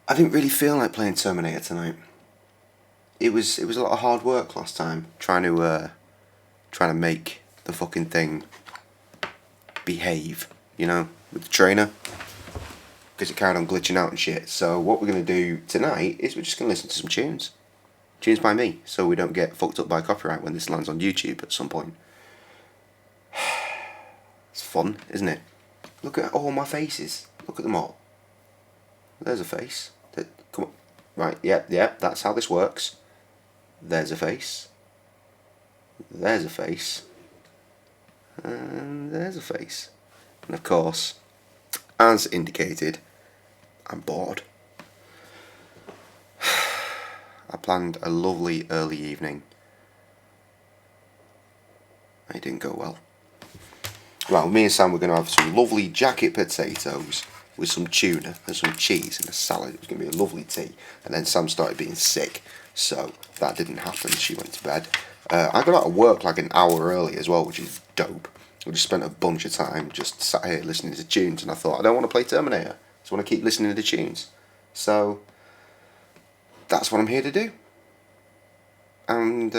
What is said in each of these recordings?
I didn't really feel like playing Terminator tonight. It was a lot of hard work last time trying to make the fucking thing behave, you know, with the trainer, because it carried on glitching out and shit. So what we're going to do tonight is we're just going to listen to some tunes by me, so we don't get fucked up by copyright when this lands on YouTube at some point. It's fun, isn't it? Look at all my faces. Look at them all. There's a face. Come on. Right, yep, that's how this works. There's a face. There's a face. And there's a face. And of course, as indicated, I'm bored. I planned a lovely early evening. It didn't go well. Well, me and Sam were going to have some lovely jacket potatoes with some tuna and some cheese and a salad. It was going to be a lovely tea. And then Sam started being sick, so that didn't happen. She went to bed. I got out of work like an hour early as well, which is dope. We just spent a bunch of time just sat here listening to tunes, and I thought, I don't want to play Terminator. I just want to keep listening to tunes. So that's what I'm here to do. And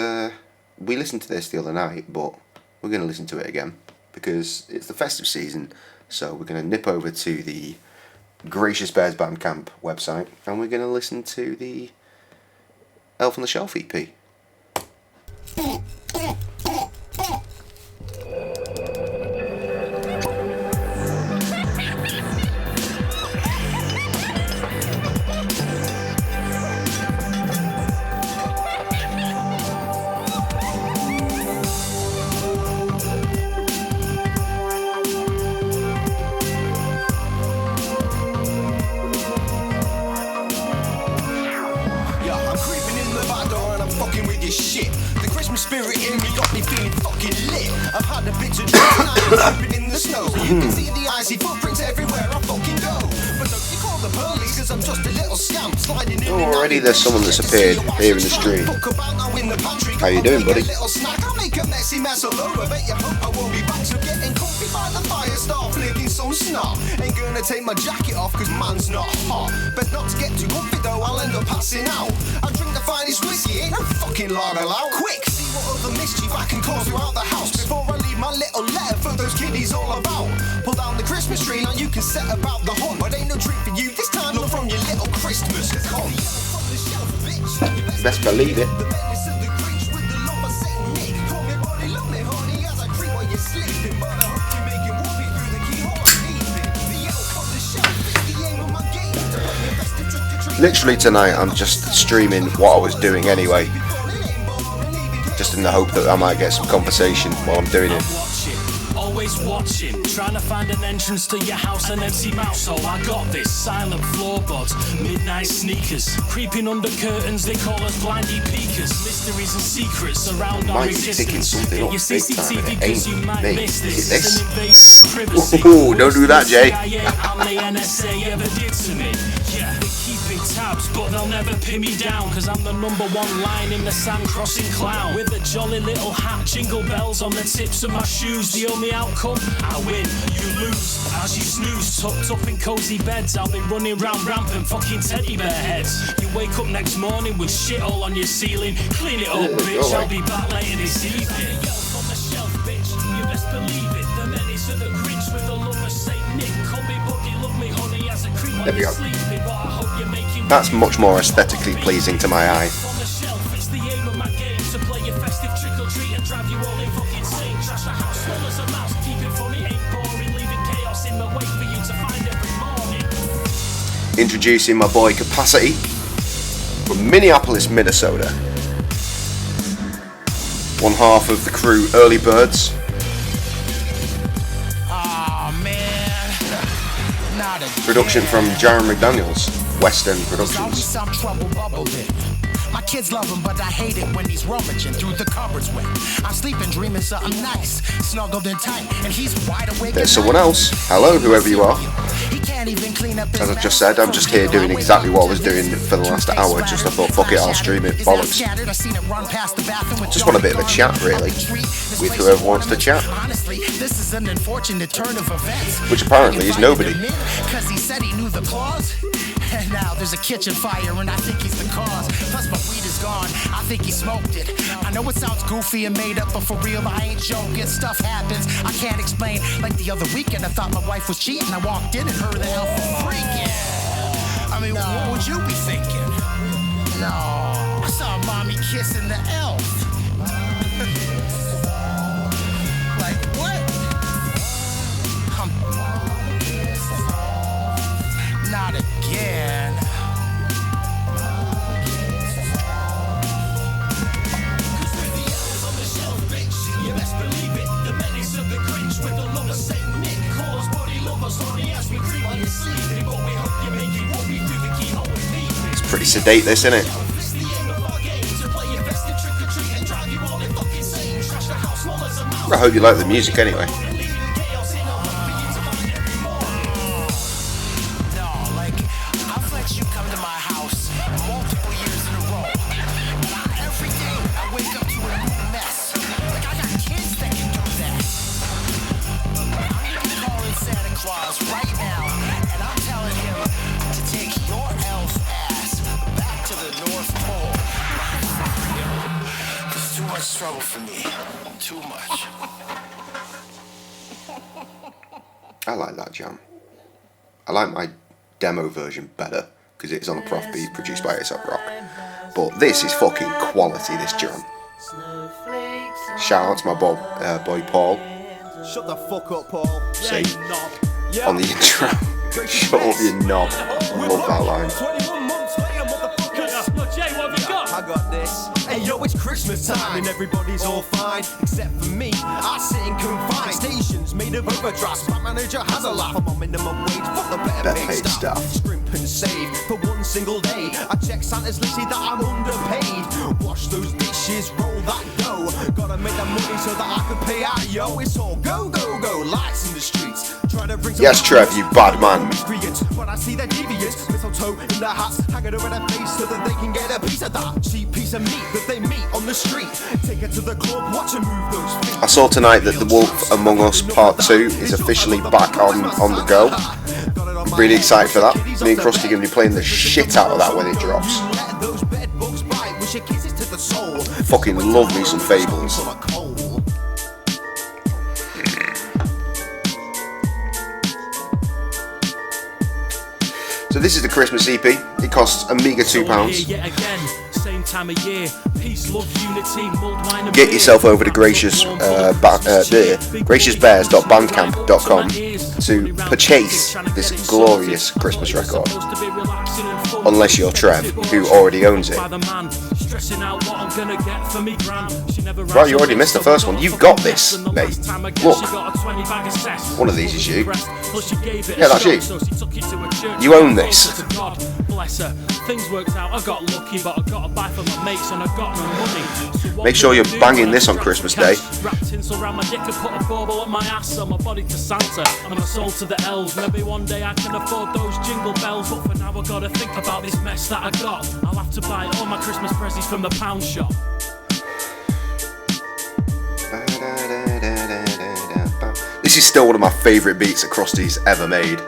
we listened to this the other night, but we're going to listen to it again because it's the festive season. So we're going to nip over to the Gracious Bears Bandcamp website and we're going to listen to the Elf on the Shelf EP. Shit, the Christmas spirit in me got me feeling fucking lit. I've had a bit to drink and I'm tripping in the snow. You can see the icy footprints everywhere I fucking go. But don't you call the police, cause I'm just a little scamp sliding in. Already there's someone that's appeared here in the stream. How you doing, buddy? I'll make a messy mess all over. Bet you hope I won't be back. So getting comfy by the fire, start flicking some snot. Ain't gonna take my jacket off cause man's not hot. But not to get too comfy though, I'll end up passing out. I drink the finest whiskey, ain't no fucking lager allowed. Quick, see what other mischief I can cause throughout the house before I leave my little letter for those kiddies all about. Pull down the Christmas tree, now you can set about the hunt. But ain't no treat for you this time, look from your little Christmas con. Best believe it. Literally tonight I'm just streaming what I was doing anyway, just in the hope that I might get some conversation while I'm doing it. Always watching, trying to find an entrance to your house and empty mouth. So I got this silent floorboards, midnight sneakers, creeping under curtains. They call us blindy peekers. Mysteries and secrets around our existence. Get your CCTV because you might miss this. It's an invasive privacy. Ooh, don't do that, Jay. I'm the NSA ever did to me. Yeah, they keeping tabs, but they'll never pin me down. Cause I'm the #1 line in the sand crossing clown. With a jolly little hat, jingle bells on the tips of my shoes. The only outcome, I win, you lose. As you snooze, tucked up in cozy beds, I'll be running round rampant fucking teddy bear heads. You wake up next morning with shit all on your ceiling. Clean it up, bitch, I'll be back later this evening. Elf on the Shelf, bitch, you best believe it. The menace of the Grinch with the love of Saint Nick. Call me buggy, love me honey, as a creep while you're sleeping. But I hope you're making. That's much more aesthetically pleasing to my eye. On the shelf, it's the aim of my game to play your festive trick or treat and drive you all in fucking insane. Trash a house full as a mouse, keep it funny, ain't boring, leaving chaos in the way for you to find every morning. Introducing my boy Capacity from Minneapolis, Minnesota. One half of the crew Early Birds. Production from Jaron McDaniels, West End Productions. My kids love him, but I hate it when he's rummaging through the cupboards when I'm sleeping, dreaming something nice, snuggled in tight, and he's wide awake. There's someone else. Hello, whoever you are. He can't even clean up. As I just said, I'm just here doing exactly what I was doing for the last hour. Just I thought, fuck it, I'll stream it. Bollocks. Just want a bit of a chat, really, with whoever wants to chat. Honestly, this is an unfortunate turn of events. Which apparently is nobody. Because he said he knew the clause. And now there's a kitchen fire and I think he's the cause. Plus my weed is gone, I think he smoked it. I know it sounds goofy and made up, but for real I ain't joking. Stuff happens, I can't explain. Like the other weekend I thought my wife was cheating. I walked in and heard the elf was freaking. I mean, what would you be thinking? No, I saw mommy kissing the elf. Like what? Not again. It's pretty sedate, this, isn't it? I hope you like the music anyway. Trouble for me. Too much. I like that jam. I like my demo version better because it's on a prof beat produced by A$AP Rock. But this is fucking quality, this jam. Shout out to my boy Paul. Shut the fuck up, Paul. See? On the intro. Shut up, you knob. I love that line. 21 months later, motherfuckers. Look, Jay, what have you got? I got this. Hey yo, it's Christmas time and everybody's all fine except for me. I sit in confined stations made of overdrafts. My manager has a laugh. I'm on minimum wage, fuck the better paid staff. Scrimp and save for one single day. I check Santa's list, see that I'm underpaid. Wash those dishes, roll that dough. Gotta make that money so that I can pay out, yo. It's all go, go, go. Lights in the streets. Yes, Trev, you bad man. When I see their deviants, mistletoe in their hats, hang it over their face so that they can get a piece of that cheap piece of meat that they meet on the street. Take it to the club, watch them move those feet. I saw tonight that The Wolf Among Us Part 2 is officially back on the go. I'm really excited for that. Me and Krusty are going to be playing the shit out of that when it drops. Fucking love me some Fables. So this is the Christmas EP. It costs a meager £2. Get yourself over to graciousbears.bandcamp.com to purchase this glorious Christmas record. Unless you're Trev, who already owns it. Right, you already missed the first one. You've got this, mate. Look. One of these is you. Yeah, that's you. You own this. Make sure you're banging this on Christmas Day. Maybe one day I can afford those jingle bells, but for now I gotta think about this mess that I got. I'll have to buy all my Christmas presents from the pound shop. This is still one of my favourite beats that Krusty's ever made.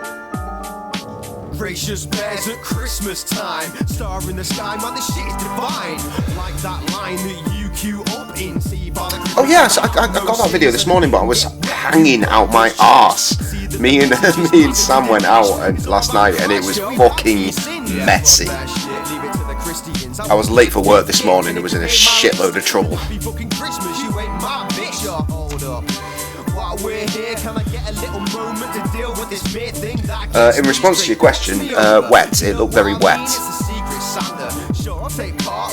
Gracious bears at Christmas time, star in the sky, man, this shit is divine. Like that line that you queue up in. Oh yes, I got that video this morning, but I was hanging out my arse. Me and Sam went out last night, and it was fucking messy. I was late for work this morning and was in a shitload of trouble. In response to your question, wet. It looked very wet.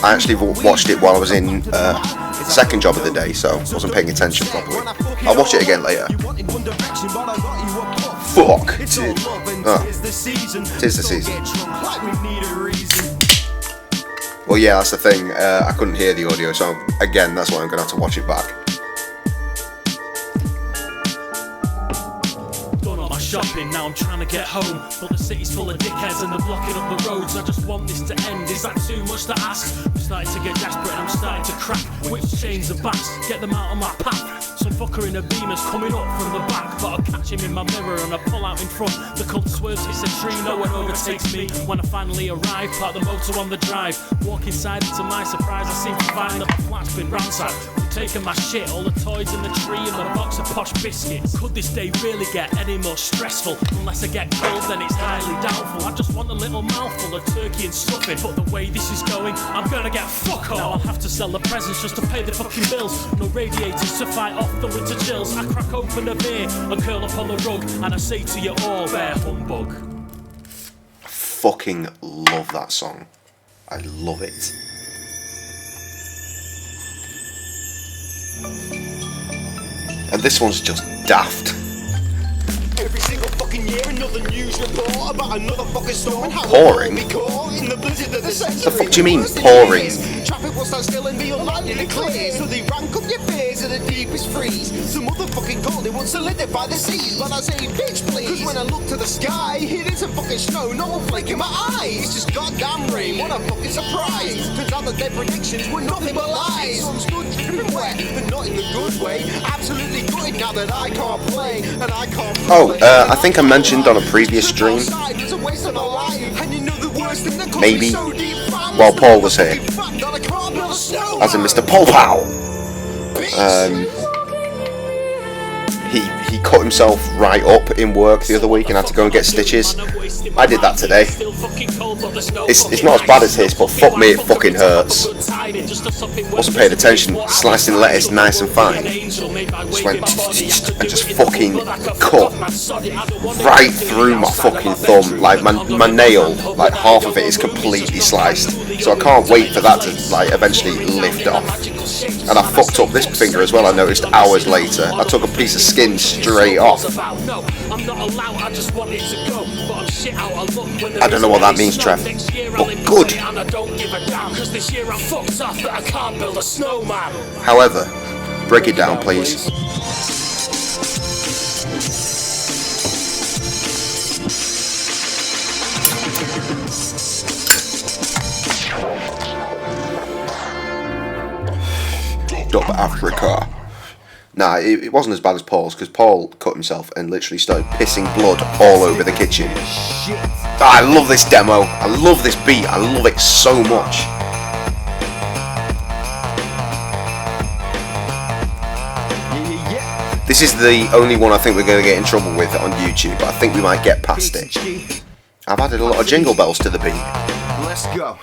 I actually watched it while I was in the second job of the day, so I wasn't paying attention properly. I'll watch it again later. Fuck. It is the season. Well, yeah, that's the thing. I couldn't hear the audio, so again, that's why I'm going to have to watch it back. Shopping, now I'm trying to get home, but the city's full of dickheads and they're blocking up the roads. I just want this to end, is that too much to ask? I'm starting to get desperate and I'm starting to crack. Which chains and bats, get them out of my path. Some fucker in a Beamer's coming up from the back, but I catch him in my mirror and I pull out in front. The cunt swerves, hits a tree, no one overtakes me. When I finally arrive, park the motor on the drive. Walk inside, and to my surprise, I seem to find that my flat's been ransacked. Taking my shit, all the toys in the tree and the box of posh biscuits. Could this day really get any more stressful? Unless I get killed, then it's highly doubtful. I just want a little mouthful of turkey and stuffing, but the way this is going, I'm gonna get fuck all. Now I'll have to sell the presents just to pay the fucking bills. No radiators to fight off the winter chills. I crack open a beer and curl up on the rug, and I say to you all, bear humbug. Fucking love that song. I love it. And this one's just daft. Every single fucking year another news report about another fucking storm. Pouring? The fuck do you mean, pouring? Traffic will stand still and be unlikely to clear, so they rank up your fears in the deepest freeze. Some motherfucking cold, they won't solidify the seas, but I say bitch please. Cause when I look to the sky, it isn't fucking snow, no one flake in my eyes. It's just goddamn rain, what a fucking surprise. Turns out that their predictions were nothing but lies. So I'm still dripping wet, but not in the good way. Absolutely good now that I can't play, and I can't play. Oh, I think I mentioned on a previous stream, maybe, while Paul was here, as in Mr. Paul Powell, he cut himself right up in work the other week and had to go and get stitches. I did that today. It's not as bad as his, but fuck me, it fucking hurts. Wasn't paying attention, slicing lettuce nice and fine. Just went and just fucking cut right through my fucking thumb. Like my nail, like half of it is completely sliced. So I can't wait for that to like eventually lift off. And I fucked up this finger as well, I noticed hours later. I took a piece of skin straight off. I don't know what that means, Trev, but good. However, break it down, please. Dub Africa. Nah, it wasn't as bad as Paul's, because Paul cut himself and literally started pissing blood all over the kitchen. I love this demo. I love this beat. I love it so much. This is the only one I think we're going to get in trouble with on YouTube, but I think we might get past it. I've added a lot of jingle bells to the beat. Let's go.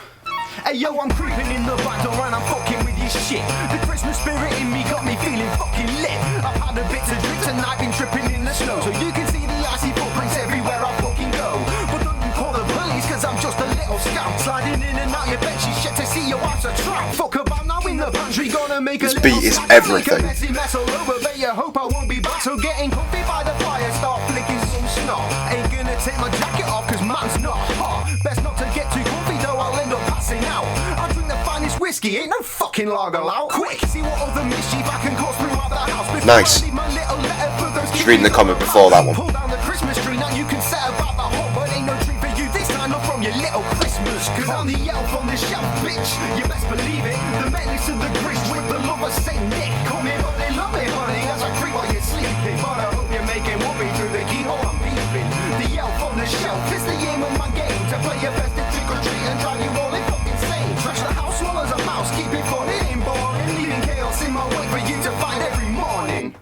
Hey yo, I'm creeping in the back door and I'm fucking with your shit. The Christmas spirit in me got me feeling fucking lit. I've had a bit to drink tonight, been tripping in the snow, so you can see the icy footprints everywhere I fucking go. But don't you call the police, cause I'm just a little scout, sliding in and out your bed, she's shit to see your wife's a trap. Fuck about now in the pantry, gonna make this beat is everything. Mess all over, but you hope I won't be back, so getting comfy by the fire, start flicking some snot. Ain't gonna take my jacket off, cause man's not hot. Best not to get too comfy though, I'll end up passing out. I drink the finest whiskey, ain't no fucking lager out. Quick, see what other mischief I can cause throughout the house. Nice. Just reading the comment before that one. Pull down the Christmas tree, now you can set about the hot, but ain't no treat for you this time, not from your little Christmas. Cause I'm the elf on the shelf, bitch. You best believe it. The madness of the Grinch with the love of Saint Nick. Call me but they love me, honey, as I creep while you're sleeping. But I hope you're making whoopee through the keyhole I'm peeping. The elf on the shelf is the aim of my game, to play your best and trick or treat and drive you all in fucking insane. Trash the house, swallow as a mouse, keep it fun, it ain't boring. Leaving chaos in my way for you to find every morning.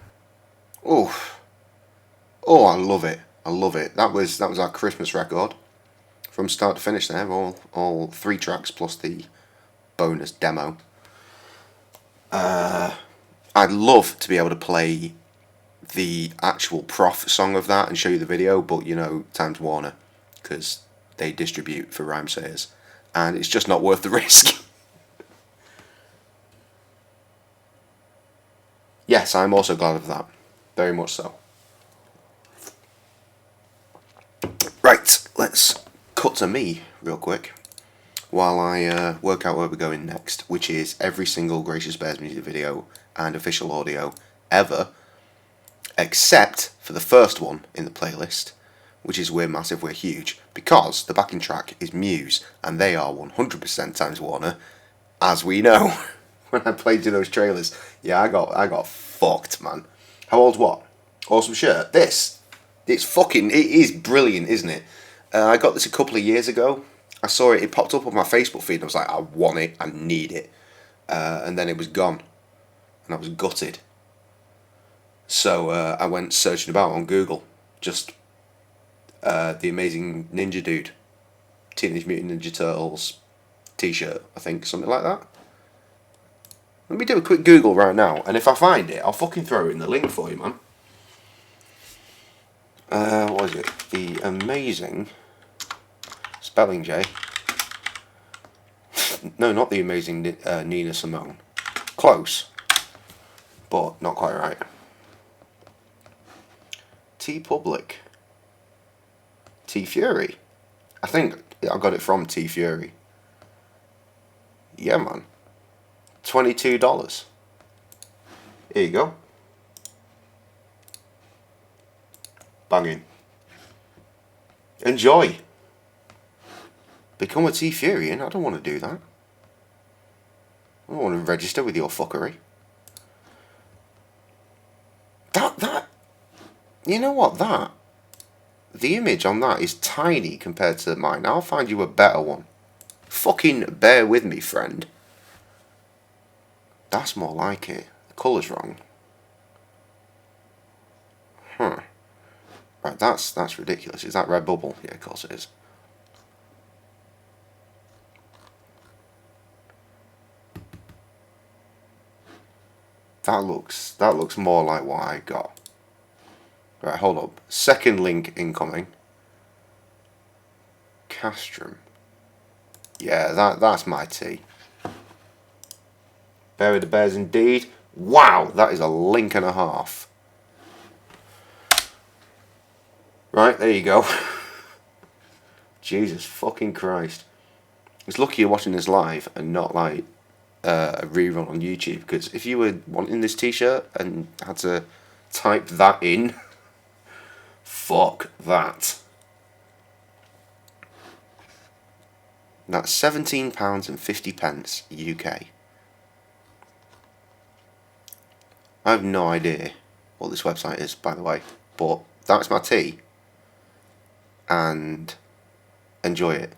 Oh, I love it. I love it. That was our Christmas record from start to finish there. All 3 tracks plus the bonus demo. I'd love to be able to play the actual prof song of that and show you the video, but you know, Times Warner, because they distribute for Rhymesayers, and it's just not worth the risk. Yes, I'm also glad of that. Very much so. Right, let's cut to me real quick while I work out where we're going next, which is every single Gracious Bears music video and official audio ever, except for the first one in the playlist, which is We're Massive, We're Huge, because the backing track is Muse, and they are 100% Times Warner, as we know. When I played you those trailers, yeah, I got fucked, man. How old's what? Awesome shirt. This. It is brilliant, isn't it? I got this a couple of years ago. I saw it. It popped up on my Facebook feed. And I was like, I want it. I need it. And then it was gone. And I was gutted. So I went searching about on Google. Just the Amazing Ninja Dude. Teenage Mutant Ninja Turtles t-shirt, I think. Something like that. Let me do a quick Google right now. And if I find it, I'll fucking throw it in the link for you, man. What is it? The Amazing... Spelling J. No, not the Amazing Nina Simone. Close. But not quite right. T-Public. T-Fury. I think I got it from T-Fury. Yeah, man. $22. Here you go. Banging. Enjoy. Become a T-Furian? I don't want to do that. I don't want to register with your fuckery. That... You know what, that... The image on that is tiny compared to mine. I'll find you a better one. Fucking bear with me, friend. That's more like it. The colour's wrong. Huh. Right, that's ridiculous. Is that Redbubble? Yeah, of course it is. That looks more like what I got. Right, hold up. Second link incoming. Castrum. Yeah, that's my tea. Bury the Bears indeed. Wow, that is a link and a half. Right, there you go. Jesus fucking Christ. It's lucky you're watching this live and not like a rerun on YouTube, because if you were wanting this t-shirt and had to type that in, fuck that. That's £17.50 UK. I have no idea what this website is, by the way, but that's my tea. And enjoy it.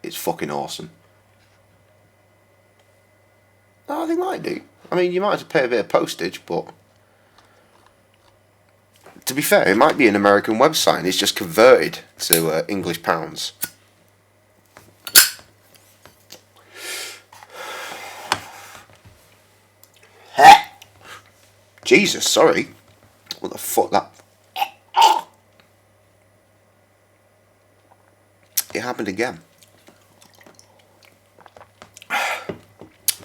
It's fucking awesome. No, I think I do. I mean, you might have to pay a bit of postage, but to be fair, it might be an American website and it's just converted to English pounds. Jesus, sorry. What the fuck that... It happened again.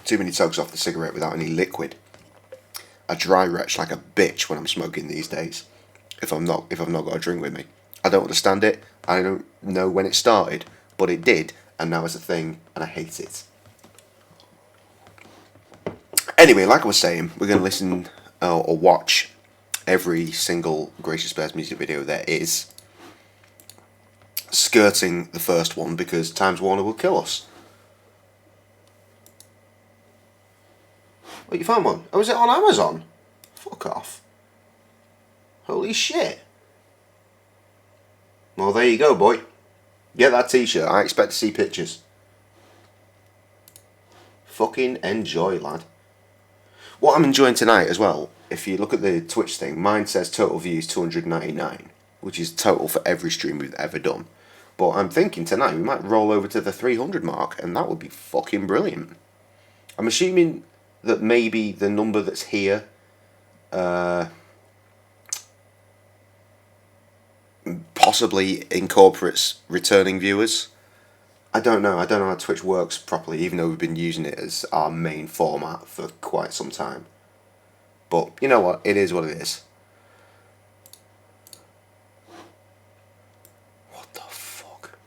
Too many tugs off the cigarette without any liquid. I dry retch like a bitch when I'm smoking these days. If I've not got a drink with me. I don't understand it. I don't know when it started, but it did, and now it's a thing, and I hate it. Anyway, like I was saying, we're going to listen or watch every single Gracious Bears music video there is, skirting the first one because Times Warner will kill us. Oh, you found one? Oh, is it on Amazon? Fuck off. Holy shit. Well, there you go, boy. Get that t-shirt. I expect to see pictures. Fucking enjoy, lad. What I'm enjoying tonight as well, if you look at the Twitch thing, mine says total views 299, which is total for every stream we've ever done. But I'm thinking tonight we might roll over to the 300 mark, and that would be fucking brilliant. I'm assuming that maybe the number that's here possibly incorporates returning viewers. I don't know how Twitch works properly, even though we've been using it as our main format for quite some time. But you know what? It is what it is. What the fuck?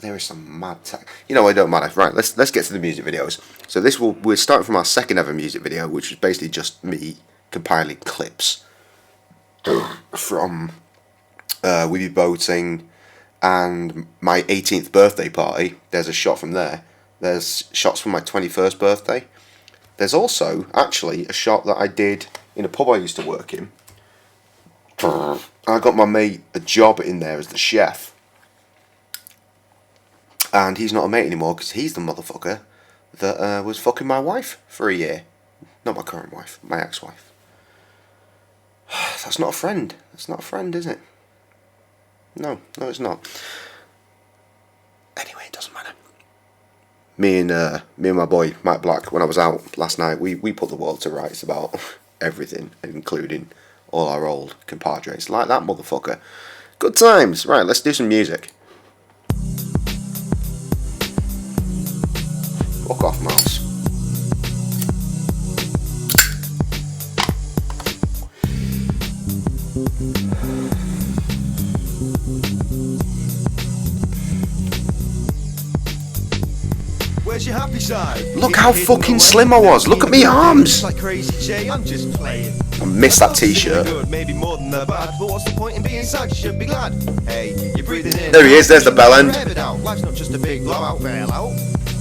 There is some mad tech. You know, it don't matter. Right, let's get to the music videos. So we're starting from our second ever music video, which is basically just me compiling clips from We Be Boating and my 18th birthday party. There's a shot from there. There's shots from my 21st birthday. There's also actually a shot that I did in a pub I used to work in. I got my mate a job in there as the chef. And he's not a mate anymore because he's the motherfucker that was fucking my wife for a year. Not my current wife, my ex-wife. That's not a friend. That's not a friend, is it? No, it's not. Anyway, it doesn't matter. Me and my boy Mike Black, when I was out last night, we put the world to rights about everything, including all our old compadres. Like that motherfucker. Good times. Right, let's do some music. Fuck off, mouse. Where's your happy side? Look how fucking slim I was. Look at me arms. Like crazy J, I'm just playing. I missed that t-shirt. Good, maybe more than the bad, but what's the point in being sad? You should be glad. Hey, you're breathing in. There he is. There's the bell end. Life's not just a big blowout, bail out.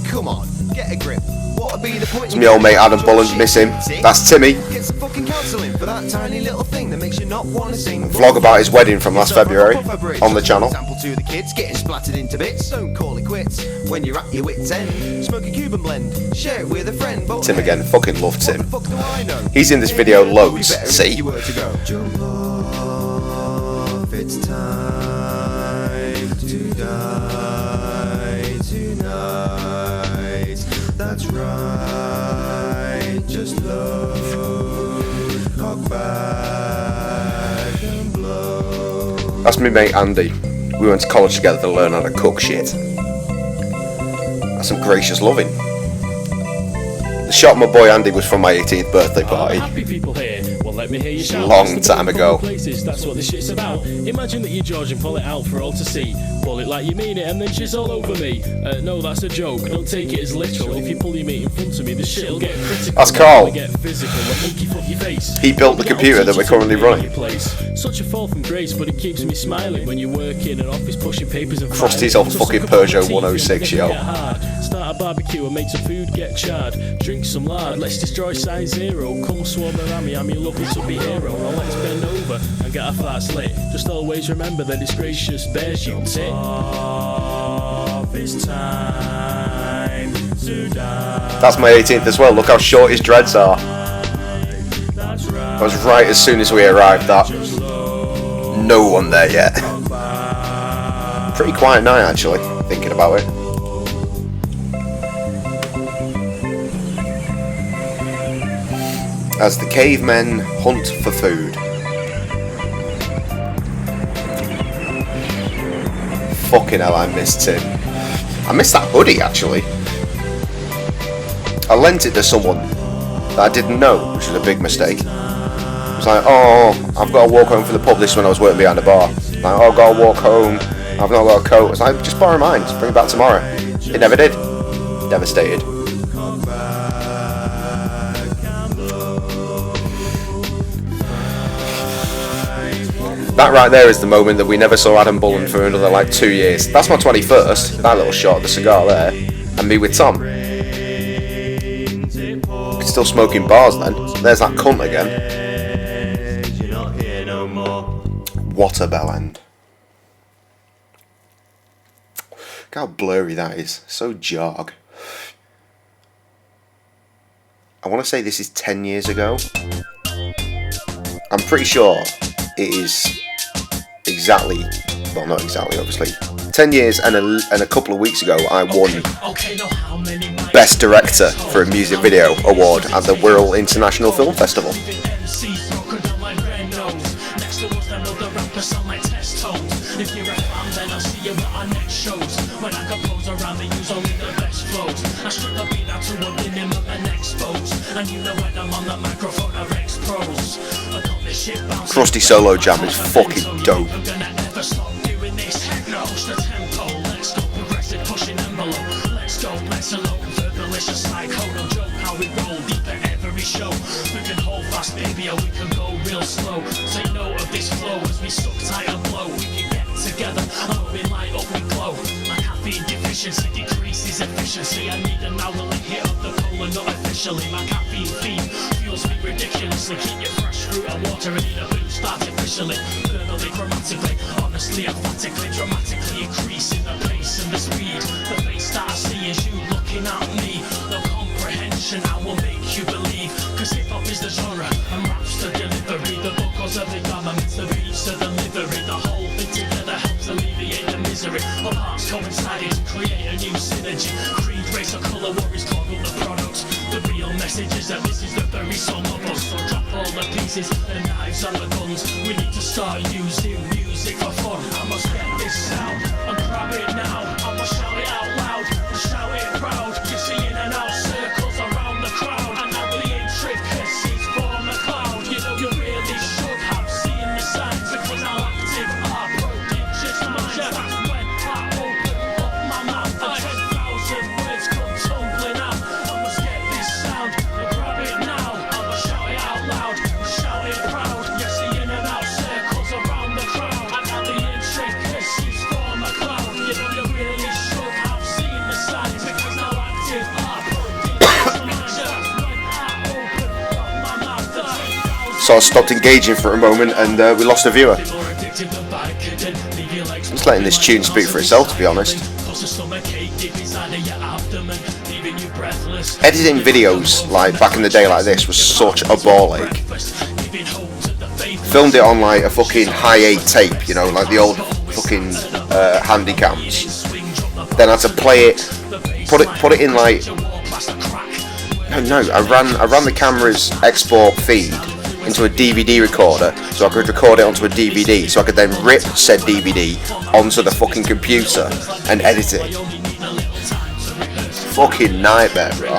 Come on, get a grip. What'd be the point? It's my old mate Adam Bullen. Miss him. That's Timmy. Get some fucking counselling for that tiny little thing that makes you not want to sing. Vlog about his wedding from last February on the channel. Example to the kids getting splattered into bits. Don't call it quits when you're at your wits' end. Smoke a Cuban blend, share it with a friend. But Tim again. Fucking love Tim. what the fuck do I know? He's in this video loads. Better if See? you were to go. Jump off, it's time to die tonight. That's right, just load, cock back and blow. That's my mate Andy. We went to college together to learn how to cook shit. That's some gracious loving. The shot of my boy Andy was from my 18th birthday party. Happy people here. Well, let me hear you shout. Long That's the time big ago. Places, that's what this shit's about. Imagine that you're George and pull it out for all to see. Pull it like you mean it and then shit's all over me. No, that's a joke. Don't take it as literal. If you pull your meat in front of me, the shit'll get critical. That's Carl. Get physical. The monkey fuck your face. He built the computer that we're currently running. Such a fall from grace, but it keeps me smiling when you work in an office pushing papers and Krusty's filing. old fucking Peugeot 106, yo. Start a barbecue and make some food get charred. Drink some lard, let's destroy size zero. Come swarm around me, I'm your lovely subby hero. Now let's bend over and get our farts lit. Just always remember that it's gracious bears you tit. It's time to die. That's my 18th as well. Look how short his dreads are. That's right. I was right as soon as we arrived. That no one there yet. Pretty quiet night actually. Thinking about it. As the cavemen hunt for food. Fucking hell, I missed Tim. I missed that hoodie actually. I lent it to someone that I didn't know, which was a big mistake. I was like, oh, I've got to walk home from the pub. This when I was working behind a bar. Like, oh, I've got to walk home. I've not got a coat. I was like, just borrow mine. Just bring it back tomorrow. It never did. Devastated. That right there is the moment that we never saw Adam Bullen for another like 2 years. That's my 21st. That little shot of the cigar there. And me with Tom. Still smoking bars then. There's that cunt again. What a bell end. Look how blurry that is. So jog. I want to say this is 10 years ago. I'm pretty sure it is exactly, well not exactly obviously, 10 years and a couple of weeks ago I won Best Director for a Music Video Award at the Wirral International Film Festival. Krusty solo jam is fucking dope. efficiency decreases efficiency. I need an hourly hit of the cola, not officially. My caffeine feed fuels me ridiculously. Keep you fresh fruit and water and eat a boost artificially. Verbally, grammatically, honestly, emphatically, dramatically increasing the pace and the speed. The face that I see is you looking at me. No comprehension, I will make you believe. Cause hip-hop is the genre and rap's the delivery. The vocals are the garments, the beats are the livery. The whole thing together helps alleviate the misery. Our hearts coinciding to create a new synergy. Creed, race or colour warriors called up the product. The real message is that this is the very sum of us. So drop all the pieces, the knives and the guns. We need to start using music for fun. I must get this sound and grab it now. I must shout it out loud and shout it proud. You're seeing in and out circles around the crowd. And now the intricacies form a cloud. You know you really should have seen the signs. Because how active are prodigious minds. That's when I open up my mouth and 10,000 words come tumbling out. I must get this sound and grab it now. I must shout it out loud and shout it proud. You're seeing in and out circles around the crowd. And now the intricacies form a cloud. You know you really should have seen the signs. Because how active are prodigious minds. That's when I open up my mouth and 10,000 So I stopped engaging for a moment and we lost a viewer. Just letting this tune speak for itself, to be honest. Editing videos like back in the day like this was such a ball ache. Filmed it on like a fucking high 8 tape, you know, like the old fucking handy cams. Then I had to play it, put it in like, no, I ran the camera's export feed into a DVD recorder so I could record it onto a DVD so I could then rip said DVD onto the fucking computer and edit it. Fucking nightmare, bro.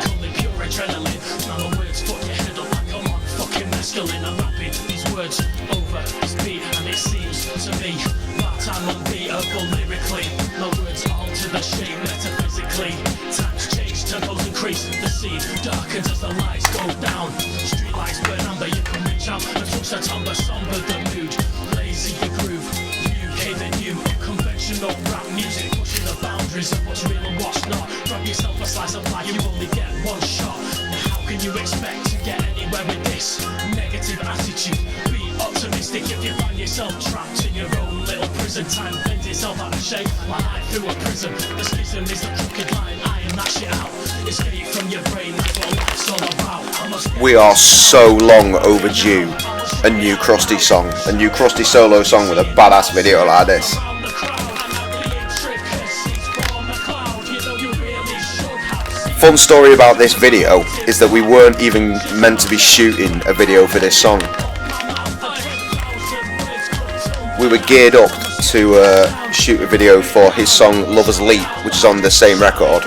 Darkens as the lights go down. Street lights burn amber, you can reach out and touch the timbre, somber the mood. Lazy the groove, UK the new, unconventional rap music, pushing the boundaries of what's real and what's not. Grab yourself a slice of life, you only get one shot. Now how can you expect to get anywhere with this negative attitude? Be optimistic if you find yourself trapped in your own little prison. Time bends itself out of shape like I through a prism. The schism is the crooked line, iron that shit out. Escape from your brain, that's what life's all about. We are so long overdue a new Krusty song, a new Krusty solo song with a badass video like this. Fun story about this video is that we weren't even meant to be shooting a video for this song. We were geared up to shoot a video for his song Lover's Leap, which is on the same record,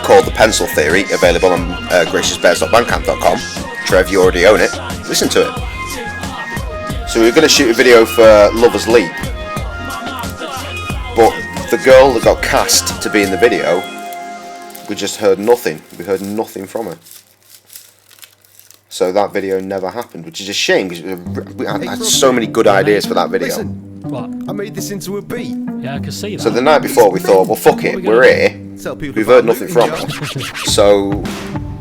called The Pencil Theory, available on graciousbears.bandcamp.com. Trev, you already own it. Listen to it. So we were going to shoot a video for Lover's Leap, but the girl that got cast to be in the video, we just heard nothing. We heard nothing from her. So that video never happened, which is a shame because we had so many good ideas for that video. Listen, What? I made this into a beat. Yeah, I can see that. So the night before we thought, well fuck it, we're here. Tell people We've heard about nothing looting, from Joe. her. So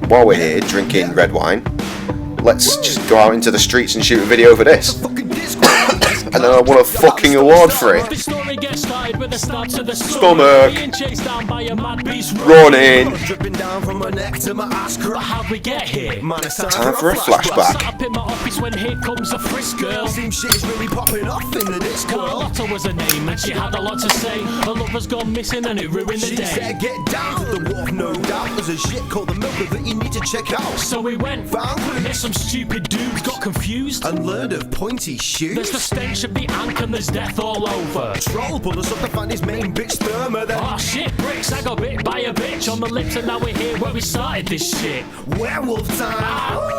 while we're here drinking red wine, let's just go out into the streets and shoot a video for this. Fucking disco. And then I won a fucking award for it. The story gets started with a stab to the Stomach. Being chased down by a mad beast. Running. Dripping down from my neck to my ass crack. How'd we get here? Man, it's Time for a Sat flashback. up in my office when here comes a frisk girl. Seems shit is really popping off in the disco. Carlotta was her name and she had a lot to say. Her lover's gone missing and it ruined the She day. said get down to the wharf, no doubt. There's a shit called the Milker that you need to check out. So we went, Found and there's some stupid dudes got confused. and learned of pointy shoes. There's the stench of the ank and there's death all over. Troll pulled us up to find his main bitch sperma. Then Oh shit, bricks, I got bit by a bitch on the lips and now we're here where we started this shit. werewolf time.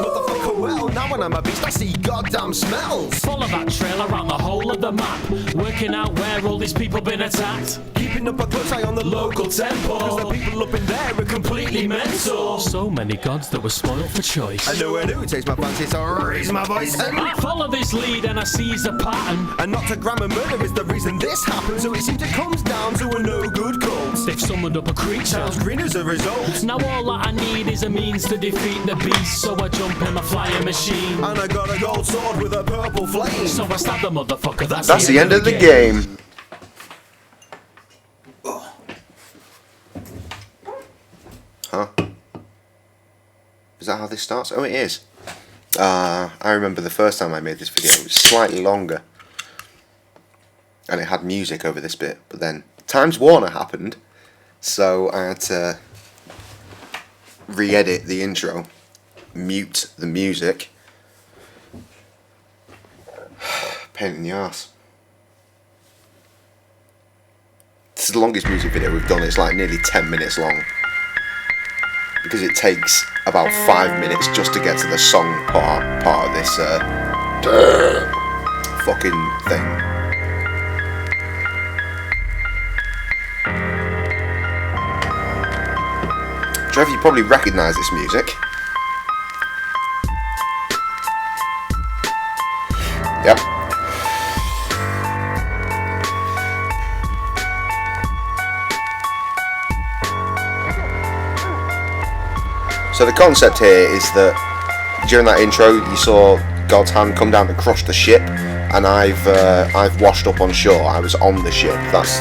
Motherfucker, well, now when I'm a beast, I see goddamn smells. Follow that trail around the whole of the map, working out where all these people been attacked. Keeping up a close eye on the local temple. Cause the people up in there are completely mental. So many gods that were spoiled for choice. I know who takes my fancy, so raise my voice. I follow this lead and I seize a pattern. And not to grammar murder is the reason this happen, so it seems it comes down to a no good cult. They've summoned up a creature, Sounds green as a result. now all that I need is a means to defeat the beast. So I jump in my flying machine, And I got a gold sword with a purple flame. so I stab the motherfucker. That's the end of the game. Huh? Is that how this starts? Oh, it is. I remember the first time I made this video, it was slightly longer. And it had music over this bit. But then Times Warner happened, so I had to re-edit the intro, mute the music. Pain in the arse. This is the longest music video we've done. It's like nearly 10 minutes long. Because it takes about 5 minutes just to get to the song part of this fucking thing. Trevor, you probably recognise this music. Yep. So the concept here is that during that intro you saw God's hand come down to crush the ship, and I've washed up on shore. I was on the ship. That's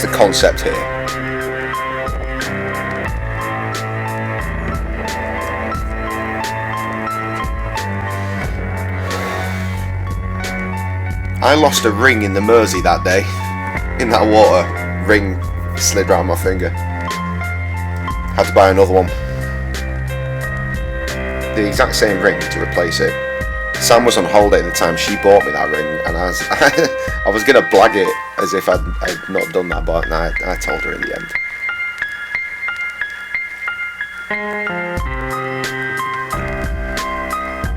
the concept here. I lost a ring in the Mersey that day. In that water, ring slid round my finger. Had to buy another one. The exact same ring to replace it. Sam was on holiday at the time. She bought me that ring, and I was gonna blag it as if I'd not done that, but I told her in the end.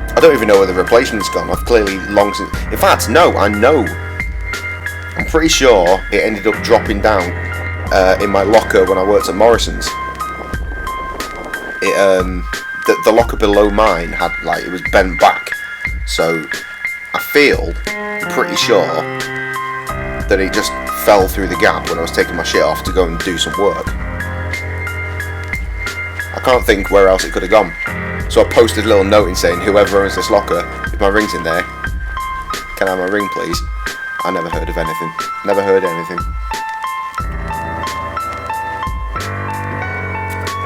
I don't even know where the replacement's gone. I've clearly long since. In fact, no, I know. I'm pretty sure it ended up dropping down in my locker when I worked at Morrison's. The locker below mine had, like, it was bent back, so I'm pretty sure that it just fell through the gap when I was taking my shit off to go and do some work. I can't think where else it could have gone, so I posted a little note in saying, whoever owns this locker, if my ring's in there, can I have my ring please? I never heard of anything. Never heard anything.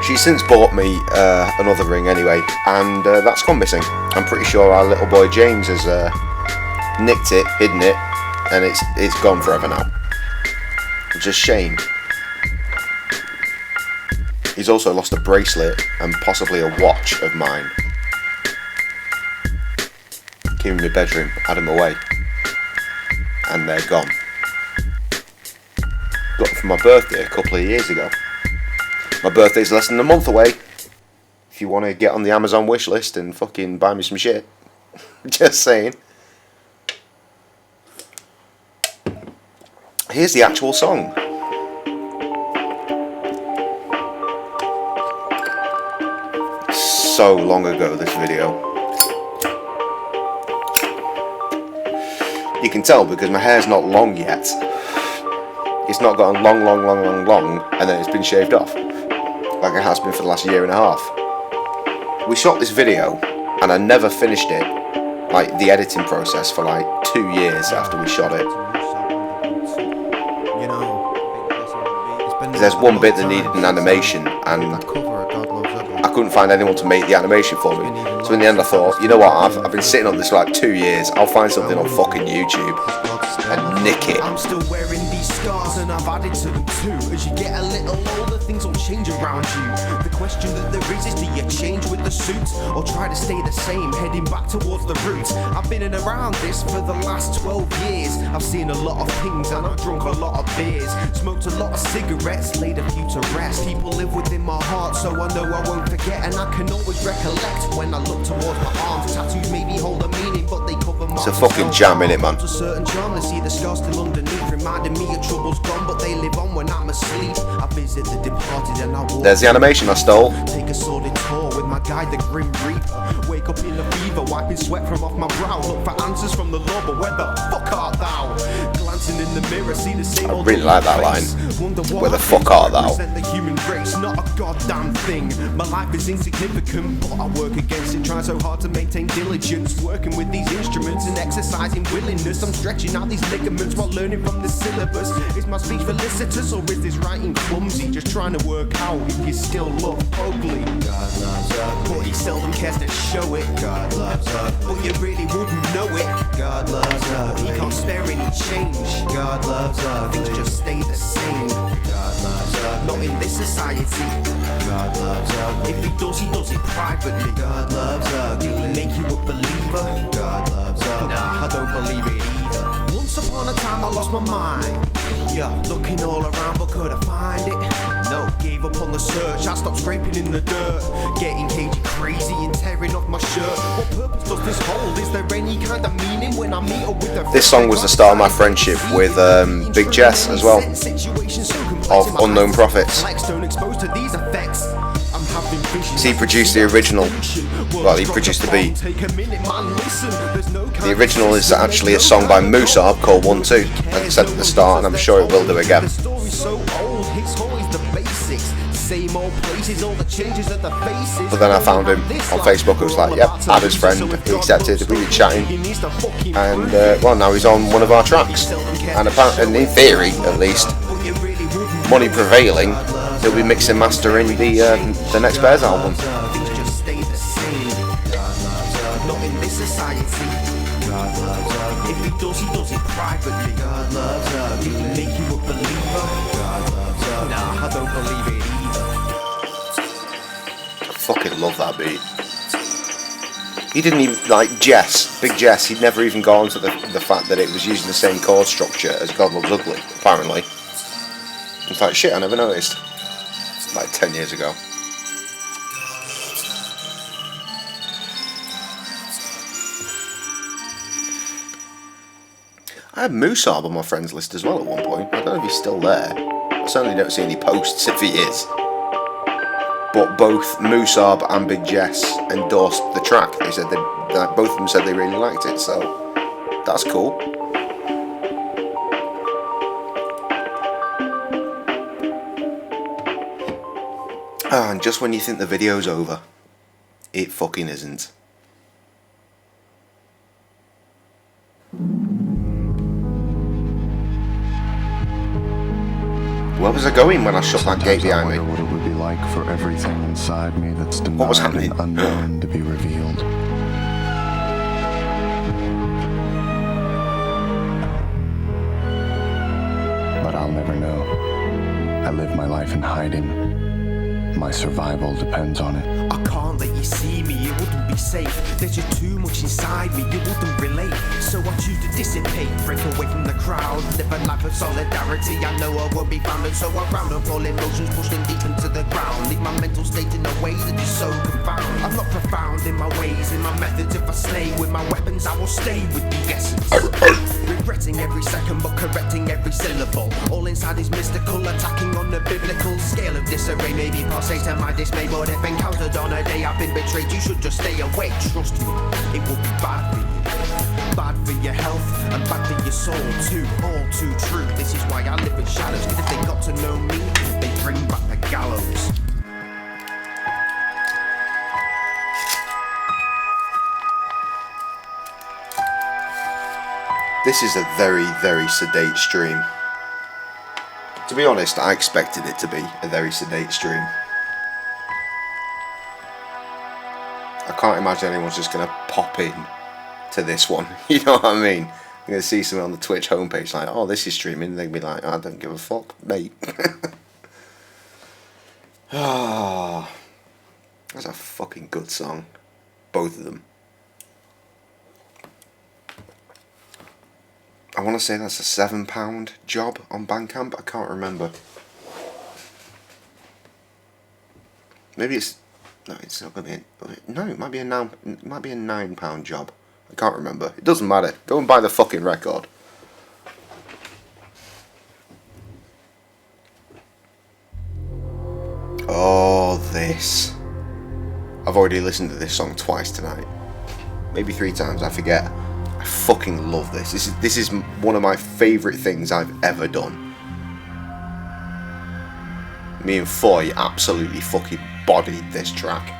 She's since bought me another ring anyway, and that's gone missing. I'm pretty sure our little boy James has nicked it, hidden it, and it's gone forever now. Which is a shame. He's also lost a bracelet and possibly a watch of mine. Came in my bedroom, had them away, and they're gone. Got them for my birthday a couple of years ago. My birthday's less than a month away. If you want to get on the Amazon wish list and fucking buy me some shit. Just saying. Here's the actual song. So long ago, this video. You can tell because my hair's not long yet. It's not gotten long, and then it's been shaved off. Like it has been for the last year and a half. We shot this video and I never finished it, like the editing process, for like 2 years after we shot it. There's one bit that needed an animation and I couldn't find anyone to make the animation for me. So in the end I thought, you know what, I've been sitting on this for like 2 years, I'll find something on fucking YouTube and nick it. I'm still wearing these scars and I've added to them too. As you get a little older, things will change around you. The question that there is do you change with the suit or try to stay the same, heading back towards the roots? I've been in around this for the last 12 years. I've seen a lot of things and I've drunk a lot of beers, smoked a lot of cigarettes, laid a few to rest. People live within my heart, so I know I won't forget, and I can always recollect when I look towards my arms. Tattoos maybe hold a meaning, but they cover my. It's a fucking jam, innit, man? A certain charm, they see the scars still underneath, reminding me of troubles gone, but they live on when I'm asleep. I visit the departed and I walk. There's the animation I stole. Take a sordid tour with my guide, the Grim Reaper. Wake up in a fever, wiping sweat from off my brow. Look for answers from the Lord, but where the fuck art thou? Glance glancing in the mirror, see the same I old really like that face. line. Wonder Where what the I fuck think art thou? represent the human race, not a goddamn thing. My life is insignificant, but I work against it. Trying so hard to maintain diligence, working with these instruments and exercising willingness. I'm stretching out these ligaments while learning from the syllabus. Is my speech felicitous or is this writing clumsy? Just trying to work out if you still love ugly. God loves ugly, but he seldom cares to show it. God loves ugly, but you really wouldn't know it. God loves ugly, he can't spare any change. God loves ugly, things just stay the same. God loves ugly, not in this society. God loves ugly, if he does it privately. God loves ugly, he'll make you a believer. God loves ugly, nah, I don't believe it either. Once upon a time I lost my mind. Yeah, looking all around but couldn't find it. No, gave up on the search, I stopped scraping in the dirt. Getting cagey crazy and tearing off my shirt. What purpose does this hold? Is there any kind of meaning when I meet up with a... This song was the start of my friendship with Big Jess as well, of Unknown Prophets. He produced the original. Well, he produced the beat. The original is actually a song by Musab called 1-2, like I said at the start, and I'm sure it will do again. But then I found him on Facebook. It was like, yep, add his friend. He accepted. We were chatting, and well, now he's on one of our tracks. And apparently, in theory, at least, money prevailing, he'll be mixing mastering the next Bears album. If he does it privately. God loves her. He can make you a believer. God loves her. Nah, I don't believe it either. I fucking love that beat. He didn't even, like Big Jess, he'd never even gone to the fact that it was using the same chord structure as God Loves Ugly, apparently. In fact, shit, I never noticed. Like 10 years ago. I had Musab on my friends list as well at one point. I don't know if he's still there. I certainly don't see any posts if he is. But both Musab and Big Jess endorsed the track. They said both of them said they really liked it, so that's cool. And just when you think the video's over, it fucking isn't. Where was I going when I shut that gate behind me? What it would be like for everything inside me that's denied What was happening? and unknown to be revealed. But I'll never know. I live my life in hiding. My survival depends on it. I can't let you see me, it wouldn't be safe. There's just too much inside me, you wouldn't relate. So I choose to dissipate, break away from the crowd. Live a life of solidarity, I know I won't be found. And so I round up all emotions, push them deep into the ground. Leave my mental state in a way that is so confound. I'm not profound in my ways, in my methods. If I slay with my weapons, I will stay with the essence. Regretting every second, but correcting every syllable. All inside is mystical, attacking on the biblical scale of disarray. Maybe passe to my dismay, but if encountered on a day I've been betrayed, you should just stay away. Trust me, it will be bad for you. Bad for your health and bad for your soul too. All too true. This is why I live in shadows. Cause if they got to know me, they bring back the gallows. This is a very, very sedate stream. To be honest, I expected it to be a very sedate stream. I can't imagine anyone's just going to pop in to this one. You know what I mean? I'm going to see someone on the Twitch homepage like, oh, this is streaming. They're going to be like, I don't give a fuck, mate. Ah, that's a fucking good song. Both of them. I want to say that's a £7 job on Bandcamp. I can't remember. Maybe it's no. It's not going to be. No, it might be a £9 job. I can't remember. It doesn't matter. Go and buy the fucking record. Oh, this. I've already listened to this song twice tonight. Maybe 3 times. I forget. I fucking love this. This is one of my favourite things I've ever done. Me and Foy absolutely fucking bodied this track.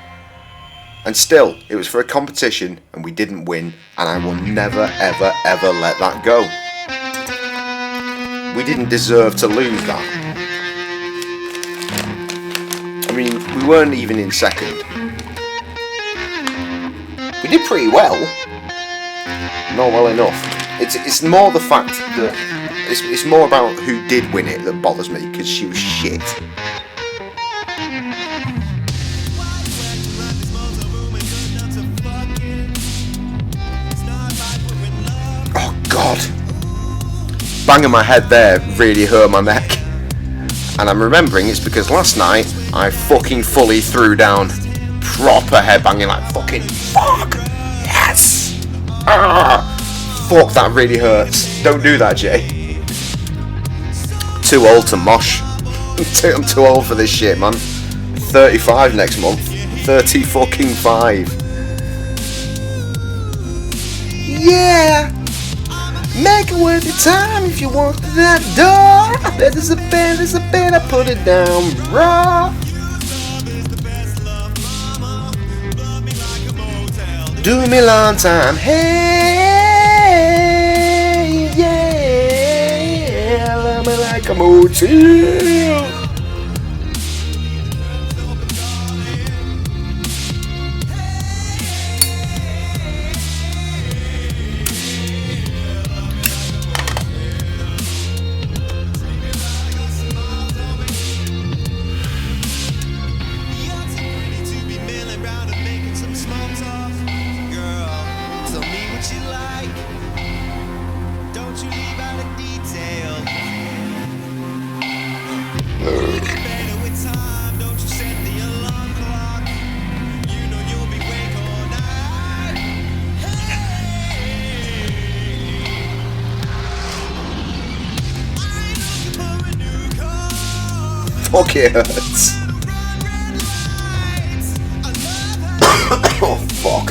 And still, it was for a competition and we didn't win, and I will never ever ever let that go. We didn't deserve to lose that. I mean, we weren't even in second. We did pretty well. Not well enough. It's more the fact that it's more about who did win it that bothers me, because she was shit. Oh God! Banging my head there really hurt my neck. And I'm remembering it's because last night I fucking fully threw down, proper headbanging, like fucking fuck, yes, fuck, that really hurts. Don't do that, Jay. Too old to mosh. I'm too old for this shit, man. 35 next month. 30 fucking 5. Yeah. Make it worth your time if you walk through that door. There's a bed, I put it down raw. Do me long time, hey, yeah, love me like a motel. Fuck, it hurts. Oh fuck.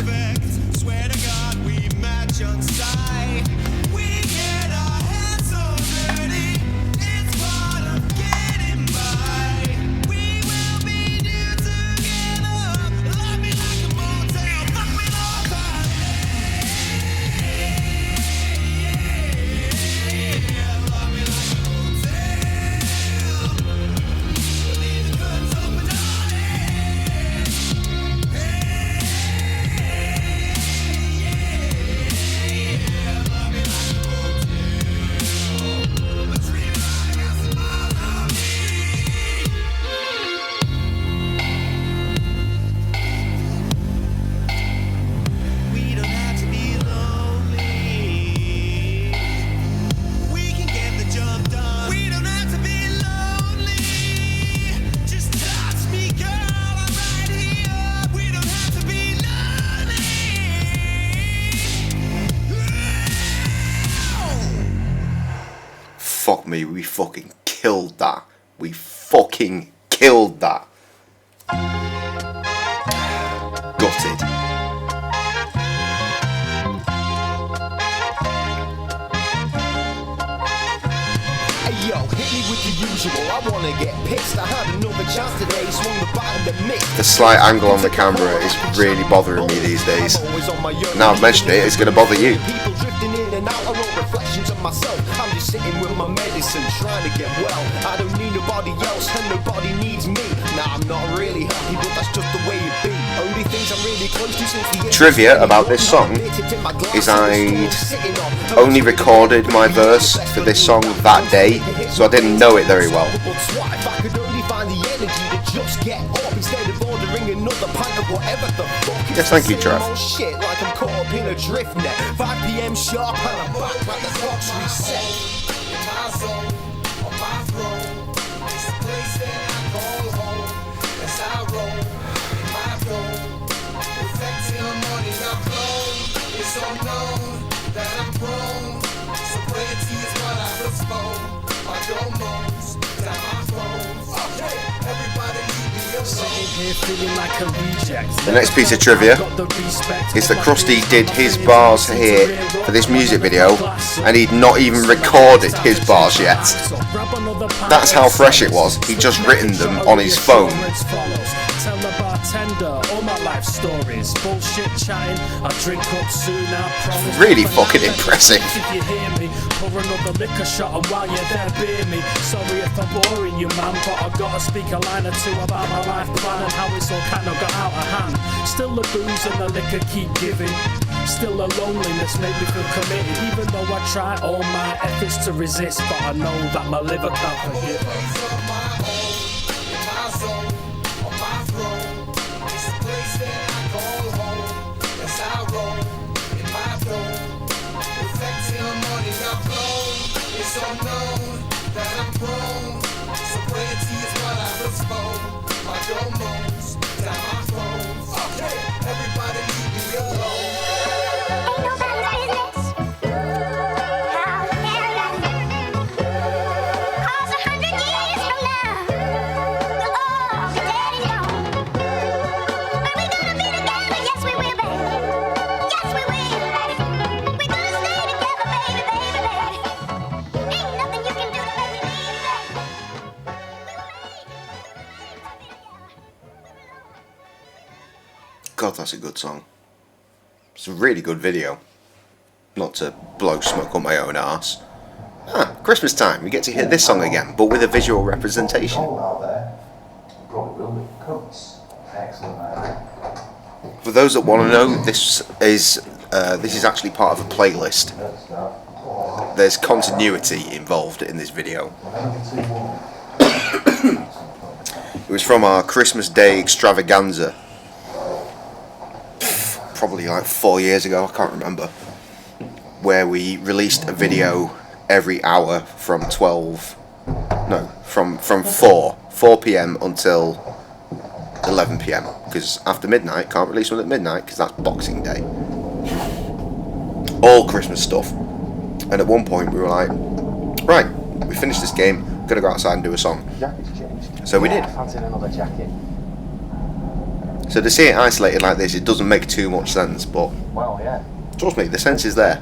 Fuck me, we fucking killed that. We fucking killed that. Gutted. Hey yo, hit me with the usual. I wanna get pissed. I had another chance today. Swung the bat in the mix. The slight angle on the camera is really bothering me these days. Now I've mentioned it, it's going to bother you. People drifting in and out, I wrote reflections of myself. I'm just sitting with my medicine, trying to get well. I don't need nobody else, and nobody needs me. Nah, I'm not really happy, but that's just the way it be. Only things I'm really close to since the Trivia about this song is I'd only recorded my verse for this song that day, so I didn't know it very well. Yes, thank you, Trev. Shit, like I'm caught up in a drift net. 5 PM sharp and I'm back like the clock's reset. In my zone, on my throne, it's the place that I call home. As I roll in my dome, reflecting on money I've blown. It's unknown that I'm prone. Sobriety is what I postpone. I don't moans, down my phone. Okay, everybody leave me alone. The next piece of trivia is that Krusty did his bars here for this music video and he'd not even recorded his bars yet. That's how fresh it was. He'd just written them on his phone. Tell the bartender all my life stories. Bullshit chatting, I drink up soon, I promise. Really fucking impressive. If you hear me, pour another liquor shot, and while you're there, beer me. Sorry if I'm boring you, man, but I gotta speak a line or two about my life plan and how it's all kind of got out of hand. Still the booze and the liquor keep giving. Still the loneliness made me feel committed. Even though I try all my efforts to resist, but I know that my liver can't forgive her. It's unknown that I'm prone. Sobriety is what I postpone. My domos, down my phones. Okay, everybody leave me alone. Ain't nobody's business how it 'cause 100 years from now, we'll all be dead and gone. But we're gonna be together, yes we will, baby. Yes we will. We're gonna stay together, baby, baby, baby. Ain't nothing you can do to make me leave, baby. God, that's a good song. It's a really good video. Not to blow smoke on my own arse. Christmas time, we get to hear this song again, but with a visual representation. For those that want to know, this is actually part of a playlist. There's continuity involved in this video. It was from our Christmas Day extravaganza. Probably like 4 years ago, I can't remember, where we released a video every hour from 4 p.m. until 11 p.m. because after midnight, can't release one at midnight because that's Boxing Day. All Christmas stuff. And at one point we were like, right, we finished this game, gonna go outside and do a song. So we did. So to see it isolated like this, it doesn't make too much sense, but trust me, the sense is there.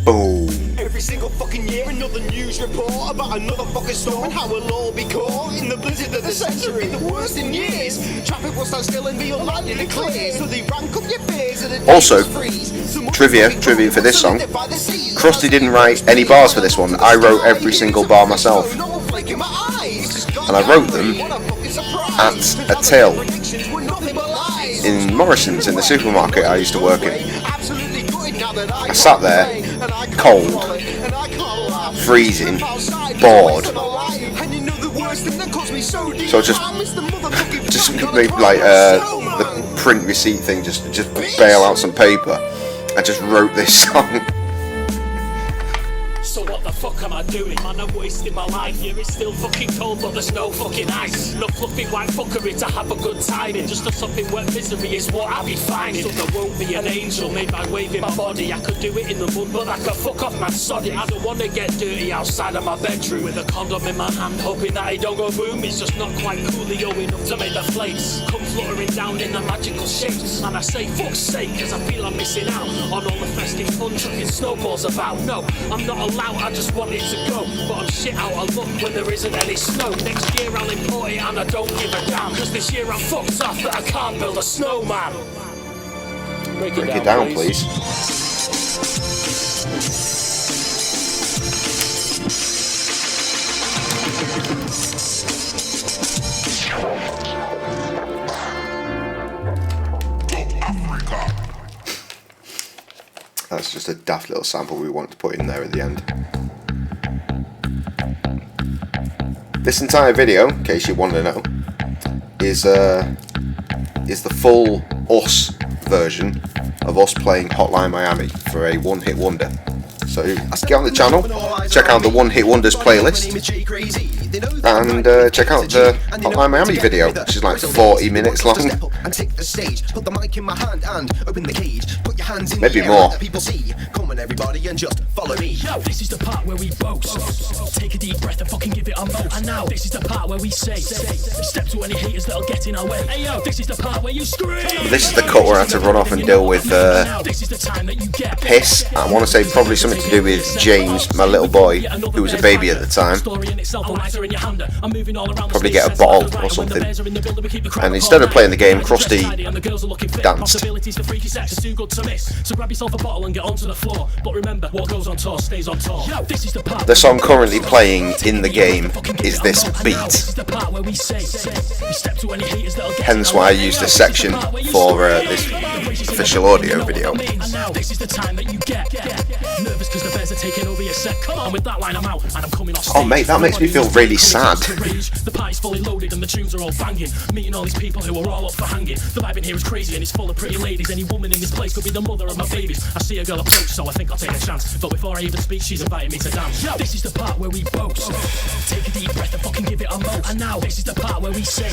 Boom. Every single fucking year, another news report about another fucking storm and how we'll all be caught in the blizzard of the century, the worst in years. Traffic will stand still and be unlikely to clear, so they rank up your fears and the Also, trivia for this song. Krusty didn't write any bars for this one. I wrote every single bar myself, and I wrote them at a till in Morrison's in the supermarket I used to work in. I sat there, cold, freezing, bored. So I just made like the print receipt thing, just bail out some paper. I just wrote this song. So what the fuck am I doing? Man, I'm wasting my life here. It's still fucking cold, but there's no fucking ice. No fluffy white fuckery to have a good time in. Just a something wet misery is what I'll be finding. So there won't be an angel made by waving my body. I could do it in the mud, but I could fuck off my soddy. I don't wanna get dirty outside of my bedroom with a condom in my hand, hoping that it don't go boom. It's just not quite coolio enough to make the flakes come fluttering down in the magical shapes. And I say fuck's sake, cause I feel I'm missing out on all the festive fun chucking snowballs about. No, I'm not allowed, I just want it to go, but I'm shit out of luck when there isn't any snow. Next year I'll import it and I don't give a damn, cause this year I'm fucked off that I can't build a snowman. Break it down, please. That's just a daft little sample we wanted to put in there at the end. This entire video, in case you want to know, is the full us version of us playing Hotline Miami for a one-hit wonder. So let's get on the channel, check out the One Hit Wonders playlist. and check out the Hotline Miami video, which is like 40 minutes long. Maybe more. Come on, everybody, and just follow me. Yo, this is the part where we boast. Take a deep breath and fucking give it our most. And now, this is the part where we say. Step to any haters that'll get in our way. Hey yo, this is the part where you scream. This is the cut where I had to run off and deal with This is the time that you get. piss. I want to say probably something to do with James, my little boy, who was a baby at the time. Probably get a bottle or something. And instead of playing the game, Krusty danced. So grab yourself a bottle and get onto the floor. But remember, what goes on tour stays on tour. This is the part. The song currently playing in the game is this beat. Hence why I used this section for this official audio video. This is the time that you get nervous because the bears are taking over your set. Come on, with that line I'm out and I'm coming off. Oh mate, that makes me feel really sad. The party's fully loaded and the tunes are all banging. Meeting all these people who are all up for hanging. The vibe in here is crazy and it's full of pretty ladies. Any woman in this place could be the mother of my babies. I see a girl approach, so I think I'll take a chance. But before I even speak, she's inviting me to dance. This is the part where we boast. Take a deep breath and fucking give it our most. And now this is the part where we say.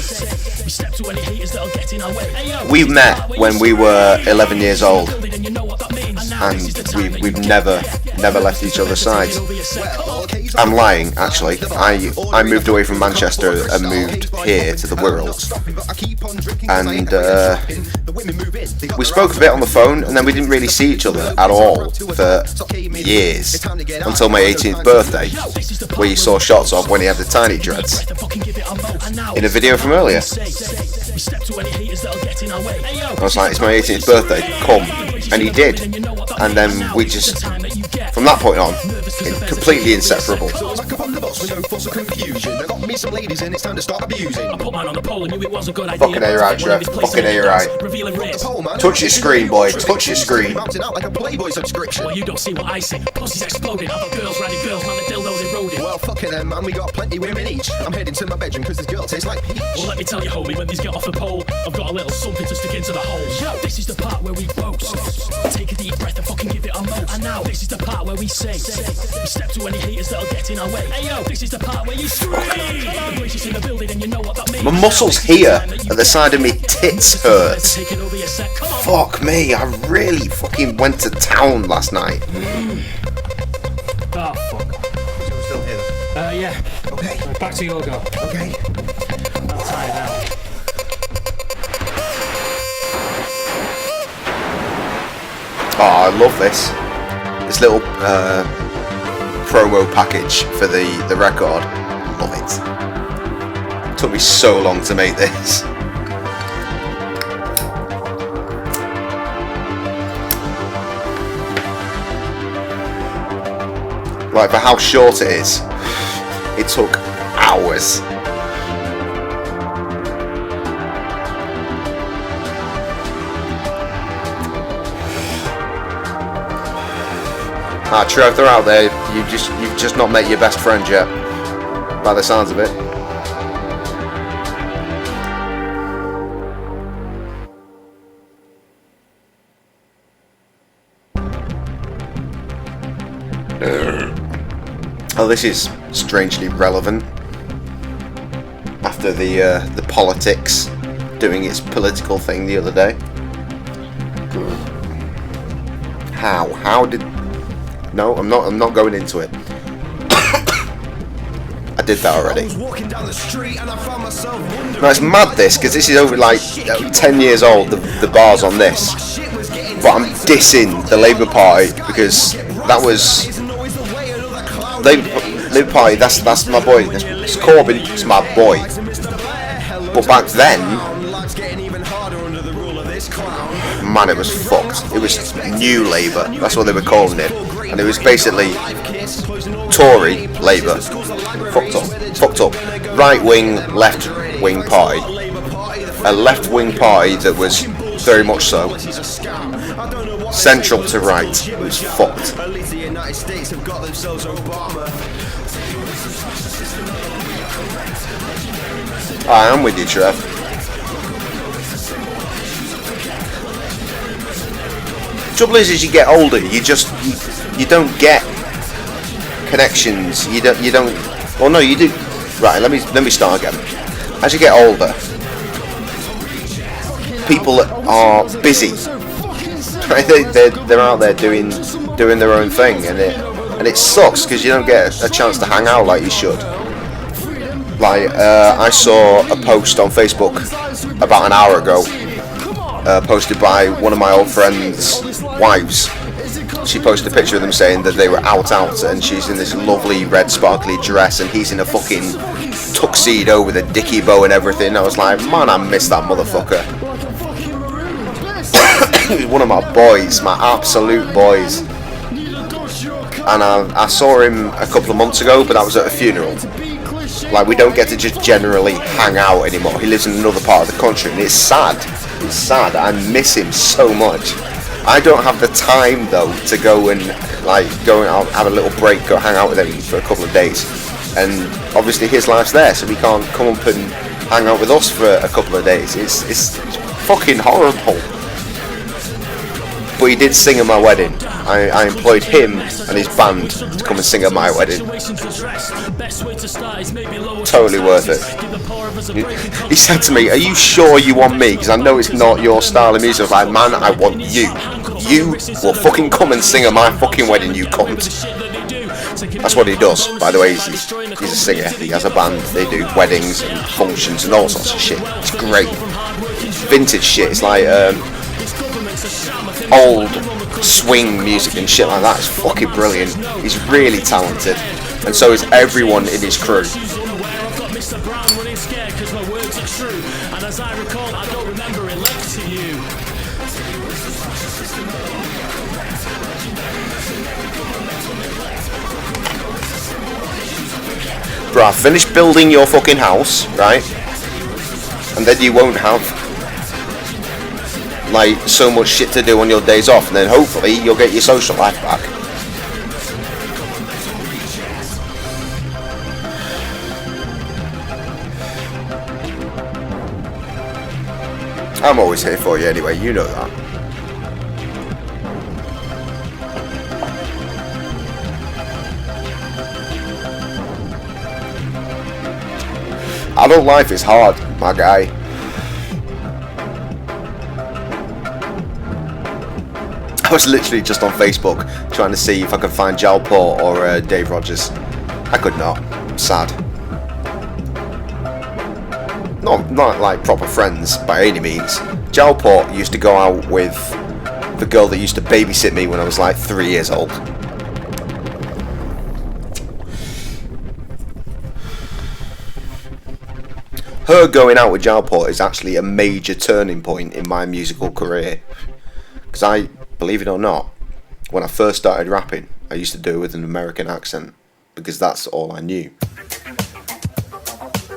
We step to any haters that'll get in our way. We met when we were 11 years old, and we've never left each other's sides. I'm lying, actually. I moved away from Manchester and moved here to the Wirralls, and we spoke a bit on the phone, and then we didn't really see each other at all for years, until my 18th birthday, where you saw shots of when he had the tiny dreads in a video from earlier. I was like, it's my 18th birthday, come. And he did. And then we just, from that point on, completely inseparable. Fucking A right, Trev. Fucking A right. Touch your screen, boy. Touch your screen. Well, you don't see what I see. Pussies exploding. Other girls riding girls, man, the dildos eroding. Well, fuck it then, man. We got plenty women each. I'm heading to my bedroom because this girl tastes like peach. Well, let me tell you, homie, when these get off the pole, I've got a little something to stick into the hole. Yo, this is the part where we boast. Take a deep breath and fucking give it our most. And now, this is the part where we say. We step to any haters that'll get in our way. Hey yo, this is the part where you scream. In the building and you know what that means. My muscles here at the side of me tits hurt. Fuck me, I really fucking went to town last night. Oh, fuck. So we're still here? Yeah. Okay. Back to your go. Okay. I'm tired out. Oh, I love this. This little promo package for the record. Love it. Took me so long to make this. Like, for how short it is, it took hours. Ah, Trev, they're out there. You've just not met your best friend yet, by the sounds of it. Oh, this is strangely relevant after the politics doing its political thing the other day. How did? No, I'm not going into it. I did that already. No, it's mad this, because this is over like 10 years old. The bars on this, but I'm dissing the Labour Party because that was. Labour Party, that's my boy. It's Corbyn's my boy. But back then, man, it was fucked. It was New Labour. That's what they were calling it, and it was basically Tory Labour. Fucked up. Right wing, left wing party. A left wing party that was very much so central to right. It was fucked. I am with you, Trev. Trouble is, as you get older, you don't get connections. You don't. Well, no, you do. Right, let me start again. As you get older, people are busy. Right? They're out there doing their own thing, and it sucks because you don't get a chance to hang out like you should. Like I saw a post on Facebook about an hour ago, posted by one of my old friends' wives. She posted a picture of them saying that they were out, and she's in this lovely red sparkly dress, and he's in a fucking tuxedo with a dicky bow and everything. I was like, man, I miss that motherfucker. He was one of my boys, my absolute boys. And I saw him a couple of months ago, but that was at a funeral. Like, we don't get to just generally hang out anymore. He lives in another part of the country, and it's sad. It's sad. I miss him so much. I don't have the time though to go and out, have a little break, go hang out with him for a couple of days. And obviously his life's there, so he can't come up and hang out with us for a couple of days. It's fucking horrible. But he did sing at my wedding. I employed him and his band to come and sing at my wedding. Totally worth it. He said to me, "Are you sure you want me? Because I know it's not your style of music." I was like, "Man, I want you. You will fucking come and sing at my fucking wedding, you cunt." That's what he does, by the way. He's a singer. He has a band. They do weddings and functions and all sorts of shit. It's great. Vintage shit. It's like old swing music and shit like that. It's fucking brilliant. He's really talented, and so is everyone in his crew. Bro, finish building your fucking house, right? And then you won't have like so much shit to do on your days off, and then hopefully you'll get your social life back. I'm always here for you anyway, you know that. Adult life is hard, my guy. I was literally just on Facebook trying to see if I could find Jalport or Dave Rogers. I could not. Sad. Not like proper friends by any means. Jalport used to go out with the girl that used to babysit me when I was like 3 years old. Her going out with Jalport is actually a major turning point in my musical career. Because I, believe it or not, when I first started rapping, I used to do it with an American accent. Because that's all I knew.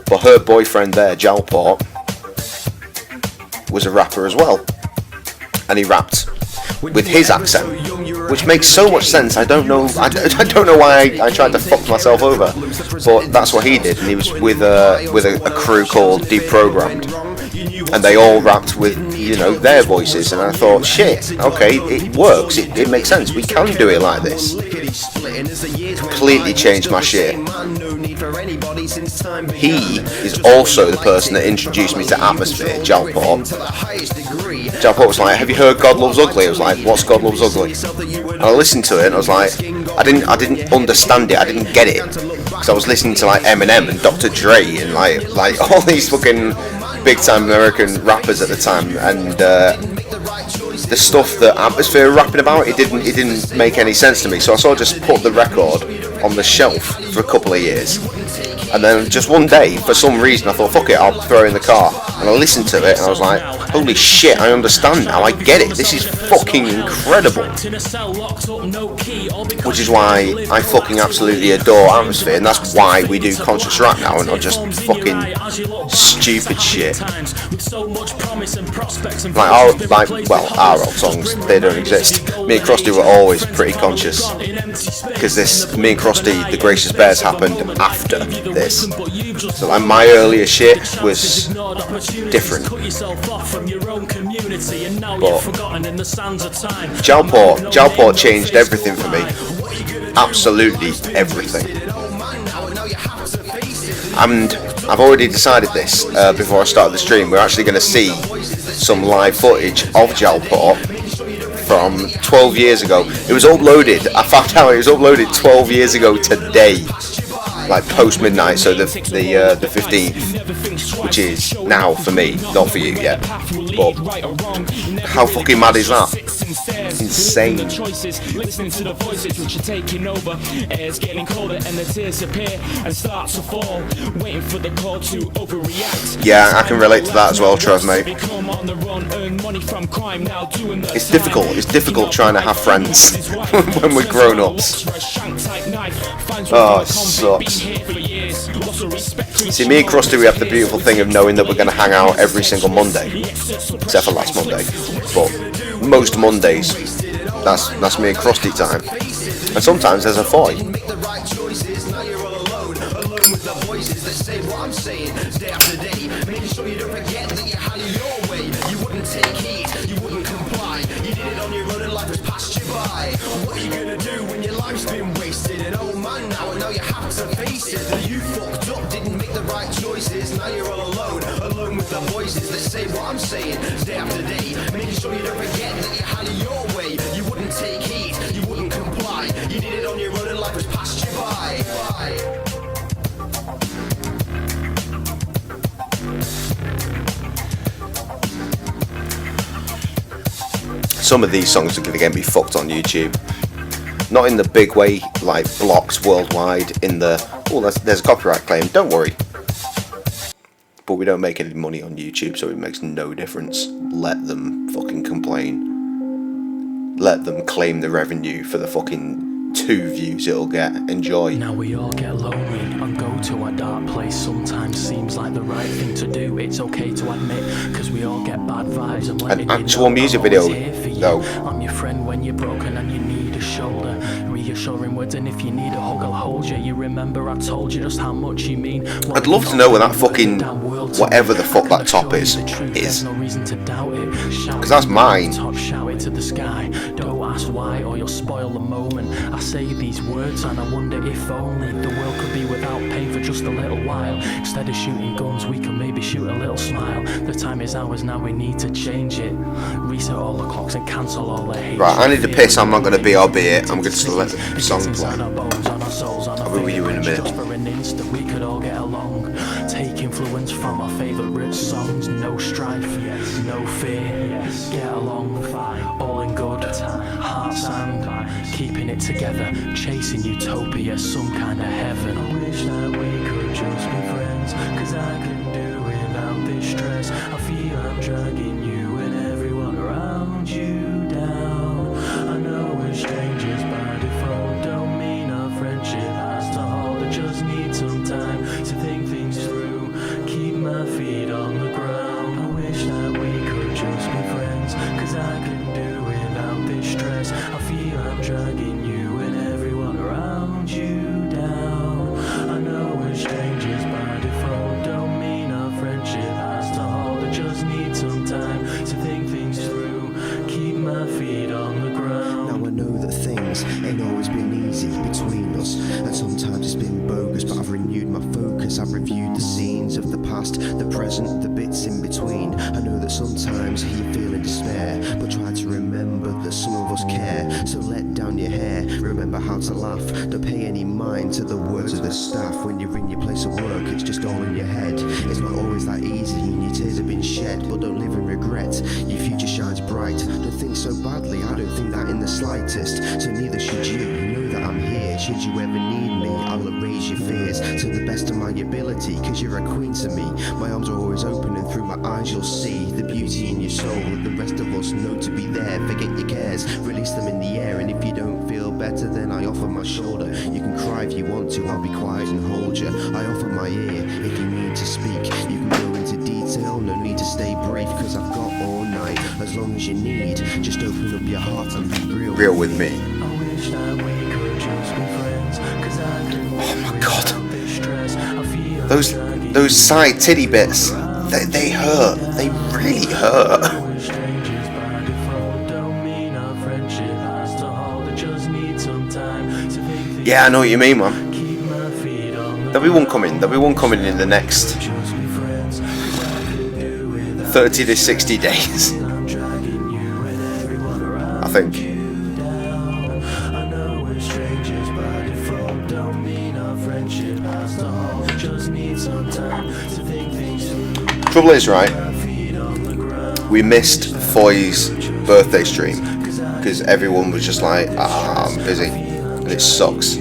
But her boyfriend there, Jalport, was a rapper as well. And he rapped with his accent, which makes so much sense. I don't know why I tried to fuck myself over, but that's what he did. And he was with a crew called Deprogrammed, and they all rapped with their voices. And I thought, shit, okay, it works. It makes sense. We can do it like this. Completely changed my shit. He is also the person that introduced me to Atmosphere, Jalport. Jalport was like, "Have you heard God Loves Ugly?" I was like, "What's God Loves Ugly?" And I listened to it and I was like, I didn't understand it, I didn't get it. Because I was listening to like Eminem and Dr. Dre and like all these fucking big time American rappers at the time, and the stuff that Atmosphere were rapping about, it didn't make any sense to me. So I sort of just put the record on the shelf for a couple of years. And then just one day, for some reason, I thought, fuck it, I'll throw it in the car. And I listened to it and I was like, holy shit, I understand now, I get it, this is fucking incredible. Which is why I fucking absolutely adore Atmosphere, and that's why we do conscious rap now and not just fucking stupid shit. Like our old songs, they don't exist. Me and Krusty were always pretty conscious, because Me and Krusty, The Gracious Bears, happened after this. So like my earlier shit was different. But Jalport changed everything for me. Absolutely everything. And I've already decided this before I started the stream. We're actually going to see some live footage of Jalport from 12 years ago. It was uploaded, I found out it was uploaded 12 years ago today, like post midnight, so the 15th, which is now for me, not for you yet. But how fucking mad is that? Insane. Listening to the voices which are taking over. Air's getting colder and the tears appear and start to fall. Waiting for the call to overreact. Yeah, I can relate to that as well, trust mate. It's difficult trying to have friends when we're grown-ups. Oh, it sucks. See, me and Krusty, we have the beautiful thing of knowing that we're going to hang out every single Monday, except for last Monday. But most Mondays, that's me and Krusty time. And sometimes there's a fight. What are you gonna do when your life's been wasted? An old man now, and now you have to face it. That you fucked up, didn't make the right choices. Now you're all alone with the voices that say what I'm saying day after day. Making sure you don't forget that you had it your way. You wouldn't take heed, you wouldn't comply. You did it on your own and life has passed you by. Some of these songs are going to get me fucked on YouTube. Not in the big way, like blocks worldwide, in the, oh, there's a copyright claim, don't worry. But we don't make any money on YouTube, so it makes no difference. Let them fucking complain. Let them claim the revenue for the fucking 2 views it'll get. Enjoy. Now we all get lonely and go to a dark place. Sometimes seems like the right thing to do. It's okay to admit, cause we all get bad vibes. And An actual music video, though. I'm your friend when you're broken and you need a shoulder. Reassuring words, and if you need a hug, I'll hold you. You remember I told you just how much you mean. I'd love to know where that fucking, whatever the fuck that top is. Because that's mine. Shout it to the sky. Don't ask why or you'll spoil the moment. I say these words and I wonder if only the world could be without pain for just a little while. Instead of shooting guns, we can maybe shoot a little smile. The time is ours now, we need to change it. Reset all the clocks and cancel all the hate. Right, I need to piss, I'm not going to be albeit. I'm going to let the song play. I'll be with you in a minute. For an instant we could all get along. Take influence from our favourite songs. No strife, no fear, get along, all in good hearts and keeping it together, chasing utopia, some kind of heaven. I wish that we could just be friends, cause I couldn't do without this stress. I feel I'm dragging you and everyone around you down. I know we're strangers by default, don't mean our friendship has to hold. I just need some time to think things through, keep my feet on the ground. I wish that we could just be friends, cause I couldn't do without this stress. I feel I'm dragging you and everyone around you down. I know we're strangers by default, don't mean our friendship has to hold. I just need some time to think things through, keep my feet on the ground. Now I know that things ain't always been easy between us, and sometimes it's been bogus, but I've renewed my focus. I've reviewed the scenes of the past, the present, the bits in between. I know that sometimes you feel in despair, but try to remember that some of us care. So let down your hair, remember how to laugh. Don't pay any mind to the words of the staff. When you're in your place of work, it's just all in your head. It's not always that easy, and your tears have been shed, but don't live in regret. Your future shines bright. Don't think so badly, I don't think that in the slightest. So neither should you. You know that I'm here. Should you ever need me, I'll erase your fears to the best of my ability, cause you're a queen to me. My arms are always open, and through my eyes you'll see the beauty in your soul that the rest of us know to be there. Forget your cares, release them in the air, and if you don't feel better, then I offer my shoulder. You can cry if you want to, I'll be quiet and hold you. I offer my ear if you need to speak. You can go into detail, no need to stay brief, cause I've got all night, as long as you need. Just open up your heart and be real with me. I wish that we could just be friends, cause I couldn't Oh my god. stress. I feel Those side titty bits, they hurt. They really hurt. Yeah, Yeah, I know what you mean, man. Keep my feet on There'll be one coming. There'll be one coming in the next 30 to 60 days. I think. Trouble is, right, we missed Foy's birthday stream because everyone was just like, I'm busy, and it sucks.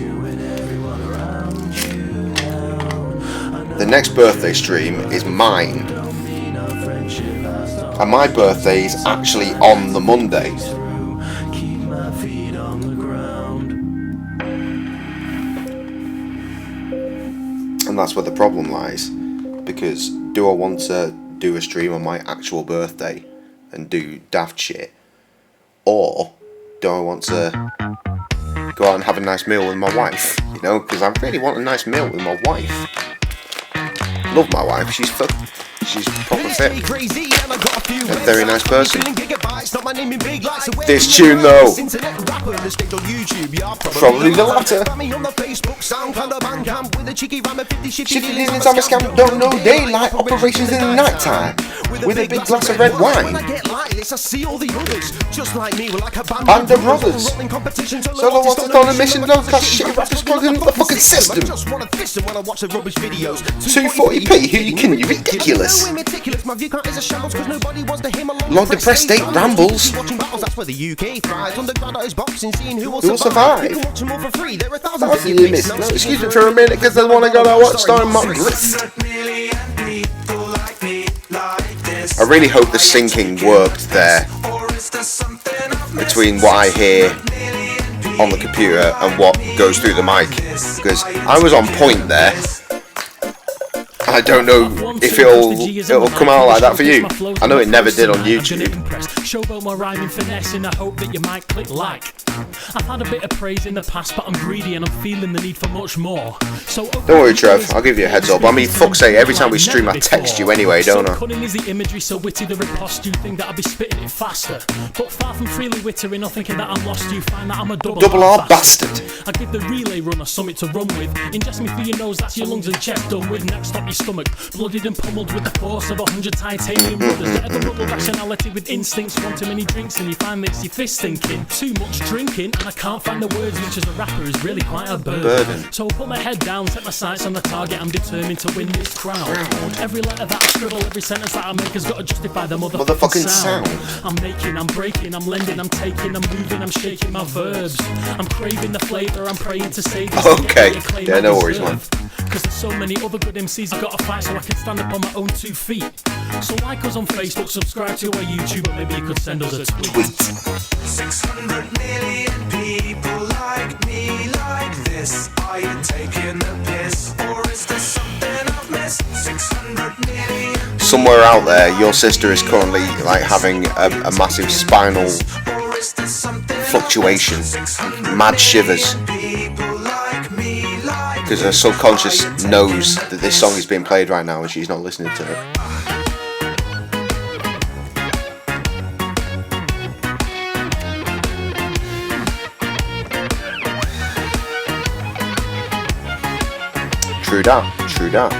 The next birthday stream is mine, and my birthday is actually on the Monday. And that's where the problem lies, because do I want to do a stream on my actual birthday and do daft shit, or do I want to go out and have a nice meal with my wife, you know, because I really want a nice meal with my wife. Love my wife, she's proper fit, a very nice person. This tune though, probably the latter. Chicken in time a scam, don't know daylight operations in the night time. With a big glass of red wine. Band of brothers. Solo wants to on a mission, don't cast shit rappers struggling with the fucking system. 240p, who you kidding, you ridiculous. Long depressed state rambles. Who'll survive? That's the miss. No, excuse me for a minute, because I want to go to watch starring Mark List. I really hope the syncing worked there between what I hear on the computer and what goes through the mic, because I was on point there. I don't know if it'll come out like that for you. I know it never did on YouTube. Showboat my rhyming finesse in the hope that you might click like. I've had a bit of praise in the past, but I'm greedy and I'm feeling the need for much more. So don't worry, Trev, I'll give you a heads up. I mean, fuck's sake, every time we stream I text you anyway, don't I? So cunning is the imagery, so witty the riposte. You think that I'll be spitting it faster, but far from freely wittering or thinking that I'm lost, you find that I'm a double R bastard. I give the relay runner something to run with. Ingest me through your nose, that's your lungs and chest done with. Next stop your stomach, blooded and pummeled with the force of 100 titanium brothers. Let the rubble rationality with instincts. One too many drinks and you find that it's your fist thinking. Too much drinking and I can't find the words, which as a rapper is really quite a burden. So I'll put my head down, set my sights on the target. I'm determined to win this crowd. Every letter that I scribble, every sentence that I make has got to justify the motherfucking sound. I'm making, I'm breaking, I'm lending, I'm taking, I'm moving, I'm shaking my verbs. I'm craving the flavour, I'm praying to save this. Okay, yeah, no worries, man. Because there's so many other good MCs who've got to fight so I can stand up on my own 2 feet. So like us on Facebook, subscribe to our YouTube, or maybe you could send us a tweet. 600 million people like me like this. Are you taking the piss? Or is there something I've missed? 600 million. Somewhere out there, your sister is currently like having a massive spinal fluctuation, mad shivers. Because her subconscious knows that this song is being played right now and she's not listening to it. True that, true that.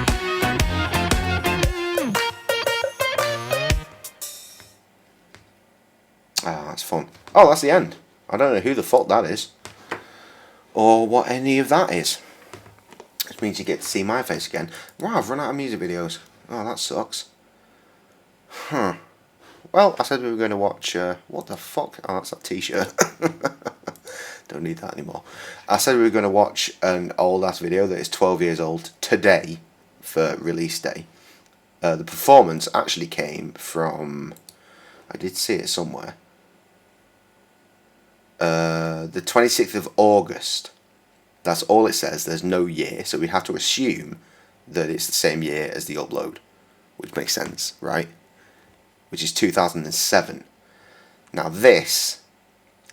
Ah, that's fun. Oh, that's the end. I don't know who the fuck that is. Or what any of that is. Which means you get to see my face again. Wow, I've run out of music videos. Oh, that sucks. Huh. Well, I said we were going to watch... what the fuck? Oh, that's that t-shirt. Don't need that anymore. I said we were going to watch an old-ass video that is 12 years old today for release day. The performance actually came from... I did see it somewhere. The 26th of August. That's all it says. There's no year, so we have to assume that it's the same year as the upload, which makes sense, right? Which is 2007. Now this,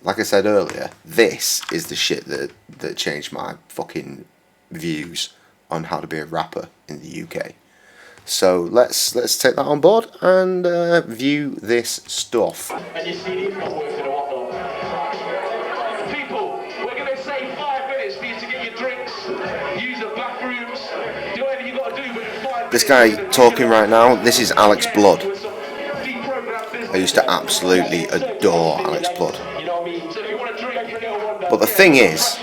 like I said earlier, this is the shit that changed my fucking views on how to be a rapper in the UK. So let's take that on board and view this stuff. And your CD's not working or whatnot. People, we're going to say 5 minutes for you to get your drinks, use the bathrooms, This guy talking right now, this is Alex Blood. I used to absolutely adore Alex Blood. But the thing is,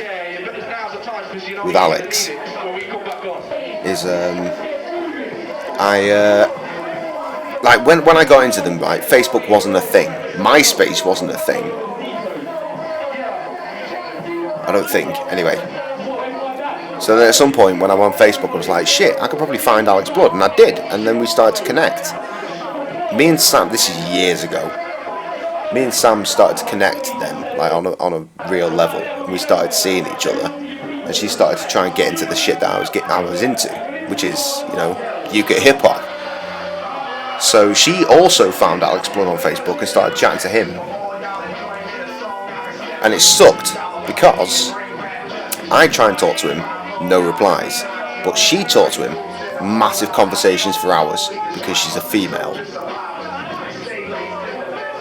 with Alex, is like when I got into them, right, Facebook wasn't a thing. MySpace wasn't a thing. I don't think, anyway. So then at some point when I'm on Facebook, I was like, shit, I could probably find Alex Blood, and I did, and then we started to connect. Me and Sam, this is years ago, me and Sam started to connect then, like on a real level, and we started seeing each other, and she started to try and get into the shit that I was into, which is, you know, UK hip-hop. So she also found Alex Blood on Facebook and started chatting to him, and it sucked, because I try and talk to him, no replies, but she talked to him, massive conversations for hours, because she's a female.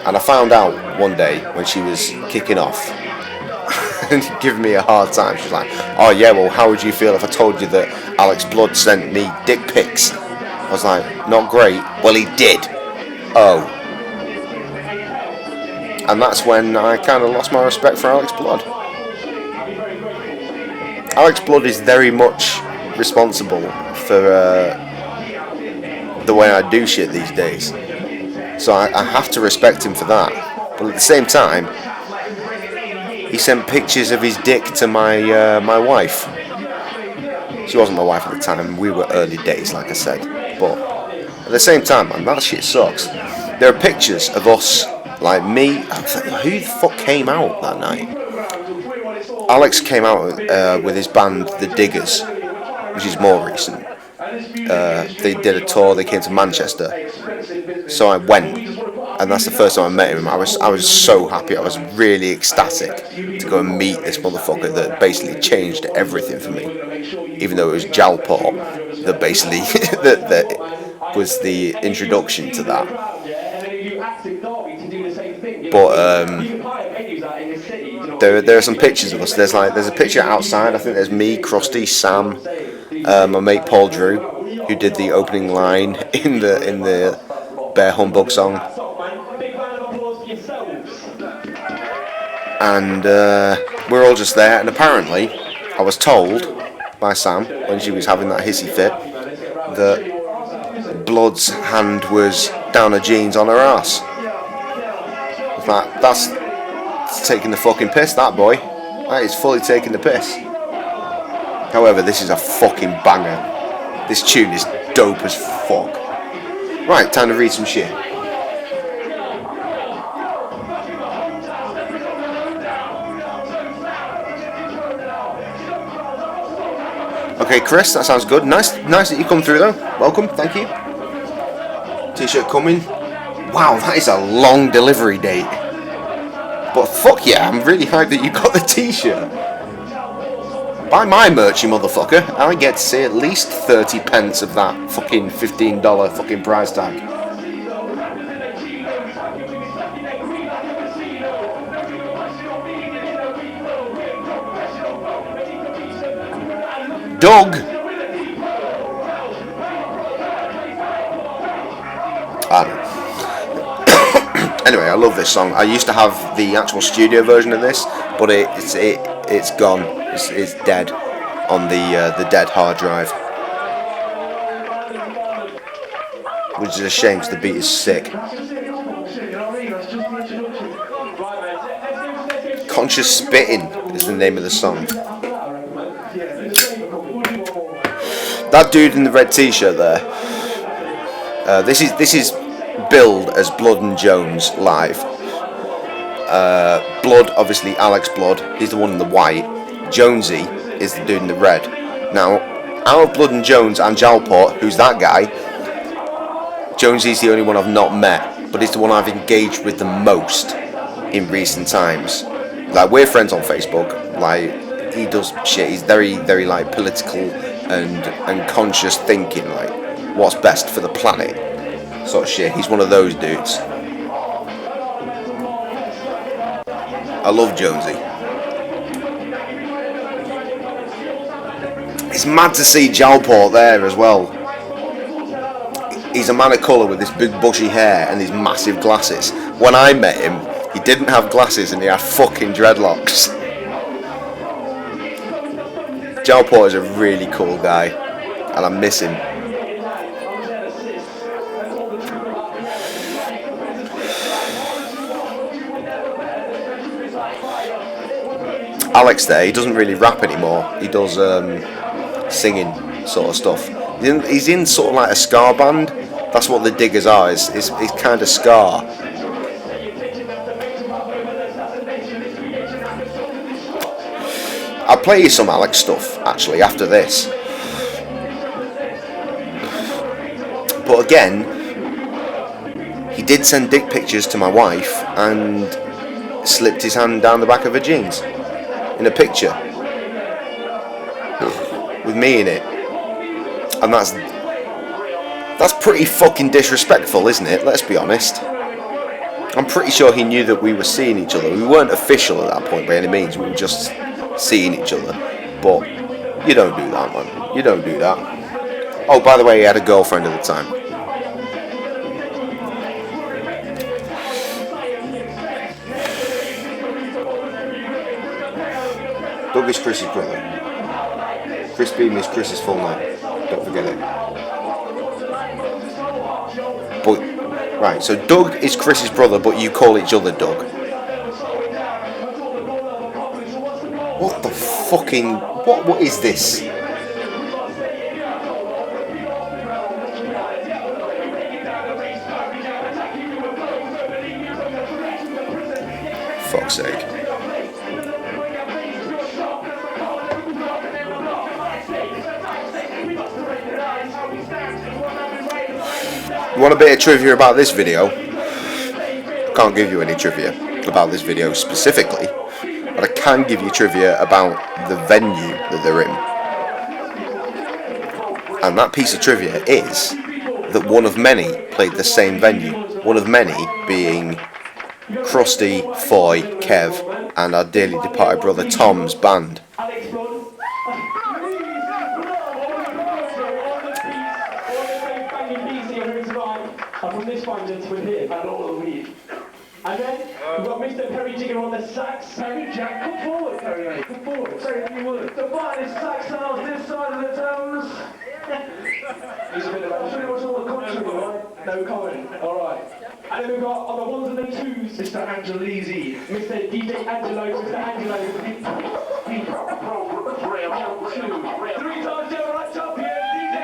And I found out one day when she was kicking off and giving me a hard time. She was like, oh yeah, well, how would you feel if I told you that Alex Blood sent me dick pics? I was like, not great. Well, he did. Oh. And that's when I kind of lost my respect for Alex Blood. Alex Blood is very much responsible for the way I do shit these days. So I have to respect him for that. But at the same time, he sent pictures of his dick to my wife. She wasn't my wife at the time. We were early days, like I said. But at the same time, man, that shit sucks. There are pictures of us, like me. Who the fuck came out that night? Alex came out with his band, The Diggers, which is more recent. They did a tour. They came to Manchester. So I went, and that's the first time I met him. I was so happy. I was really ecstatic to go and meet this motherfucker that basically changed everything for me. Even though it was Jalport that basically that was the introduction to that. But there are some pictures of us. There's a picture outside. I think there's me, Krusty, Sam, my mate Paul Drew, who did the opening line in the Bear Humbug song. And we're all just there, and apparently I was told by Sam when she was having that hissy fit that Blood's hand was down her jeans on her ass. That's taking the fucking piss, that boy. That is fully taking the piss. However, this is a fucking banger. This tune is dope as fuck. Right, time to read some shit. Okay, Chris, that sounds good. Nice that you come through though. Welcome, thank you. T-shirt coming. Wow, that is a long delivery date. But fuck yeah, I'm really hyped that you got the t-shirt. Buy my merch, you motherfucker. I get to see at least 30 pence of that fucking $15 fucking price tag. Doug! Anyway, I love this song. I used to have the actual studio version of this, but it's gone. It's dead on the dead hard drive, which is a shame because the beat is sick. Conscious Spitting is the name of the song. That dude in the red t-shirt there. This is billed as Blood and Jones live. Blood, obviously Alex Blood. He's the one in the white. Jonesy is the dude in the red. Now, out of Blood and Jones and Jalport, who's that guy? Jonesy's the only one I've not met, but he's the one I've engaged with the most in recent times. Like, we're friends on Facebook. Like, he does shit. He's very, very like political and conscious thinking, like what's best for the planet, sort of shit. He's one of those dudes. I love Jonesy. It's mad to see Jalport there as well. he's a man of colour with this big bushy hair and these massive glasses. When I met him, he didn't have glasses and he had fucking dreadlocks. Joe Porter's a really cool guy, and I miss him. Alex there, he doesn't really rap anymore. He does singing sort of stuff. He's in sort of like a ska band. That's what the Diggers are. It's kind of ska. I'll play you some Alex stuff actually after this. But again, he did send dick pictures to my wife and slipped his hand down the back of her jeans in a picture with me in it, and that's pretty fucking disrespectful, isn't it? Let's be honest. I'm pretty sure he knew that we were seeing each other. We weren't official at that point by any means. We were just seeing each other. But you don't do that, man. You don't do that. Oh, by the way, he had a girlfriend at the time. Doug is Chris's brother. Chris Beam is Chris's full name. Don't forget it. But right, so Doug is Chris's brother, but you call each other Doug. What the fucking what is this? Fuck's sake. You want a bit of trivia about this video? I can't give you any trivia about this video specifically, but I can give you trivia about the venue that they're in. And that piece of trivia is that one of many played the same venue. One of many being Krusty, Foy, Kev, and our dearly departed brother Tom's band. From this finance with him and all the weed. And then we've got Mr. Perry Jigger on the sax. Perry Jack, come forward, Perry, mate. Come forward. Sorry if you would. The finest sax sounds this side of the Thames. He's a bit of pretty much all the country, right? No comment. Alright. And then we've got on the ones and the twos, Mr. Angelizzi. Mr. DJ Angelo, Mr. Angelo. 3 times Joe right up here, DJ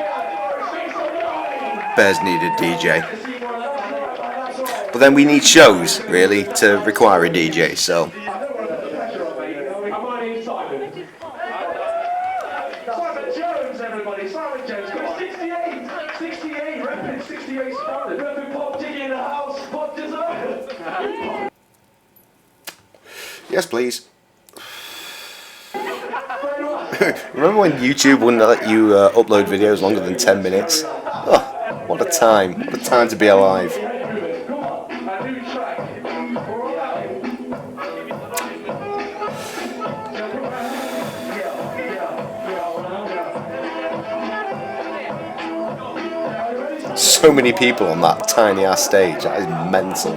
Angelo. Bears need a DJ. But then we need shows, really, to require a DJ, so. My name's Simon. Simon Jones, everybody. Simon Jones. 68. 68. Repping 68 standard. Repping Pop Diggy in the house. Pop dessert. Yes, please. Remember when YouTube wouldn't let you upload videos longer than 10 minutes? Oh, what a time. What a time to be alive. So many people on that tiny ass stage. That is mental.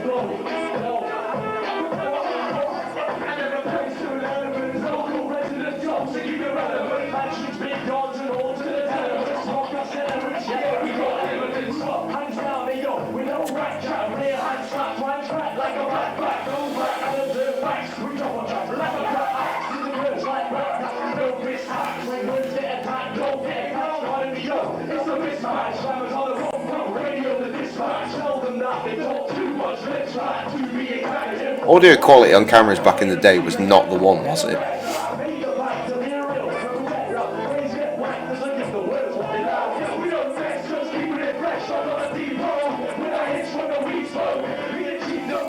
Audio quality on cameras back in the day was not the one, was it?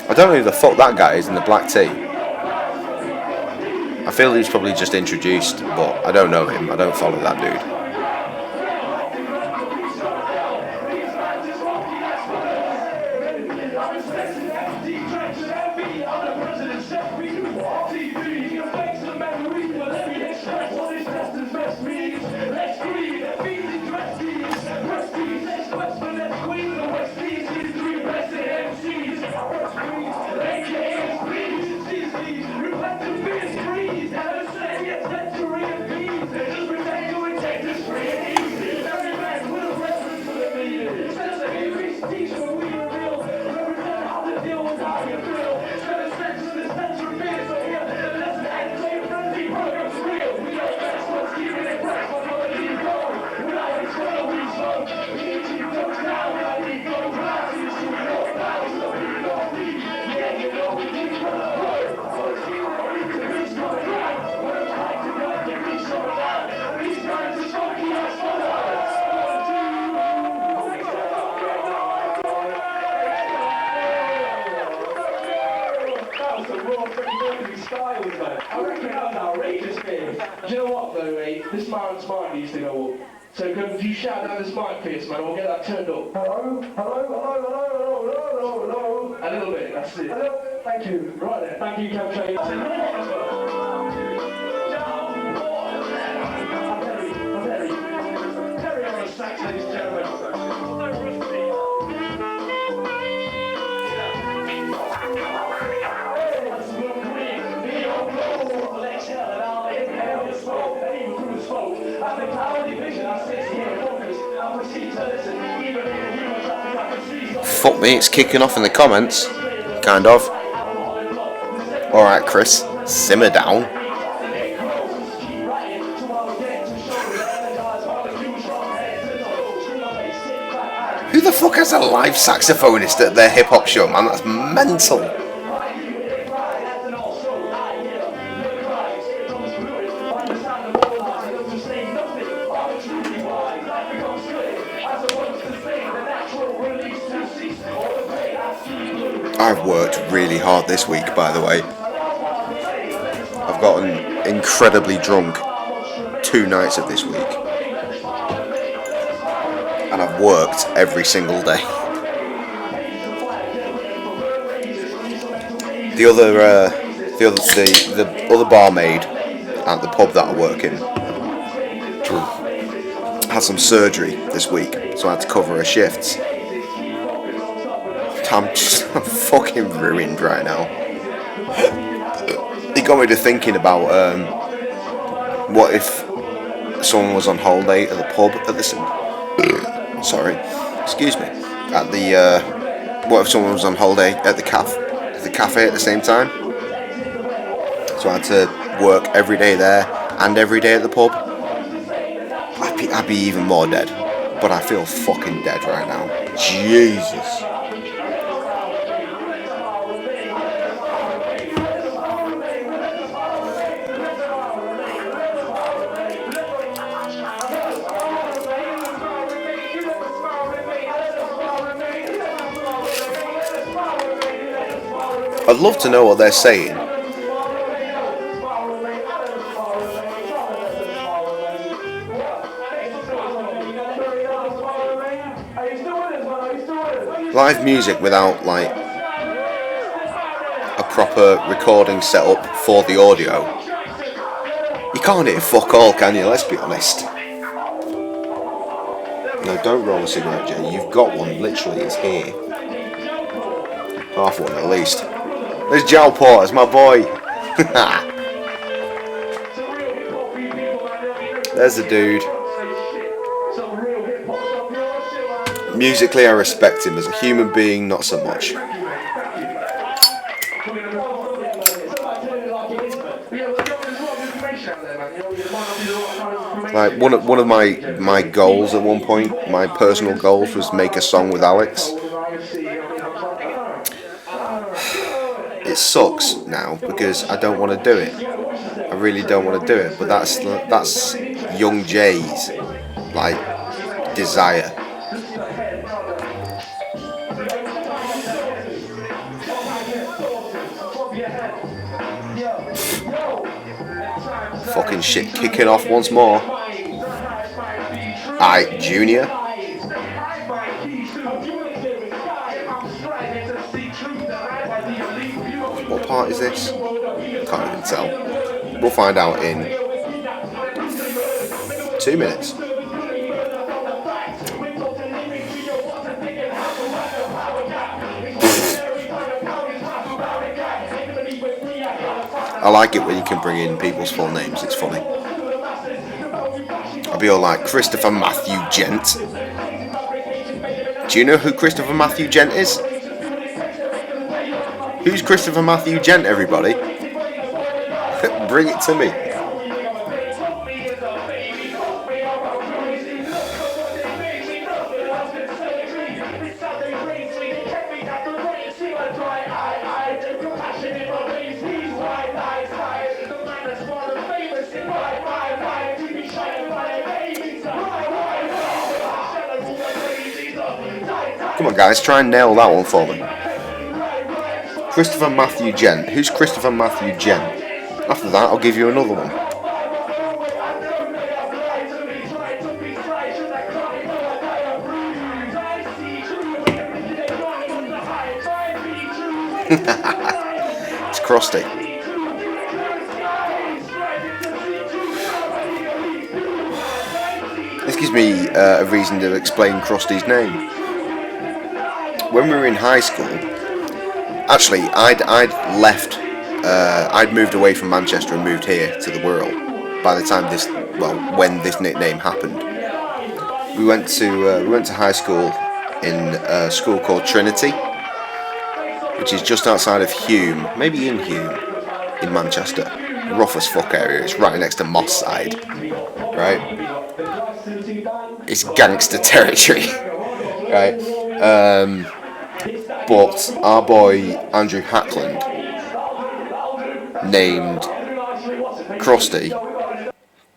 I don't know who the fuck that guy is in the black tee. I feel he's probably just introduced, but I don't know him. I don't follow that dude. Let's I reckon that was outrageous, mate. Do you know what, though, mate? This man's mic needs to go up. So could you shout down this mic, Pierce, man? We'll get that turned up. Hello? Hello? Hello? Hello? Hello? Hello? Hello? A little bit, that's it. Hello? Thank you. Right then. Thank you, J-Cray-Z. I'm very on the sax, ladies and gentlemen. Fuck me, it's kicking off in the comments. Kind of. Alright, Chris, simmer down. Who the fuck has a live saxophonist at their hip hop show, man? That's mental. I've worked really hard this week, by the way. I've gotten incredibly drunk 2 nights of this week. And I've worked every single day. The other barmaid at the pub that I work in had some surgery this week, so I had to cover her shifts. I'm fucking ruined right now. It got me to thinking about what if someone was on holiday at the pub at the what if someone was on holiday at the cafe at the same time? So I had to work every day there and every day at the pub. I'd be even more dead, but I feel fucking dead right now. Jesus. I'd love to know what they're saying. Live music without like a proper recording set up for the audio. You can't hear fuck all, can you? Let's be honest. No, don't roll a cigarette, Jay. You've got one. Literally, it's here. Half one at least. There's Jowl Porter's my boy. There's the dude. Musically, I respect him. As a human being, not so much. Like one of my goals at one point, my personal goals was make a song with Alex. It sucks now because I don't want to do it. I really don't want to do it. But that's young Jay's like desire. Fucking shit kicking off once more. Aight, Junior. What part is this? Can't even tell. We'll find out in 2 minutes. I like it when you can bring in people's full names, it's funny. I'll be all like, Christopher Matthew Gent. Do you know who Christopher Matthew Gent is? Who's Christopher Matthew Gent, everybody? Bring it to me. Come on, guys, try and nail that one for me. Christopher Matthew Gent. Who's Christopher Matthew Gent? After that, I'll give you another one. It's Krusty. This gives me a reason to explain Krusty's name. When we were in high school, actually, I'd left. I'd moved away from Manchester and moved here to the Wirral. By the time when this nickname happened, we went to high school in a school called Trinity, which is just outside of Hume, maybe in Hume, in Manchester. Rough as fuck area. It's right next to Moss Side, right? It's gangster territory, right? But our boy Andrew Hackland named Krusty,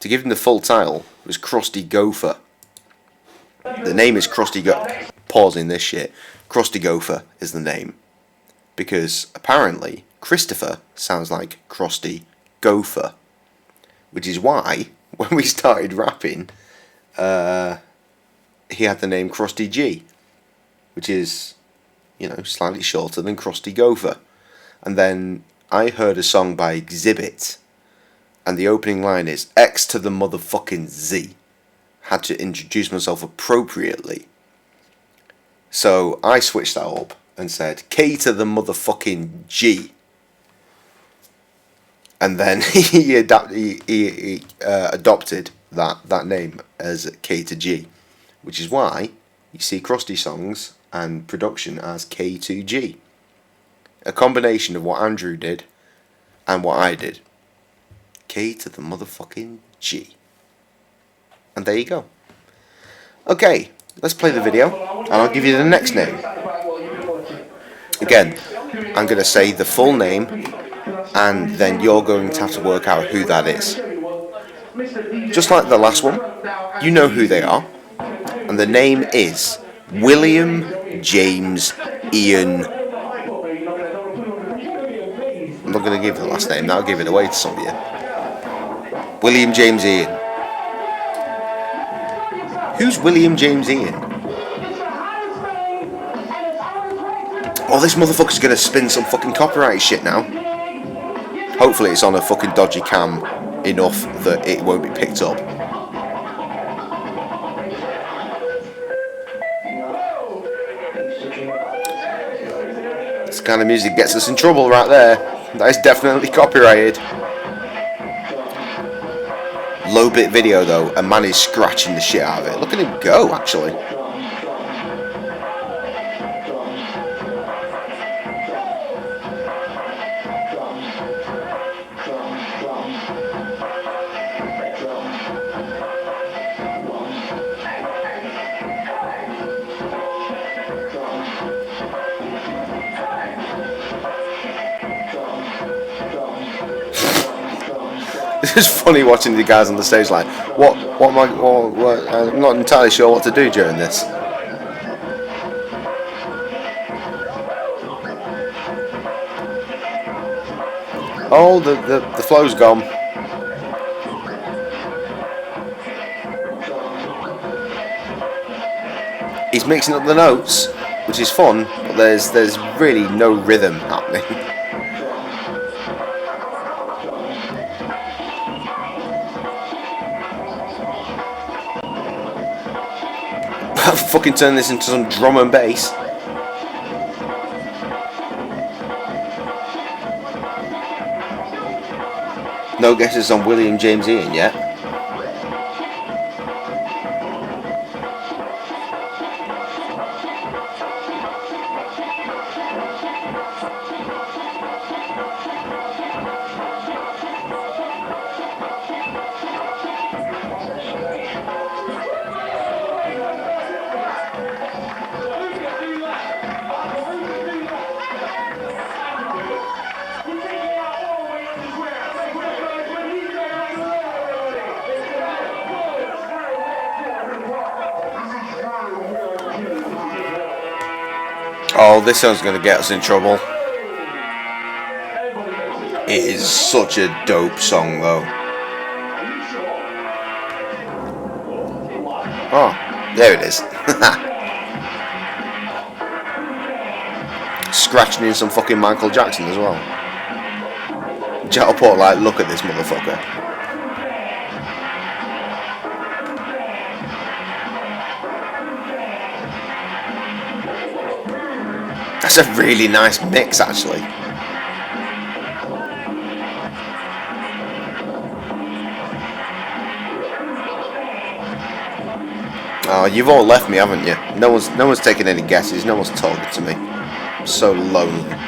to give him the full title, was Krusty Gopher. The name is Krusty Gopher. Pausing this shit. Krusty Gopher is the name. Because apparently Christopher sounds like Krusty Gopher. Which is why, when we started rapping, he had the name Krusty G. Which is, slightly shorter than Krusty Gopher. And then I heard a song by Exhibit, and the opening line is X to the motherfucking Z. Had to introduce myself appropriately. So I switched that up and said K to the motherfucking G. And then he adopted that name as K to G. Which is why you see Krusty songs and production as K2G. A combination of what Andrew did and what I did. K to the motherfucking G. And there you go. Okay, let's play the video and I'll give you the next name. Again, I'm going to say the full name and then you're going to have to work out who that is. Just like the last one, you know who they are. And the name is William James Ian. I'm not going to give the last name, that'll give it away to some of you. William James Ian. Who's William James Ian? Oh, this motherfucker's going to spin some fucking copyright shit now. Hopefully it's on a fucking dodgy cam enough that it won't be picked up. This kind of music gets us in trouble right there. That is definitely copyrighted. Low bit video though, and man is scratching the shit out of it. Look at him go, actually. It's funny watching the guys on the stage like, what I'm not entirely sure what to do during this. Oh, the flow's gone. He's mixing up the notes, which is fun, but there's really no rhythm happening. I've fucking turned this into some drum and bass. No guesses on William James Ian yet. Oh, this song's gonna get us in trouble. It is such a dope song, though. Oh, there it is. Scratching in some fucking Michael Jackson as well. Chatterport, like, look at this motherfucker. That's a really nice mix, actually. Oh, you've all left me, haven't you? No one's taking any guesses. No one's talking to me. I'm so lonely.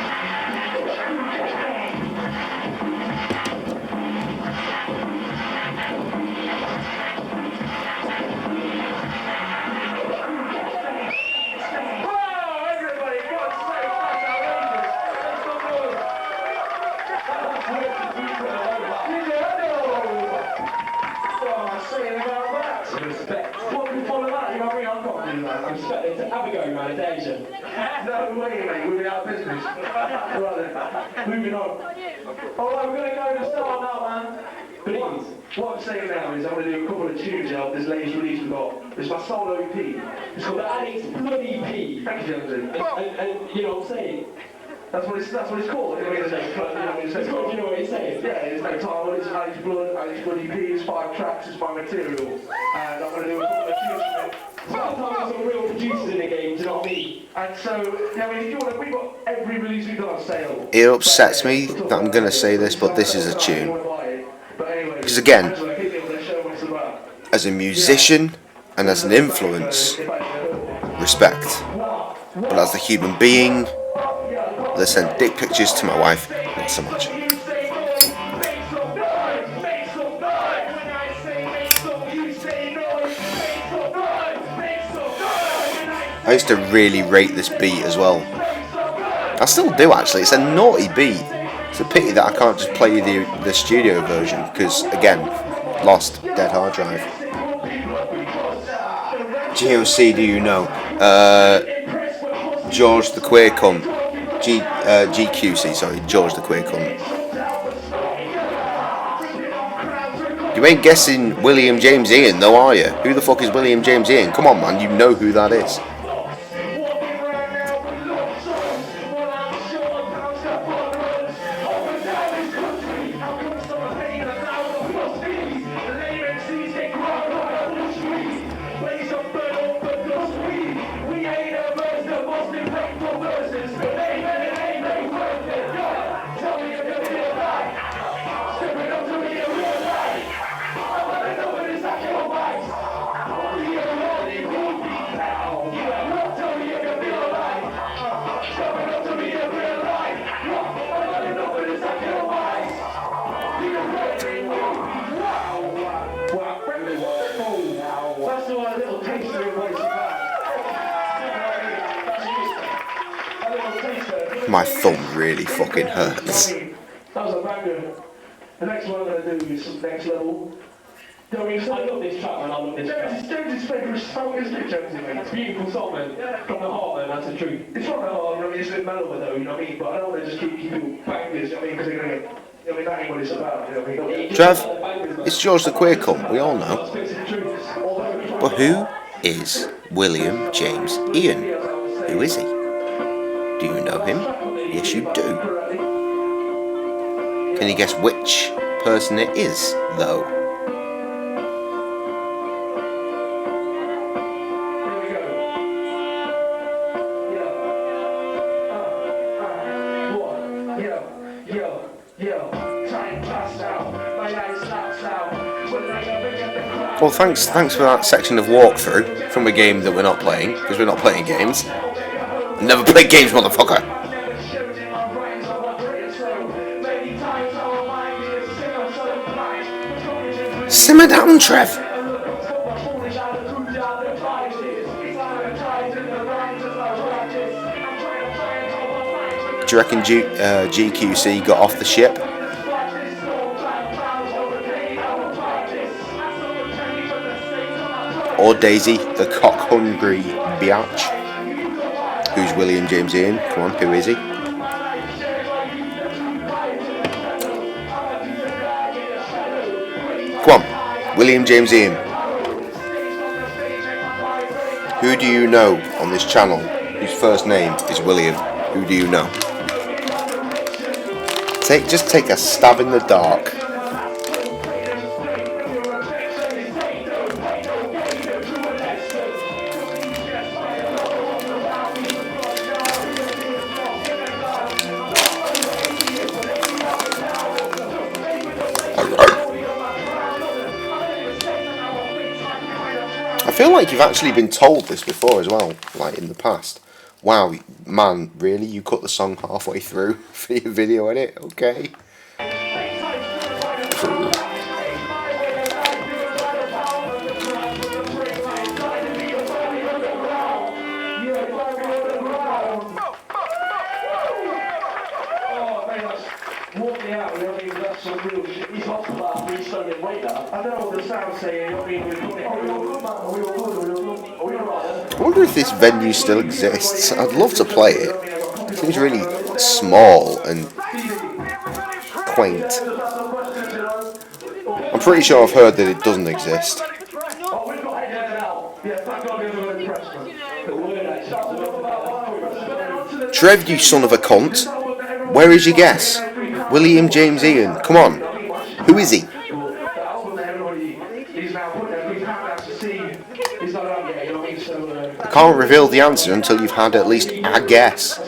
No way, mate, we'll be out of business. Right then, moving on. Alright, we're going to go to start now, man. Please. What I'm saying now is I'm going to do a couple of tunes out this latest release we've got. It's my solo EP. It's called the Alex Bloody EP. Thank you, Jonesy. And you know what I'm saying? That's what it's called. You know what it's saying? Yeah, it's like title, it's Alex Blood EP, it's 5 tracks, it's my material. And I'm going to do a couple of tunes from it. Sometimes some real producers in the game, do you know what I mean? And so, I mean, if you want, we've got every release we've got on sale. It upsets me that I'm going to say this, but this is a tune. Because again, as a musician and as an influence, respect. But as a human being that sent dick pictures to my wife, not so much. I used to really rate this beat as well. I still do, actually. It's a naughty beat. It's a pity that I can't just play the studio version because, again, lost, dead hard drive. GOC, do you know? George the Queer Cunt. GQC, sorry, George the Queer Cunt. You ain't guessing William James Ian, though, are you? Who the fuck is William James Ian? Come on, man, you know who that is. My thumb really fucking hurts. That was a banger. The next one I'm going to do is next level. I love this track, man. I love this track. Jones' favourite song, isn't it, Jonesy, mate? It's a beautiful song, man. Yeah. From the heart, man. That's the truth. It's from the heart. I mean, it's a bit mellow, though, you know what I mean? But I don't want to just keep people bangers, you know what I mean? Because they're going to get... I mean, that ain't what it's about, you know what I mean? Trev, it's George the Queer Cunt, we all know. But who is William James Ian? Who is he? Do you know him? Yes, you do. Can you guess which person it is, though? Well, thanks for that section of walkthrough from a game that we're not playing, because we're not playing games. I never played games, motherfucker. Simmer down, Trev. Do you reckon GQC got off the ship? Or Daisy, the cock-hungry biatch, who's William James Ian. Come on, who is he? Come on, William James Ian. Who do you know on this channel whose first name is William? Who do you know? Just take a stab in the dark. I feel like you've actually been told this before as well, like in the past. Wow, man, really? You cut the song halfway through for your video edit? Okay. I don't know what the sound's saying. I wonder if this venue still exists. I'd love to play it. It seems really small and quaint. I'm pretty sure I've heard that it doesn't exist. Trev, you son of a cunt. Where is your guess? William James Ian. Come on. Who is he? I can't reveal the answer until you've had at least a guess.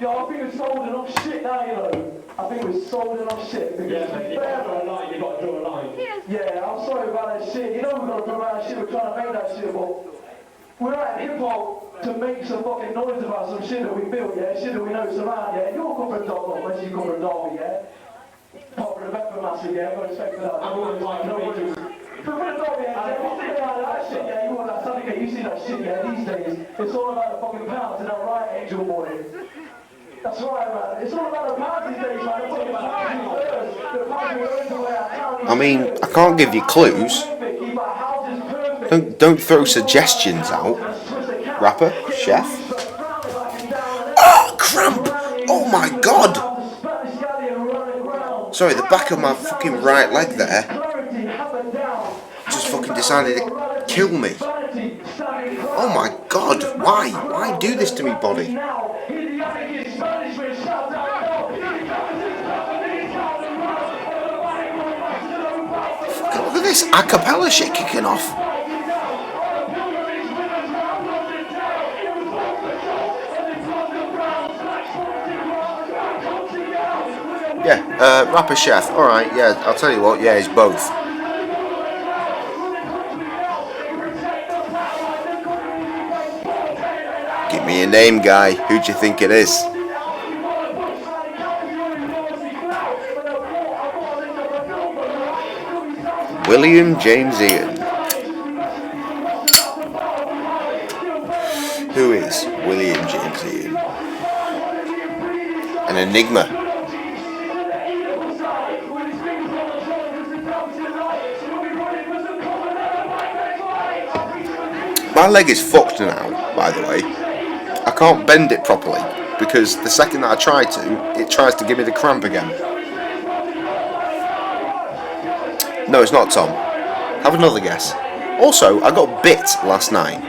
Yo, I think we've sold enough shit now, you know. I think we've sold enough shit. Yeah, mate, you got to draw a line, you got to draw a line. Yeah, I'm sorry about that shit. You know we've got to promote that shit, we're trying to make that shit, but we're at hip-hop to make some fucking noise about some shit that we built, yeah? Shit that we know surround, yeah? You're coming from Dog, unless you come from Derby, yeah? Pop for the Bedford massive, yeah? Got respect for that. I'm always like, no worries. For the Derby, yeah? That shit, yeah? You want that Sunday, you see that shit, yeah? These days, it's all about the fucking pounds and that right, Angel Boy. That's right, man. It's all about the pounds these days, man. The pounds we earn to wear our town. I mean, I can't give you clues. Don't throw suggestions out. Rapper, chef. Oh, cramp! Oh my god! Sorry, the back of my fucking right leg there just fucking decided to kill me. Oh my god, why? Why do this to me, body? Look at this a cappella shit kicking off. Yeah, rapper chef. Alright, yeah, I'll tell you what, yeah, it's both. Give me a name, guy. Who do you think it is? William James Ian. Who is William James Ian? An enigma. My leg is fucked now, by the way. I can't bend it properly because the second that I try to, it tries to give me the cramp again. No, it's not Tom. Have another guess. Also, I got bit last night.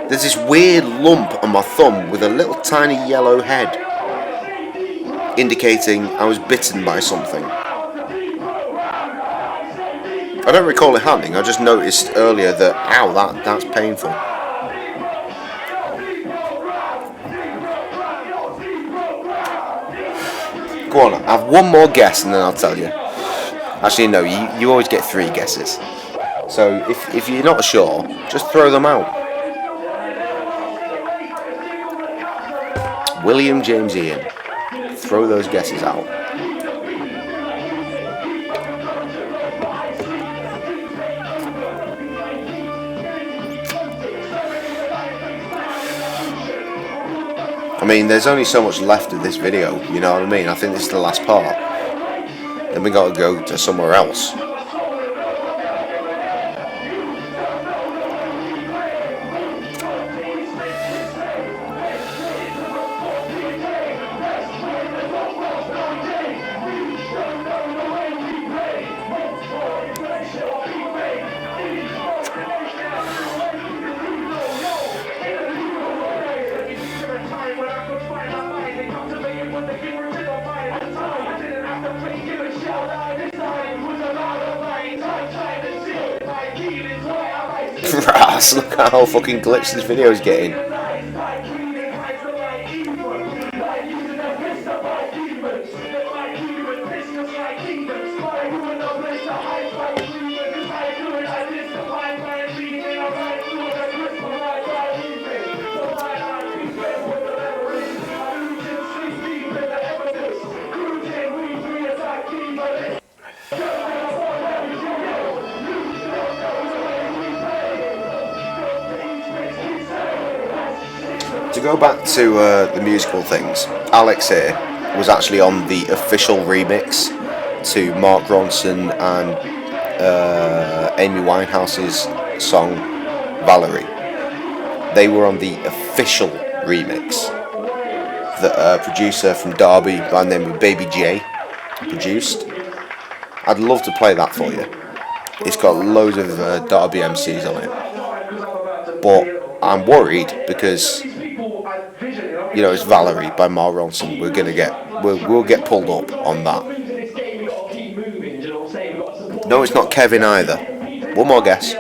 There's this weird lump on my thumb with a little tiny yellow head, indicating I was bitten by something. I don't recall it happening, I just noticed earlier that, ow, that's painful. Go on, I have one more guess and then I'll tell you. Actually, no, you always get 3 guesses. So, if you're not sure, just throw them out. William James Ian. Throw those guesses out. I mean, there's only so much left of this video, you know what I mean? I think this is the last part. Then we gotta go to somewhere else. Ras, look at how fucking glitched this video is getting. To go back to the musical things, Alex here was actually on the official remix to Mark Ronson and Amy Winehouse's song Valerie. They were on the official remix that a producer from Derby by the name of Baby J produced. I'd love to play that for you. It's got loads of Derby MCs on it, but I'm worried because, you know, it's Valerie by Mark Ronson. We'll get pulled up on that. No, it's not Kevin either. One more guess.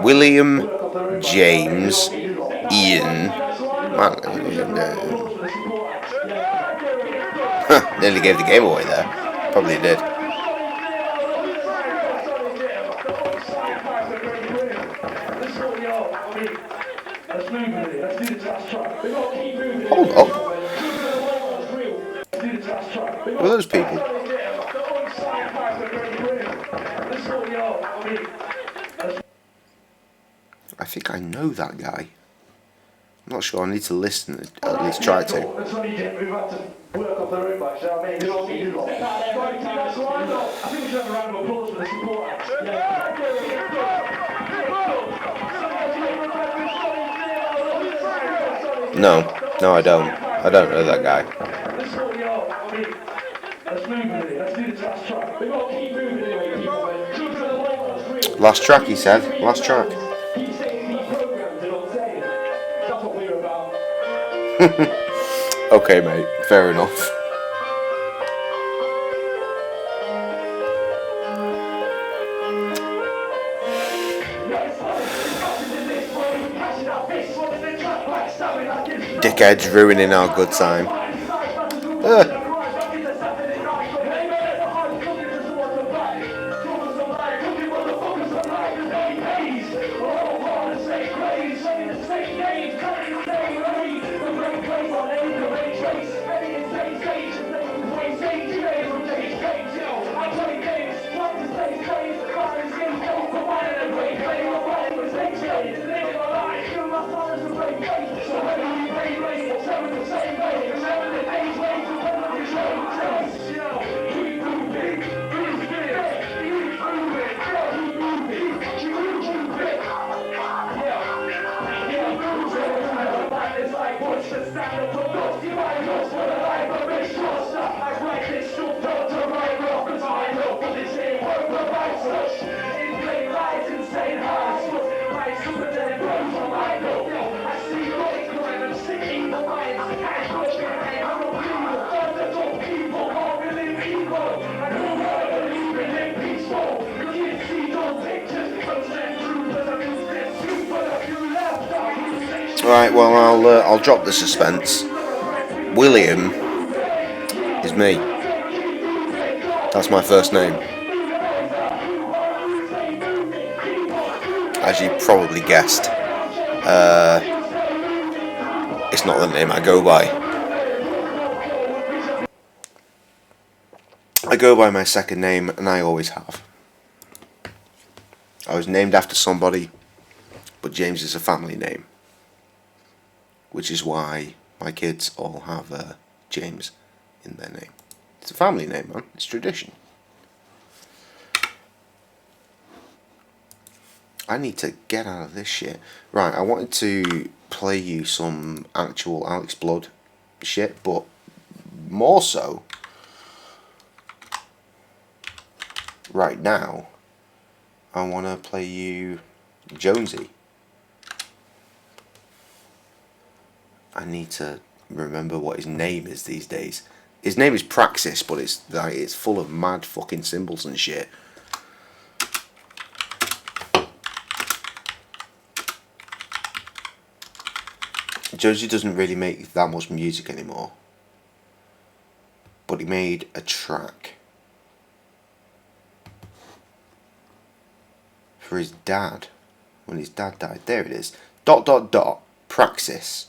William James Ian. Nearly gave the game away there. Probably did. Hold up. Who are those people? I think I know that guy. I'm not sure. I need to listen, at least try to. No, I don't. I don't know that guy. Last track, he said. Last track. Okay, mate. Fair enough. Dickheads ruining our good time. Right, well, I'll drop the suspense. William is me. That's my first name. As you probably guessed, it's not the name I go by. I go by my second name, and I always have. I was named after somebody, but James is a family name. Which is why my kids all have James in their name. It's a family name, man. It's tradition. I need to get out of this shit. Right, I wanted to play you some actual Alex Blood shit, but more so, right now, I want to play you Jonesy. I need to remember what his name is these days. His name is Praxis, but it's like it's full of mad fucking symbols and shit. Jonesy doesn't really make that much music anymore, but he made a track for his dad when his dad died. There it is. ... Praxis,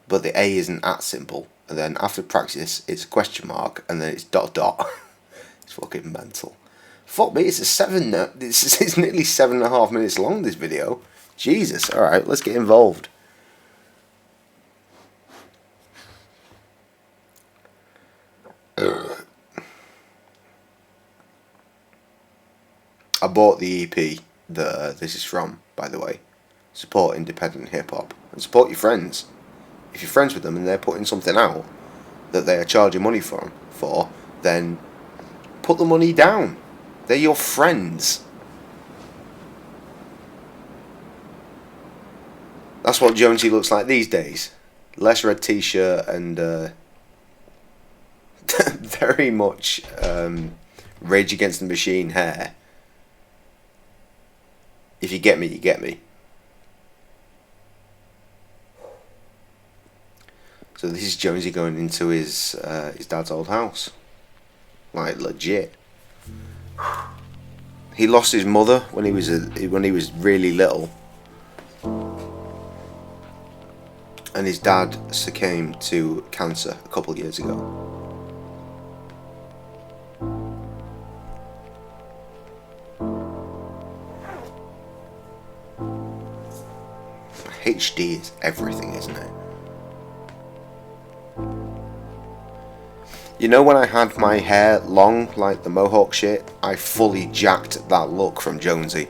but the A is an @ symbol, and then after Praxis it's a question mark, and then it's ... It's fucking mental. Fuck me, it's it's nearly 7.5 minutes long, this video. Jesus. All right, let's get involved. I bought the EP that this is from, by the way. Support independent hip hop and support your friends. If you're friends with them and they're putting something out that they are charging money for, then put the money down. They're your friends. That's what Jonesy looks like these days. Less red t-shirt and very much Rage Against the Machine hair. If you get me, you get me. So this is Jonesy going into his dad's old house, like legit. He lost his mother when he was really little, and his dad succumbed to cancer a couple of years ago. HD is everything, isn't it? You know, when I had my hair long like the mohawk shit, I fully jacked that look from Jonesy.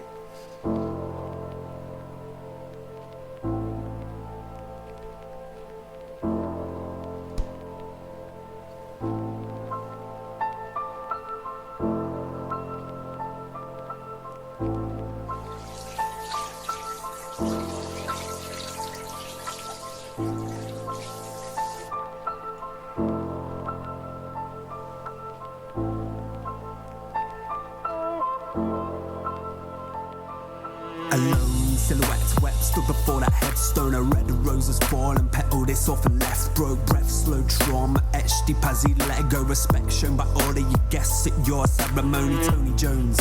Alone, silhouettes wet, stood before that headstone. I read the roses fall and petal this off and left. Broke breath, slow trauma, etched deep as he let go. Respect shown by order, you guess at your ceremony. Tony Jones,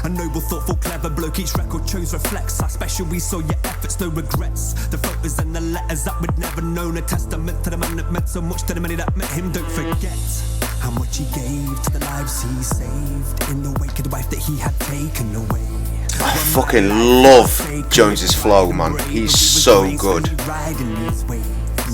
a noble, thoughtful, clever bloke. Each record chose reflects how special we saw your efforts, no regrets. The photos and the letters that we'd never known, a testament to the man that meant so much to the many that met him. Don't forget how much he gave to the lives he saved in the wake of the wife that he had taken away. I fucking love Jones's flow, man. He's so good.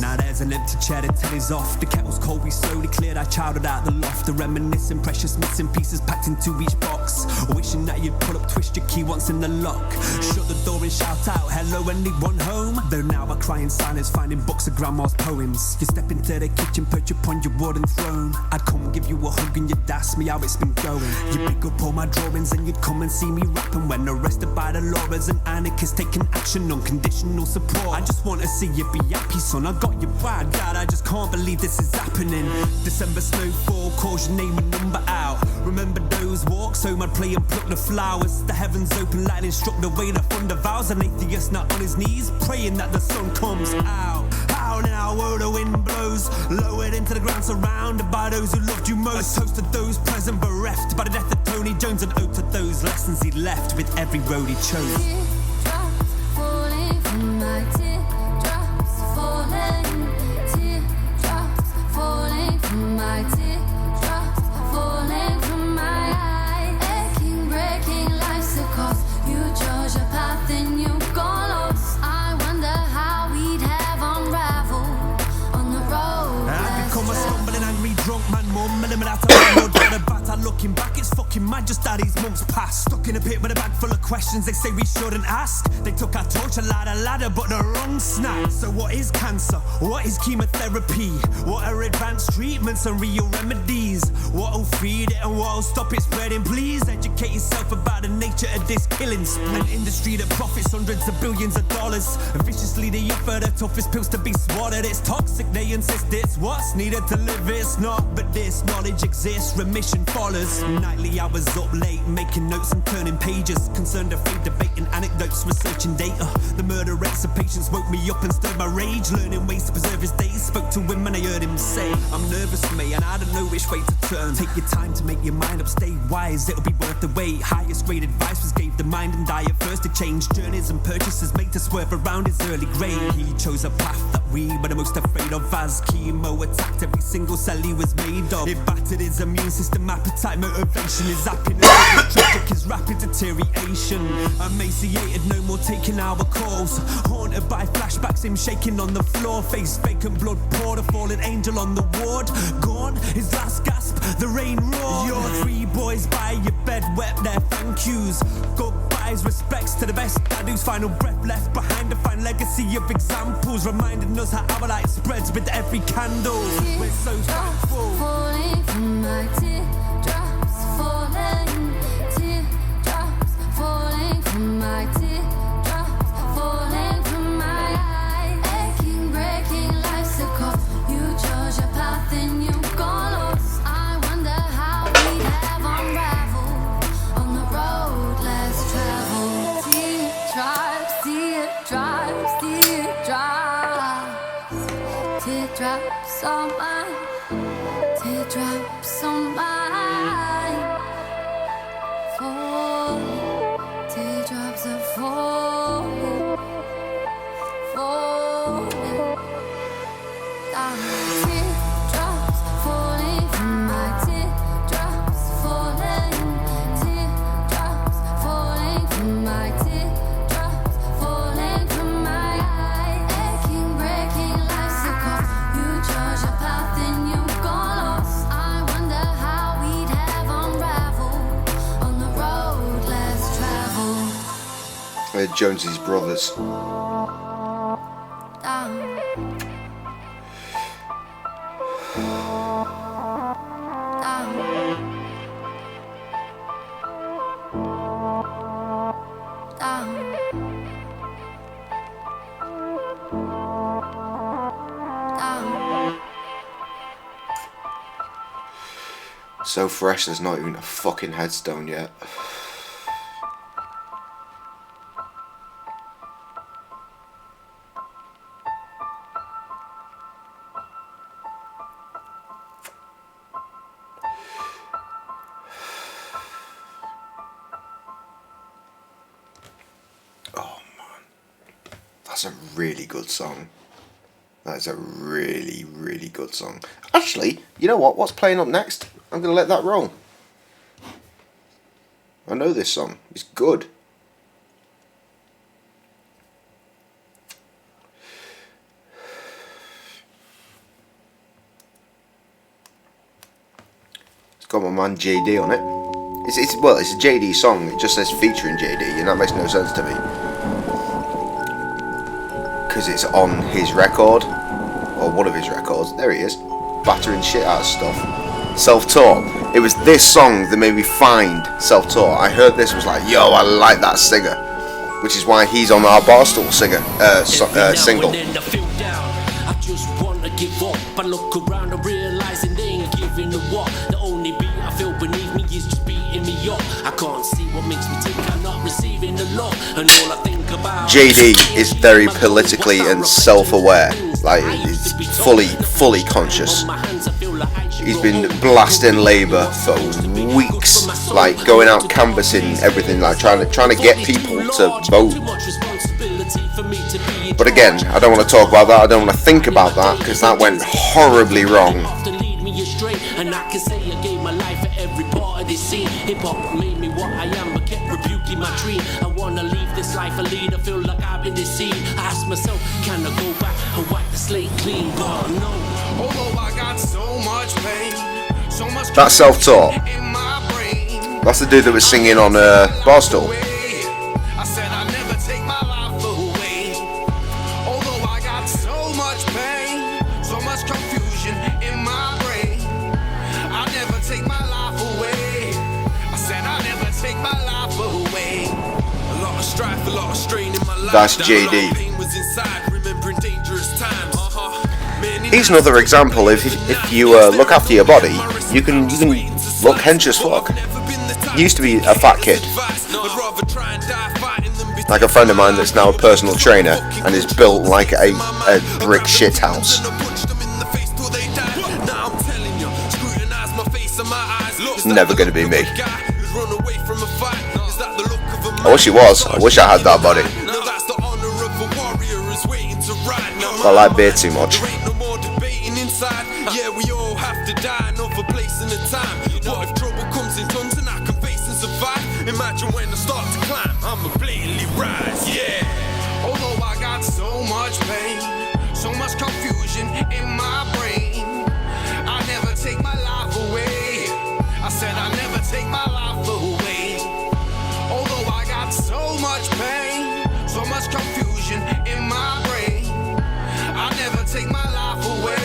Now there's an empty chair, the telly's off. The kettle's cold, we slowly cleared our childhood out the loft. The reminiscing, precious missing pieces packed into each box. Wishing that you'd pull up, twist your key once in the lock. Shut the door and shout out, hello, anyone home? Though now I cry in silence, finding books of grandma's poems. You step into the kitchen, perch upon your wooden throne. I'd come and give you a hug and you'd ask me how it's been going. You'd pick up all my drawings and you'd come and see me rapping. When arrested by the law as an anarchist, taking action, unconditional support. I just want to see you be happy, son. I got you bad, Dad, I just can't believe this is happening. December snowfall calls your name and number out. Remember those walks home, I'd play and pluck the flowers. The heavens open, lightning struck the way the thunder vows. An atheist not on his knees, praying that the sun comes out. How now, oh, the wind blows, lowered into the ground, surrounded by those who loved you most. A toast to those present, bereft by the death of Tony Jones, and ode to those lessons he left with every road he chose. Teardrops falling from my teardrops falling. Teardrops falling from my teardrops falling from my eyes. Aching, breaking, life's a cost. You chose your path and you got lost. I wonder how we'd have unraveled on the road. I've become a stumbling, angry, drunk man, mumbling without a road. Looking back, it's fucking fucking mad just how these months passed. Stuck in a pit with a bag full of questions they say we shouldn't ask. They took our torch a ladder, but the wrong snap. So what is cancer? What is chemotherapy? What are advanced treatments and real remedies? What'll feed it and what'll stop it spreading? Please educate yourself about the nature of this killing. An industry that profits hundreds of billions of dollars. Viciously they offer the toughest pills to be swallowed. It's toxic, they insist it's what's needed to live. It's not, but this knowledge exists, remission follows. Nightly hours up late, making notes and turning pages. Concerned, afraid, debating anecdotes, researching data. The murder rates of patients woke me up and stirred my rage. Learning ways to preserve his days. Spoke to him and I heard him say, I'm nervous, mate, and I don't know which way to turn. Take your time to make your mind up, stay wise, it'll be worth the wait. Highest grade advice was gave the mind and eye at first to change. Journeys and purchases made to swerve around his early grave. He chose a path that we were the most afraid of, as chemo attacked every single cell he was made of. It battered his immune system, appetite, motivation. His happiness, tragic, his rapid deterioration. Emaciated, no more taking our calls. Haunted by flashbacks, him shaking on the floor. Face vacant, blood poured, a fallen angel on the ward. Gone, his last gasp, the rain roared. Your 3 boys by your bed wept their thank yous. Goodbyes, respects to the best dad whose final breath left behind a fine legacy of examples, reminding us how our light spreads with every candle. We're so thankful. Falling from my teardrops, falling, teardrops, falling from my teardrops, falling from my eyes. Aching, breaking, life's a call. You chose your path and you got lost. I wonder how we'd have unraveled on the road less traveled. Teardrops, teardrops, teardrops, teardrops on mine. Teardrops on mine, falling, teardrops are falling, falling down. Teardrops falling from my teardrops, falling, teardrops falling from my teardrops, falling from my eyes. Aching, breaking, life's a call. You chose your path and you Jonesy's Brothers. So fresh, there's not even a fucking headstone yet. That's a really good song. That is a really, really good song. Actually, you know what? What's playing up next? I'm going to let that roll. I know this song. It's good. It's got my man JD on it. It's a JD song. It just says featuring JD, and that makes no sense to me. Because it's on his record, or one of his records. There he is, battering shit out of stuff. Self-Taught. It was this song that made me find Self-Taught. I heard this, was like, yo, I like that singer, which is why he's on our Barstool single. I just wanna give up. I look around and realizing they ain't giving the what. The only beat I feel beneath me is just beating me up. I can't see what makes me think I'm not receiving the love. And all I think about JD is very politically and self-aware. Like, he's fully conscious. He's been blasting Labour for weeks, like going out canvassing everything, like trying to get people to vote. But again, I don't want to talk about that. I don't want to think about that because that went horribly wrong. And I can say I gave my life for every part of this scene. Hip hop made me what I am, but kept rebuking my dream. I wanna leave this life a lead. I feel like I've been deceived. I ask myself, can I go back and wipe the slate clean? But no. Although I got so much pain, so much That's Self-Taught. in my brain. That's the dude that was singing on Barstool. I said I never take my life away. Although I got so much pain, so much confusion in my brain. I never take my life away. I said I never take my life away. A lot of strife, a lot of strain in my life. That's JD. Pain was inside, remembering dangerous times. Here's another example. If you look after your body, you can look hench as fuck. Used to be a fat kid, like a friend of mine that's now a personal trainer and is built like a brick shit house. Never gonna be me. I wish he was. I wish I had that body. I like beer too much. Yeah, we all have to die, another place and a time. What if trouble comes in tons and I can face and survive? Imagine when I start to climb, I'ma blatantly rise, yeah. Although I got so much pain, so much confusion in my brain, I never take my life away. I said I never take my life away. Although I got so much pain, so much confusion in my brain, I never take my life away.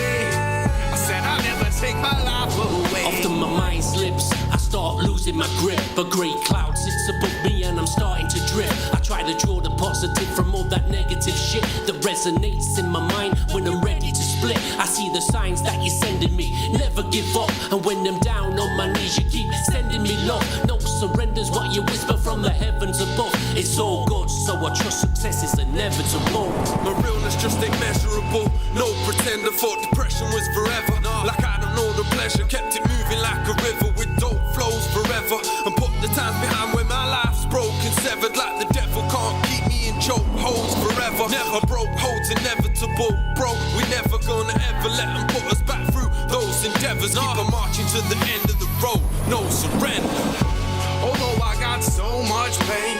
Take my life away. Often my mind slips, I start losing my grip. A grey cloud sits above me and I'm starting to drift. I try to draw the positive from all that negative shit that resonates in my mind when I'm ready to split. I see the signs that you're sending me, never give up. And when I'm down on my knees, you keep sending me love. No surrender's what you whisper from the heavens above. It's all good, so I trust success is inevitable. My realness just ain't measurable. No pretend I thought depression was forever. Like I don't know the pleasure, kept it moving like a river with dope flows forever. And put the times behind when my life's broken, severed like the devil can't keep me in choke holes forever. Never broke holds, inevitable, bro. We never gonna ever let them put us back through those endeavors. Keep on marching to the end of the road, no surrender. Although I got so much pain,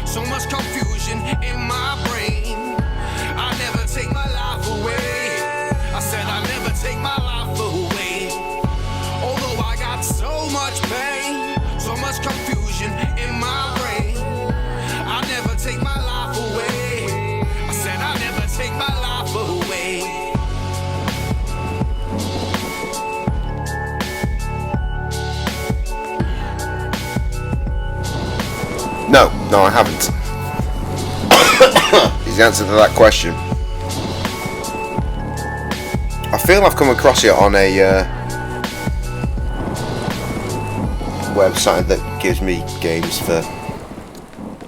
so much confusion in my brain, I never take my life away. I said I never take my life away. Although I got so much pain, so much confusion in my brain, I never take my life away. I said I never take my life away. No, I haven't. Is the answer to that question. I feel I've come across it on a website that gives me games for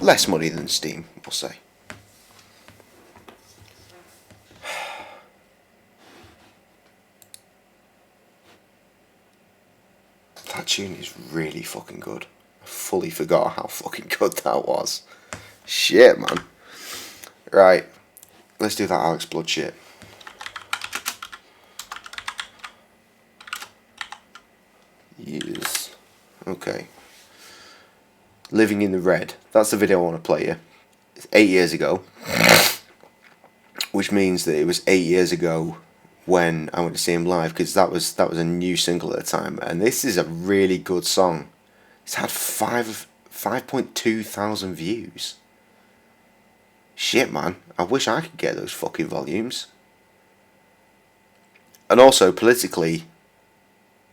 less money than Steam, we'll say. That tune is really fucking good. I fully forgot how fucking good that was. Shit, man. Right, let's do that Alex Blood shit. Years. Okay. Living in the Red. That's the video I want to play you. It's 8 years ago. Which means that it was 8 years ago when I went to see him live, because that was a new single at the time, and this is a really good song. It's had 5.2 thousand views. Shit, man. I wish I could get those fucking volumes. And also, politically,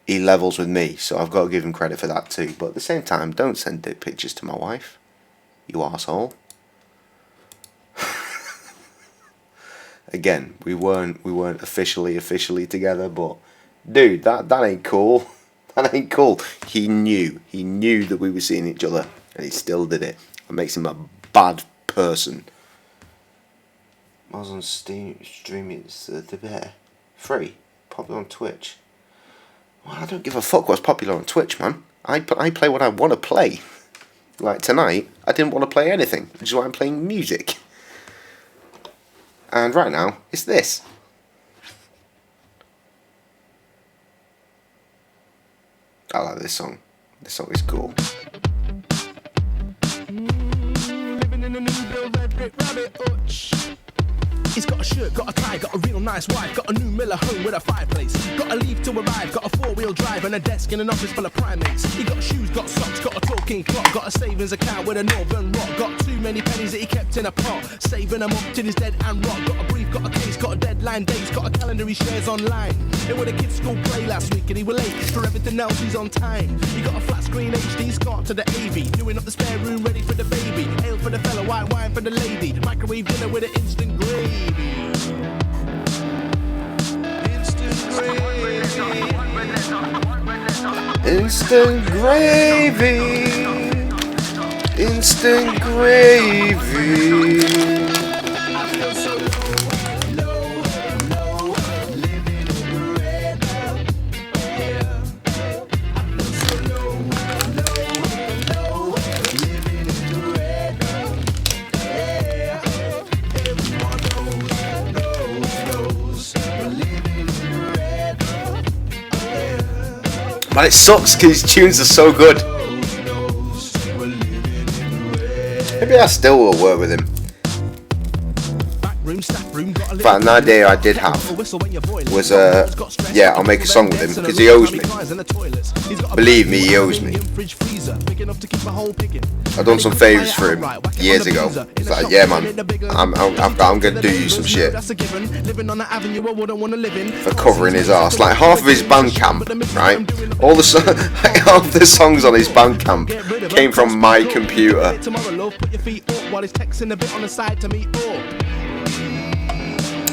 he levels with me, so I've got to give him credit for that too. But at the same time, don't send dick pictures to my wife, you arsehole. Again, we weren't officially together, but dude, that ain't cool. That ain't cool. He knew that we were seeing each other, and he still did it. It makes him a bad person. I was on Steam streaming the bear. Free. Popular on Twitch. Well, I don't give a fuck what's popular on Twitch, man. I play what I want to play. Like tonight, I didn't want to play anything, which is why I'm playing music. And right now, it's this. I like this song. This song is cool. Living in a new build, red brick rabbit hutch. He's got a shirt, got a tie, got a real nice wife, got a new Miller home with a fireplace, got a leave to arrive, got a four-wheel drive and a desk in an office full of primates. He got shoes, got socks, got a talking clock, got a savings account with a Northern Rock, got too many pennies that he kept in a pot, saving them up till he's dead and rot. Got a brief, got a case, got a deadline dates, got a calendar he shares online. It was a kids' school play last week and he was late for everything else. He's on time. He got a flat screen HD SCART to the AV, doing up the spare room ready for the baby. Ale for the fella, white wine for the lady, microwave dinner with an instant gravy. Instant gravy. Instant gravy. Man, it sucks because his tunes are so good. Maybe I still will work with him. In fact, an idea I did have was, yeah, I'll make a song with him because he owes me. Believe me, he owes me. I've done some favours for him years ago. He's like, yeah, man, I'm gonna do you some shit for covering his arse. Like half of his Bandcamp, right? All the half the songs on his Bandcamp came from my computer.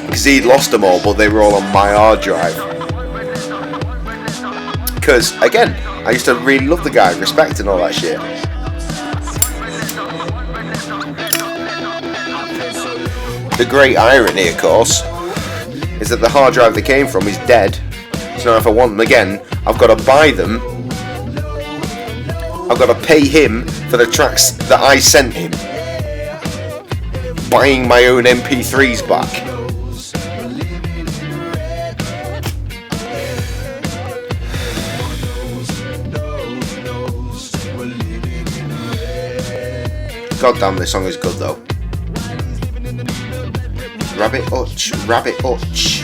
Because he'd lost them all, but they were all on my hard drive. Because, again, I used to really love the guy, respect and all that shit. The great irony, of course, is that the hard drive they came from is dead. So now if I want them again, I've got to buy them. I've got to pay him for the tracks that I sent him. Buying my own MP3s back. God damn, this song is good though. Rabbit Hutch, Rabbit Hutch.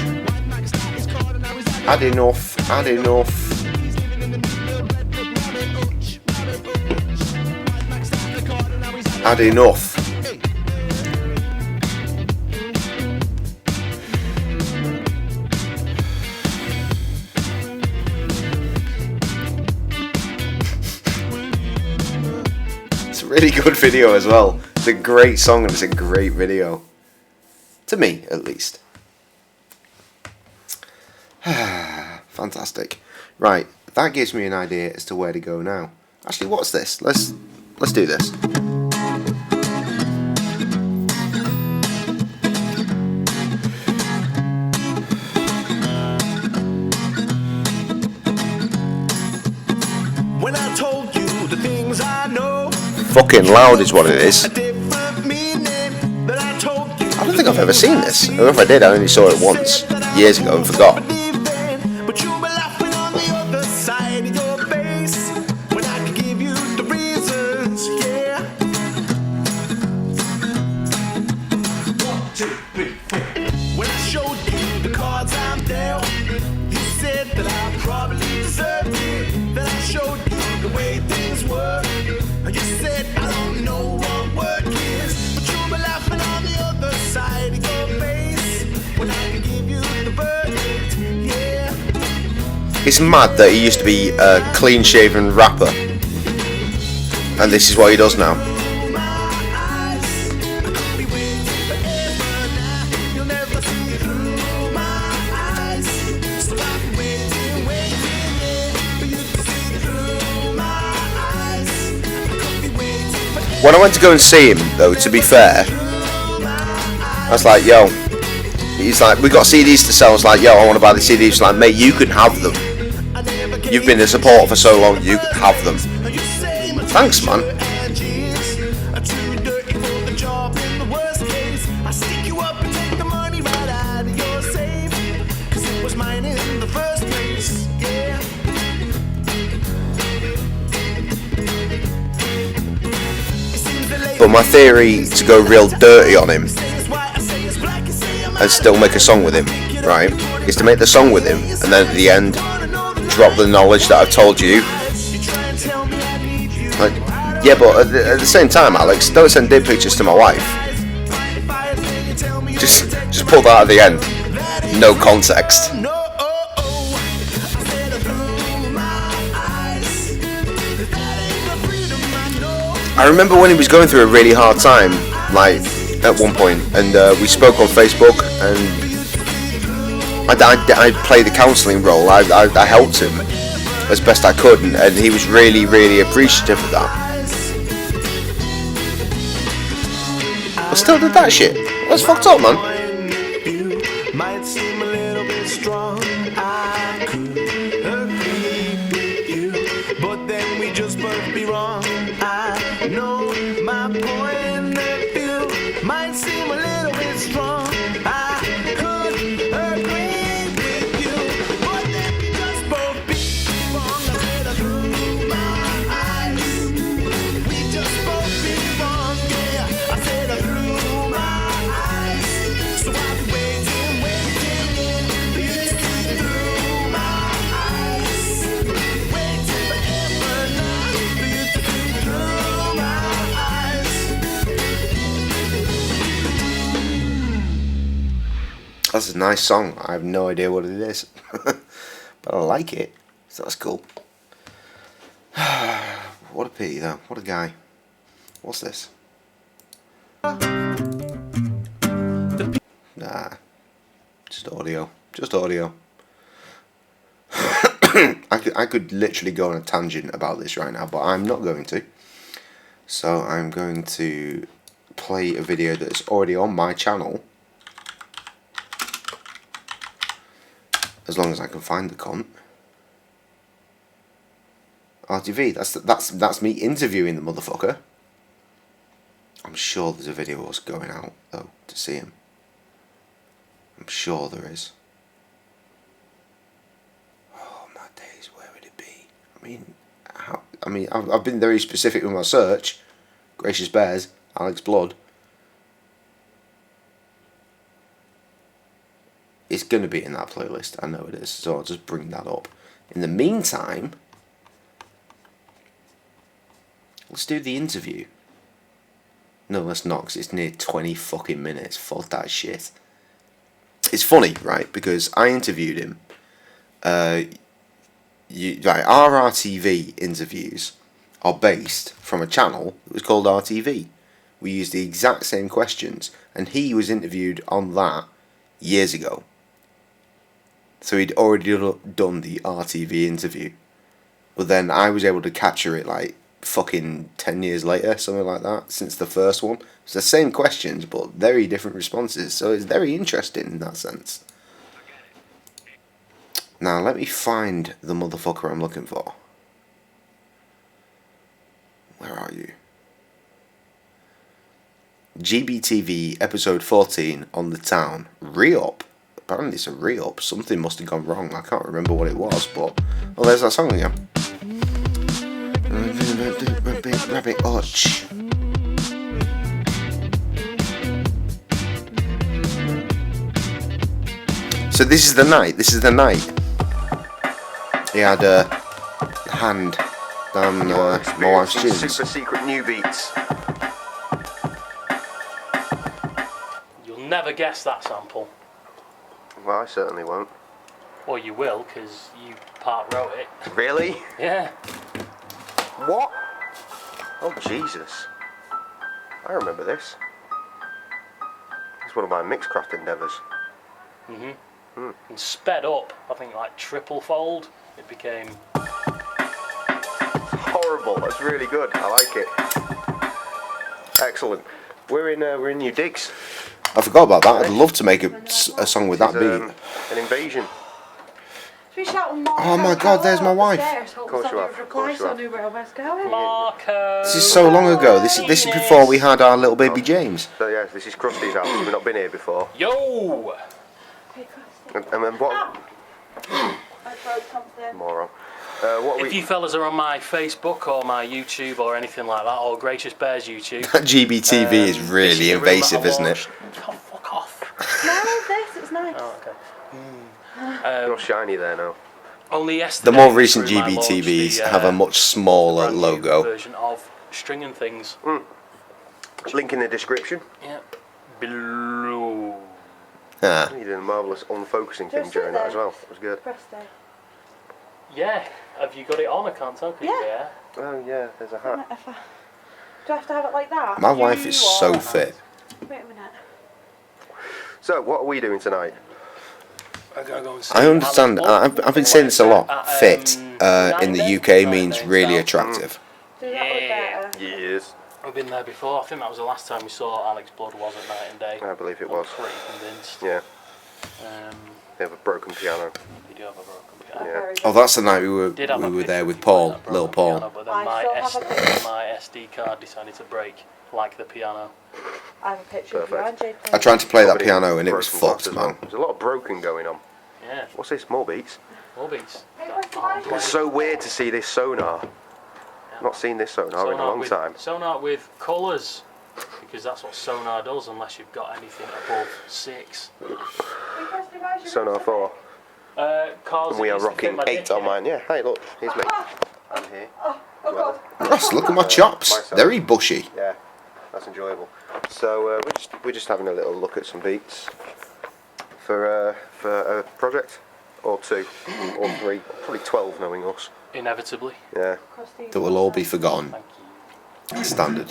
Had enough, had enough. Had enough. It's a really good video as well. It's a great song and it's a great video. To me, at least. Fantastic. Right, that gives me an idea as to where to go now. Actually, what's this? Let's do this. When I told you the things I know, Fucking loud is what it is. I don't think I've ever seen this. Or if I did, I only saw it once, years ago, and forgot. When I showed you the cards I'm dealt, you said that I probably deserved it. Then I showed you the way things work, and you said I don't know what work is, but you were laughing on the other side of your face when I could give you the verdict. Yeah. It's mad that he used to be a clean-shaven rapper, and this is what he does now. When I went to go and see him, though, to be fair, I was like, yo, he's like, we got CDs to sell. I was like, yo, I want to buy the CDs. He's like, mate, you can have them. You've been a supporter for so long, you can have them. Thanks, man. But my theory to go real dirty on him and still make a song with him, right, is to make the song with him and then at the end drop the knowledge that I've told you. Like, yeah, but at the same time, Alex, don't send dick pictures to my wife. Just pull that at the end. No context. I remember when he was going through a really hard time, like at one point, and we spoke on Facebook, and I played the counselling role. I helped him as best I could, and he was really, really appreciative of that. I still did that shit. That's fucked up, man. Might seem a little bit strong. I could agree with you, but then we just both be wrong. I know my point of view might seem a little bit strong. I could agree with you, but then we just both be wrong. I said I through my eyes. We just both be wrong, yeah. I said I through my eyes. So I'll be waiting for you to see through my eyes. Waiting forever now for you to see through my eyes. That's a nice song. I have no idea what it is, but I like it, so that's cool. What a pity, though. What a guy. What's this? Nah, just audio. Just audio. I could literally go on a tangent about this right now, but I'm not going to. So I'm going to play a video that's already on my channel. As long as I can find the cunt. RTV, that's me interviewing the motherfucker. I'm sure there's a video of us going out though to see him. I'm sure there is. Oh my days, where would it be? I mean, I've been very specific with my search. Gracious Bears, Alex Blood. It's going to be in that playlist, I know it is, so I'll just bring that up. In the meantime, let's do the interview. No, let's not, because it's near 20 fucking minutes. Fuck that shit. It's funny, right, because I interviewed him. Our RTV interviews are based from a channel that was called RTV. We used the exact same questions, and he was interviewed on that years ago. So he'd already done the RTV interview. But then I was able to capture it like fucking 10 years later, something like that, since the first one. It's the same questions, but very different responses. So it's very interesting in that sense. Now, let me find the motherfucker I'm looking for. Where are you? GBTV episode 14 on the town. Re-up. Apparently it's a re-up. Something must have gone wrong. I can't remember what it was, but... Oh, there's that song again. Rabbit Hutch. So this is the night. This is the night. He had a hand down my wife's jeans. Super secret new beats. You'll never guess that sample. Well, I certainly won't. Or you will, because you part wrote it. Really? Yeah. What? Oh, Jesus. I remember this. It's one of my mixcraft endeavours. And sped up, I think like triple fold. It became... Horrible. That's really good. I like it. Excellent. We're in New Digs. I forgot about that. I'd love to make a song with that beat. An invasion. Oh my god, there's my wife. Of course you have. Of course you have. Marco! This is so long ago. This is before we had our little baby James. So yeah, this is Krusty's house. We've not been here before. Yo! And then what? I broke something. Moron. If you fellas are on my Facebook or my YouTube or anything like that, or Gracious Bears YouTube... GBTV is really invasive, isn't it? Oh, fuck off. No, nice. Oh, okay. You're shiny there now. Only yesterday. The more recent through my launch, GBTVs the, have a much smaller brand new logo. version of String and Things. Link in the description. Yeah. Below. Ah. You did a marvellous unfocusing thing during that as well. It was good. Press there. Yeah. Have you got it on? I can't tell. Yeah. Oh yeah, there's a hat. Do I have to have it like that? My wife is so fit. Wait a minute. So, what are we doing tonight? I'm gonna go and see I understand. I've been saying this a lot. Fit in the UK means really attractive. Do that look better? Yes. I've been there before. I think that was the last time we saw Alex Blood was at Night and Day. I believe it I'm was. pretty convinced. Yeah. They have a broken piano. We do have a broken piano. Yeah. Oh, that's the night we were there with Paul, little Paul. Piano, but then my SD card decided to break, like the piano. I have a picture of you and J-Cray. I tried to play that Somebody piano and it was broken fucked, glass as well. man. There's a lot of broken going on. Yeah. What's this? More beats? More beats. It's so weird to see this sonar. Not seen this sonar in a long time. Sonar with colours, because that's what sonar does, unless you've got anything above 6. Sonar 4. And we are rocking 8 on mine. Yeah, hey look, here's me. I'm here. Ross, look at my chops. Very bushy. Yeah, that's enjoyable. So we're just having a little look at some beats for a project or 2 or 3, probably 12 knowing us. Inevitably. Yeah. That will all be forgotten. Standard.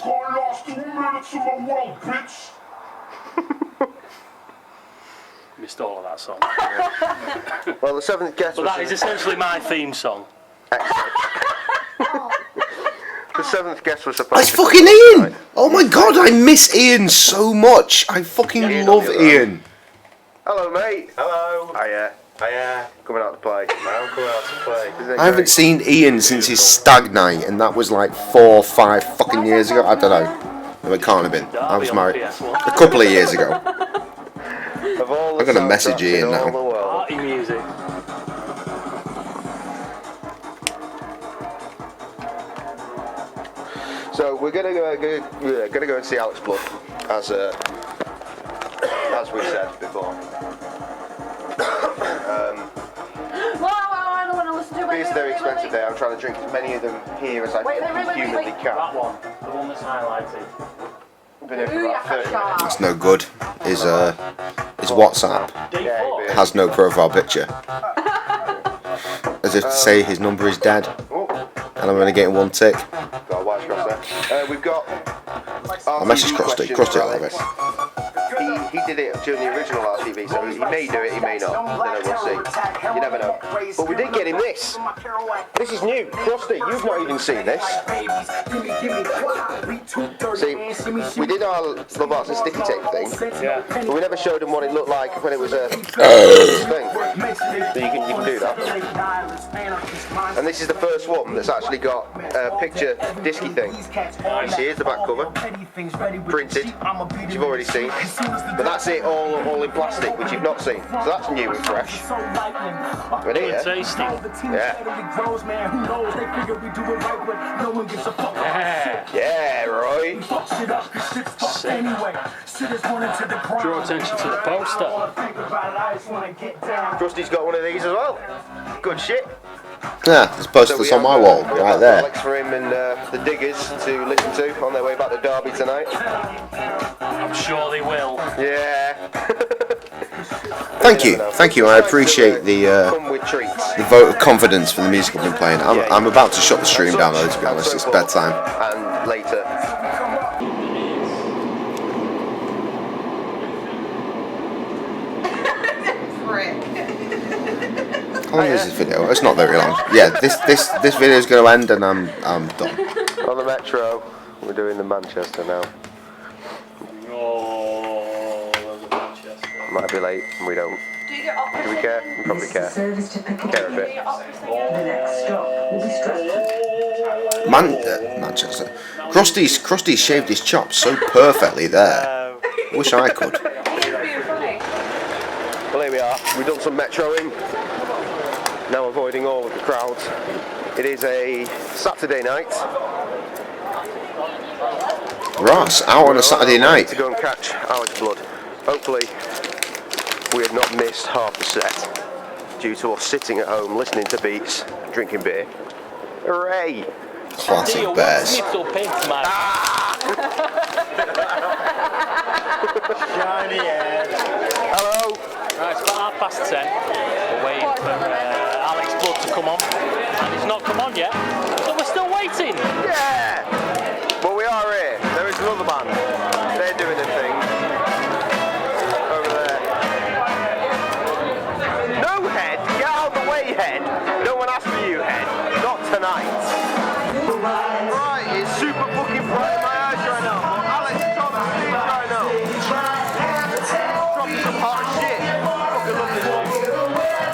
Missed all of that song. Well, the 7th guest But was... that is essentially my theme song. The 7th guest was supposed That's to fucking come Ian! tonight. Oh my god, I miss Ian so much. I fucking love Ian. Hello, mate. Hello. Hiya. Hiya. Coming out to play. I'm coming out to play. I haven't seen Ian since his stag night, and that was like 4 or 5 fucking years ago. I don't know. No, it can't have been. I was married a couple of years ago. I'm gonna message Ian now. Party music. So we're gonna go and see Alex Blood, as we said before. I don't want to listen to it. It's a very expensive day. I'm trying to drink as many of them here as I humanly can. That one. The one that's highlighted. Been here for about 30 minutes. That's no good. His WhatsApp has no profile picture. As if to say his number is dead. And I'm only getting 1 tick. Got a white cross there. We've got... I messaged Krusty. Krusty will have it. He did it during the original RTV, so he may do it, he may not. Then we'll see. You never know. But we did get him this. This is new. Krusty, you've not even seen this. See, we did our Love Arts and Sticky Tape thing, but we never showed him what it looked like when it was a thing. So you can do that. And this is the first one that's actually got a picture disky thing. You see, here's the back cover. Printed, which you've already seen. But that's it all in plastic, which you've not seen. So that's new and fresh. But here, tasty. yeah, Roy. Draw attention to the poster. Krusty's got one of these as well. Good shit. Yeah, there's posters on my wall, right there. Alex for him and the Diggers to listen to on their way back to Derby tonight. I'm sure they will. Yeah. Thank you. I appreciate the vote of confidence for the music I've been playing. I'm about to shut the stream down though, to be honest. It's bedtime. And later. How long is this video? It's not very long. Yeah, this video is going to end and I'm done. On the Metro, we're doing the Manchester now. Might be late, and we don't. Do we care? We probably care. Care a bit. Manchester. Krusty's shaved his chops so perfectly there. Wish I could. Well, here we are. We've done some metroing. Now avoiding all of the crowds. It is a Saturday night. Ross, out on a Saturday night. To go and catch Alex Blood. Hopefully, we had not missed half the set due to us sitting at home listening to beats, drinking beer. Hooray! Classic bears. Shiny head. Hello. Right, it's about 10:30. We're waiting for Alex Blood to come on, and he's not come on yet, so we're still waiting. Yeah! But we are here. There is another band. They're doing a thing. Over there. No, Head! Get out of the way, Head! No one asked for you, Head. Not tonight. Right, it's super fucking bright in my eyes right now. But Alex is on the stage right now. Dropping some hot shit. Fucking love this one.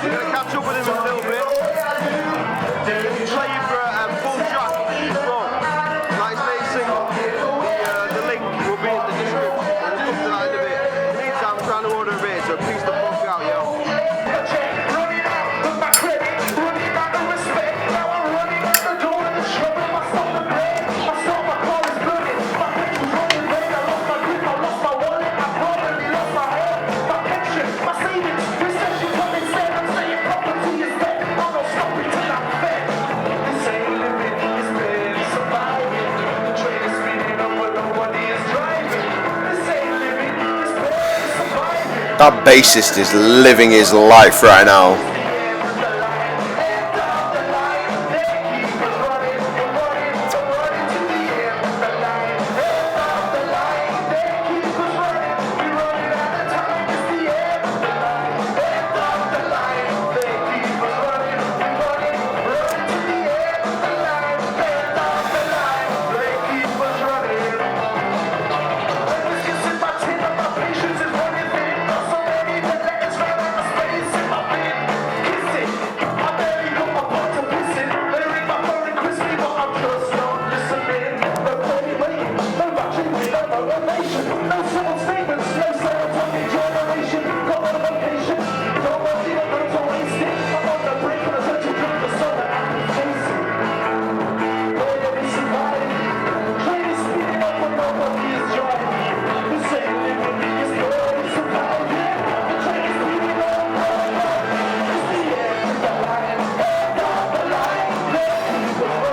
We're gonna catch up with him in a little bit. Play you for a full track as well. Like say single. The link will be in the description. We'll come to that in a bit. In the meantime, I'm trying to order a beer, so please the fuck out, yo. That bassist is living his life right now.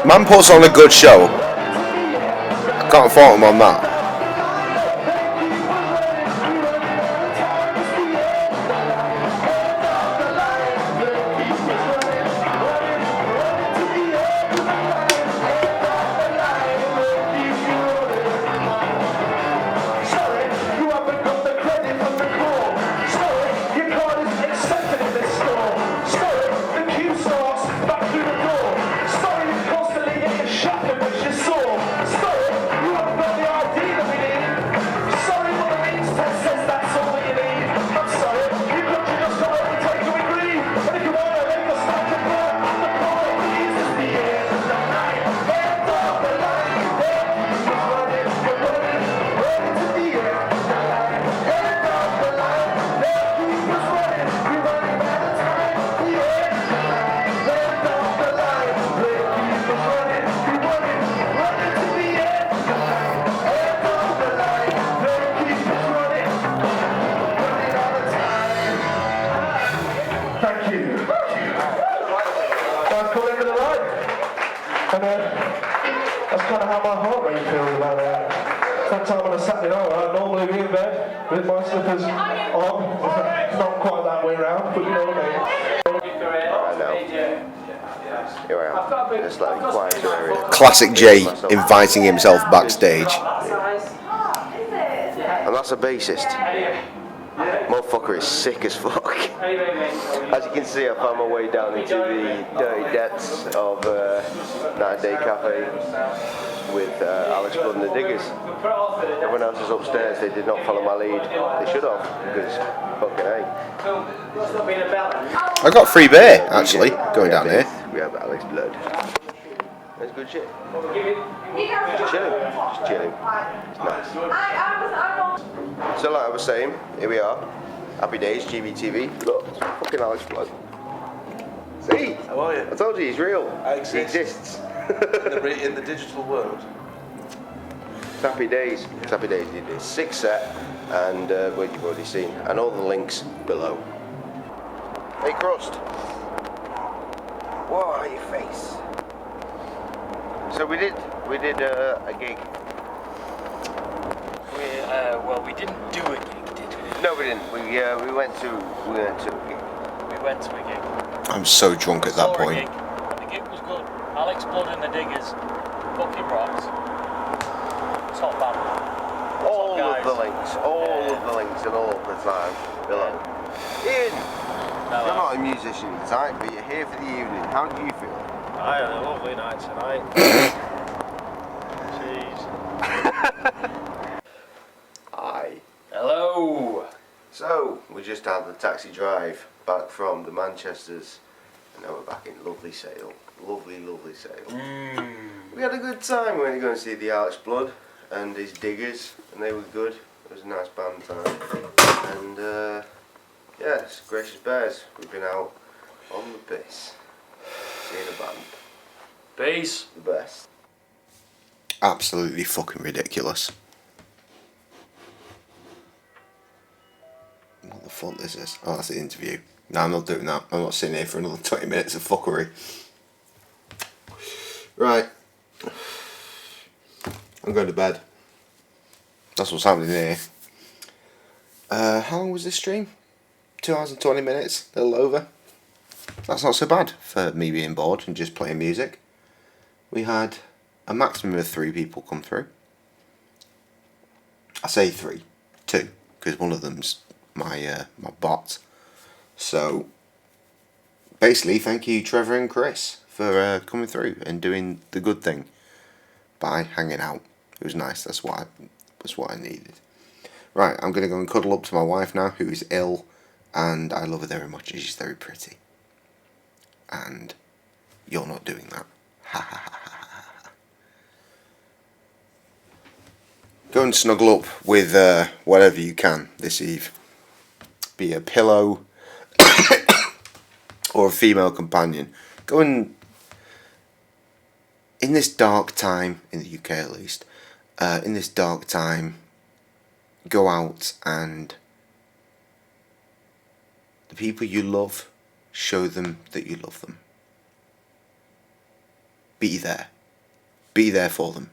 Man puts on a good show. I can't fault him on that. With my slippers on, not quite that way round, but you know what I mean. Here I am, in a slightly quieter area. Classic J inviting himself backstage. And that's a bassist. Motherfucker is sick as fuck. As you can see, I found my way down into the dirty depths of Night Day Cafe with Alex Blood and the Diggers. Everyone else is upstairs. They did not follow my lead. They should have, because fucking A. I got free beer, actually, going down here. We have Alex Blood. That's good shit. Just chilling. Just chilling. It's nice. So like I was saying, here we are. Happy days, GBTV. Look, it's fucking Alex Blood. See? How are you? I told you, he's real. I exist. He exists. in the digital world. Happy Days. It's Happy Days. He did his 6th set, and what you've already seen, and all the links below. Hey, Crust. Whoa, your face. So we did a gig. Well, we didn't do a gig, did we? No, we didn't. We went to a gig. We went to a gig. I'm so drunk at that Saw a point. gig, and the gig was good. Alex Blood and the Diggers, fucking rocks. Top band. All Top of the links, and all the time below. Ian, you're not a musician tonight, but you're here for the evening. How do you feel? I had a lovely night tonight. Jeez. Hi. Hello. So, we just had the taxi drive back from the Manchesters, and now we're back in lovely Sale. Lovely Sale. We had a good time when we were going to see the Alex Blood and his Diggers, and they were good. It was a nice band time. And, yeah, it's Gracious Bears. We've been out on the piss, seeing a band. Peace. The best. Absolutely fucking ridiculous. What the fuck is this? Oh, that's the interview. No, I'm not doing that. I'm not sitting here for another 20 minutes of fuckery. Right. I'm going to bed. That's what's happening here. How long was this stream? 2 hours and 20 minutes. A little over. That's not so bad for me being bored and just playing music. We had a maximum of 3 people come through. I say 3. 2. Because one of them's my bot. So basically, thank you Trevor and Chris for coming through and doing the good thing by hanging out. It was nice. That's what I needed. Right, I'm gonna go and cuddle up to my wife now, who is ill, and I love her very much, and she's very pretty. And you're not doing that. Ha ha ha ha ha. Go and snuggle up with whatever you can this eve. Be a pillow or a female companion. Go and, in this dark time, in the UK at least, in this dark time, go out and the people you love, show them that you love them. Be there. Be there for them.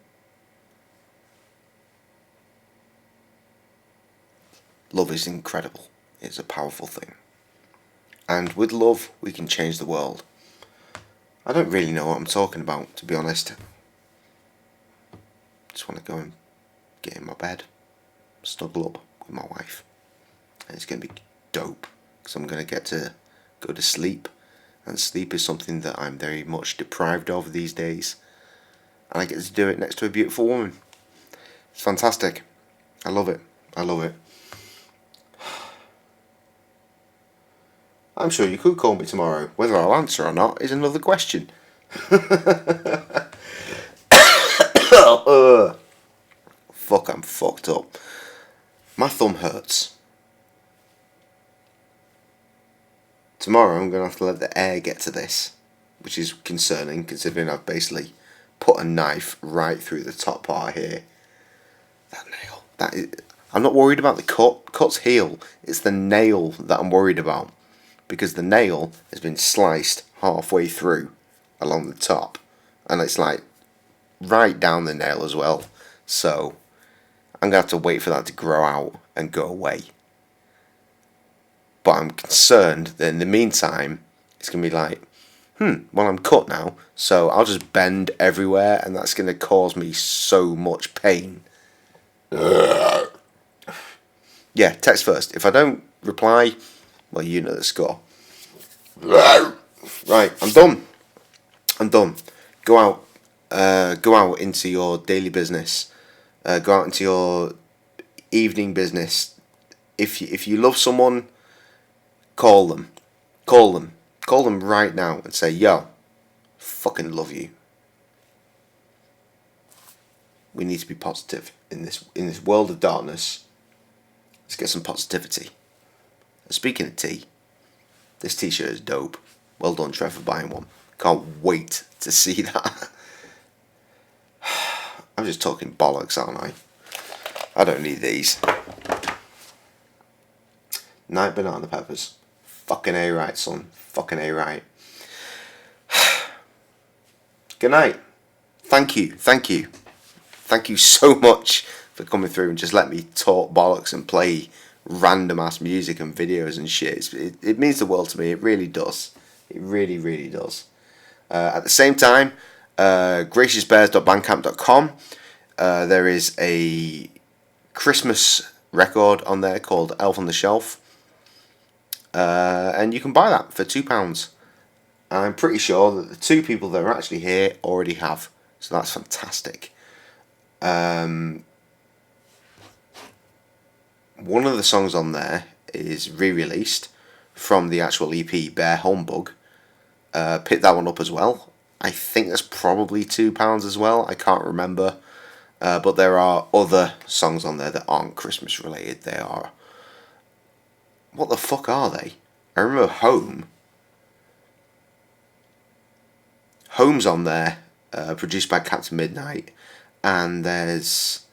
Love is incredible. It's a powerful thing. And with love, we can change the world. I don't really know what I'm talking about, to be honest. Just want to go and get in my bed, snuggle up with my wife. And it's going to be dope, because I'm going to get to go to sleep. And sleep is something that I'm very much deprived of these days. And I get to do it next to a beautiful woman. It's fantastic. I love it. I love it. I'm sure you could call me tomorrow. Whether I'll answer or not is another question. Fuck, I'm fucked up. My thumb hurts. Tomorrow I'm going to have to let the air get to this, which is concerning considering I've basically put a knife right through the top part here. That nail. I'm not worried about the cut. Cuts heal. It's the nail that I'm worried about. Because the nail has been sliced halfway through along the top. And it's like right down the nail as well. So I'm going to have to wait for that to grow out and go away. But I'm concerned that in the meantime, it's going to be like, well, I'm cut now. So I'll just bend everywhere and that's going to cause me so much pain. Yeah, text first. If I don't reply, well, you know the score. Right, I'm done. Go out into your daily business. Go out into your evening business. If you love someone, call them. Call them right now and say, yo, fucking love you. We need to be positive in this world of darkness. Let's get some positivity. And speaking of tea, this t-shirt is dope. Well done, Trev, for buying one. Can't wait to see that. I'm just talking bollocks, aren't I? I don't need these. Night banana peppers. Fucking A right, son. Fucking A right. Good night. Thank you. Thank you. Thank you so much for coming through and just let me talk bollocks and play random ass music and videos and shit. It means the world to me. It really does. It really, really does. At the same time, graciousbears.bandcamp.com. There is a Christmas record on there called Elf on the Shelf. And you can buy that for £2. I'm pretty sure that the 2 people that are actually here already have. So that's fantastic. One of the songs on there is re-released from the actual EP Bear Humbug. Pick that one up as well. I think that's probably £2 as well. I can't remember. But there are other songs on there that aren't Christmas related. They are... What the fuck are they? I remember Home. Home's on there. Produced by Captain Midnight. And there's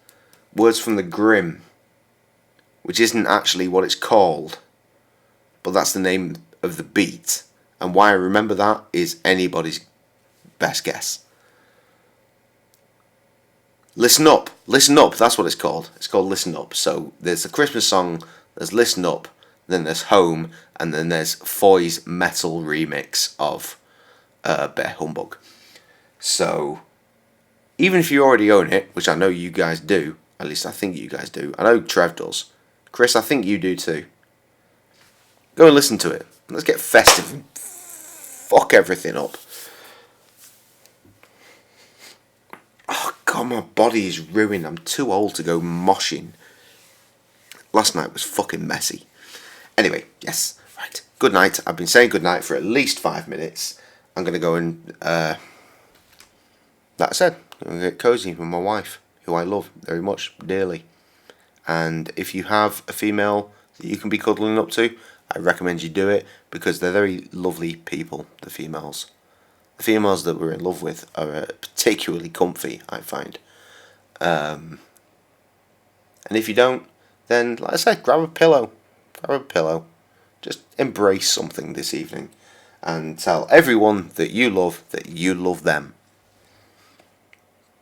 Words from the Grim, which isn't actually what it's called, but that's the name of the beat. And why I remember that is anybody's best guess. Listen Up, that's what it's called. It's called Listen Up. So there's the Christmas song, there's Listen Up, then there's Home, and then there's Foy's metal remix of Bear Humbug. So even if you already own it, which I know you guys do, at least I think you guys do. I know Trev does. Chris, I think you do too. Go and listen to it. Let's get festive and fuck everything up. Oh God, my body is ruined. I'm too old to go moshing. Last night was fucking messy. Anyway, yes, right. Good night. I've been saying good night for at least 5 minutes. I'm going to go and... that said, I'm going to get cozy with my wife, who I love very much, dearly. And if you have a female that you can be cuddling up to, I recommend you do it, because they're very lovely people, the females. The females that we're in love with are particularly comfy, I find. And if you don't, then, like I said, grab a pillow. Grab a pillow. Just embrace something this evening. And tell everyone that you love them.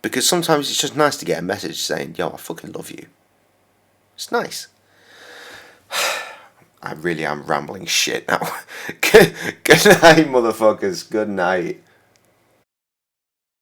Because sometimes it's just nice to get a message saying, yo, I fucking love you. It's nice. I really am rambling shit now. Good night, motherfuckers. Good night.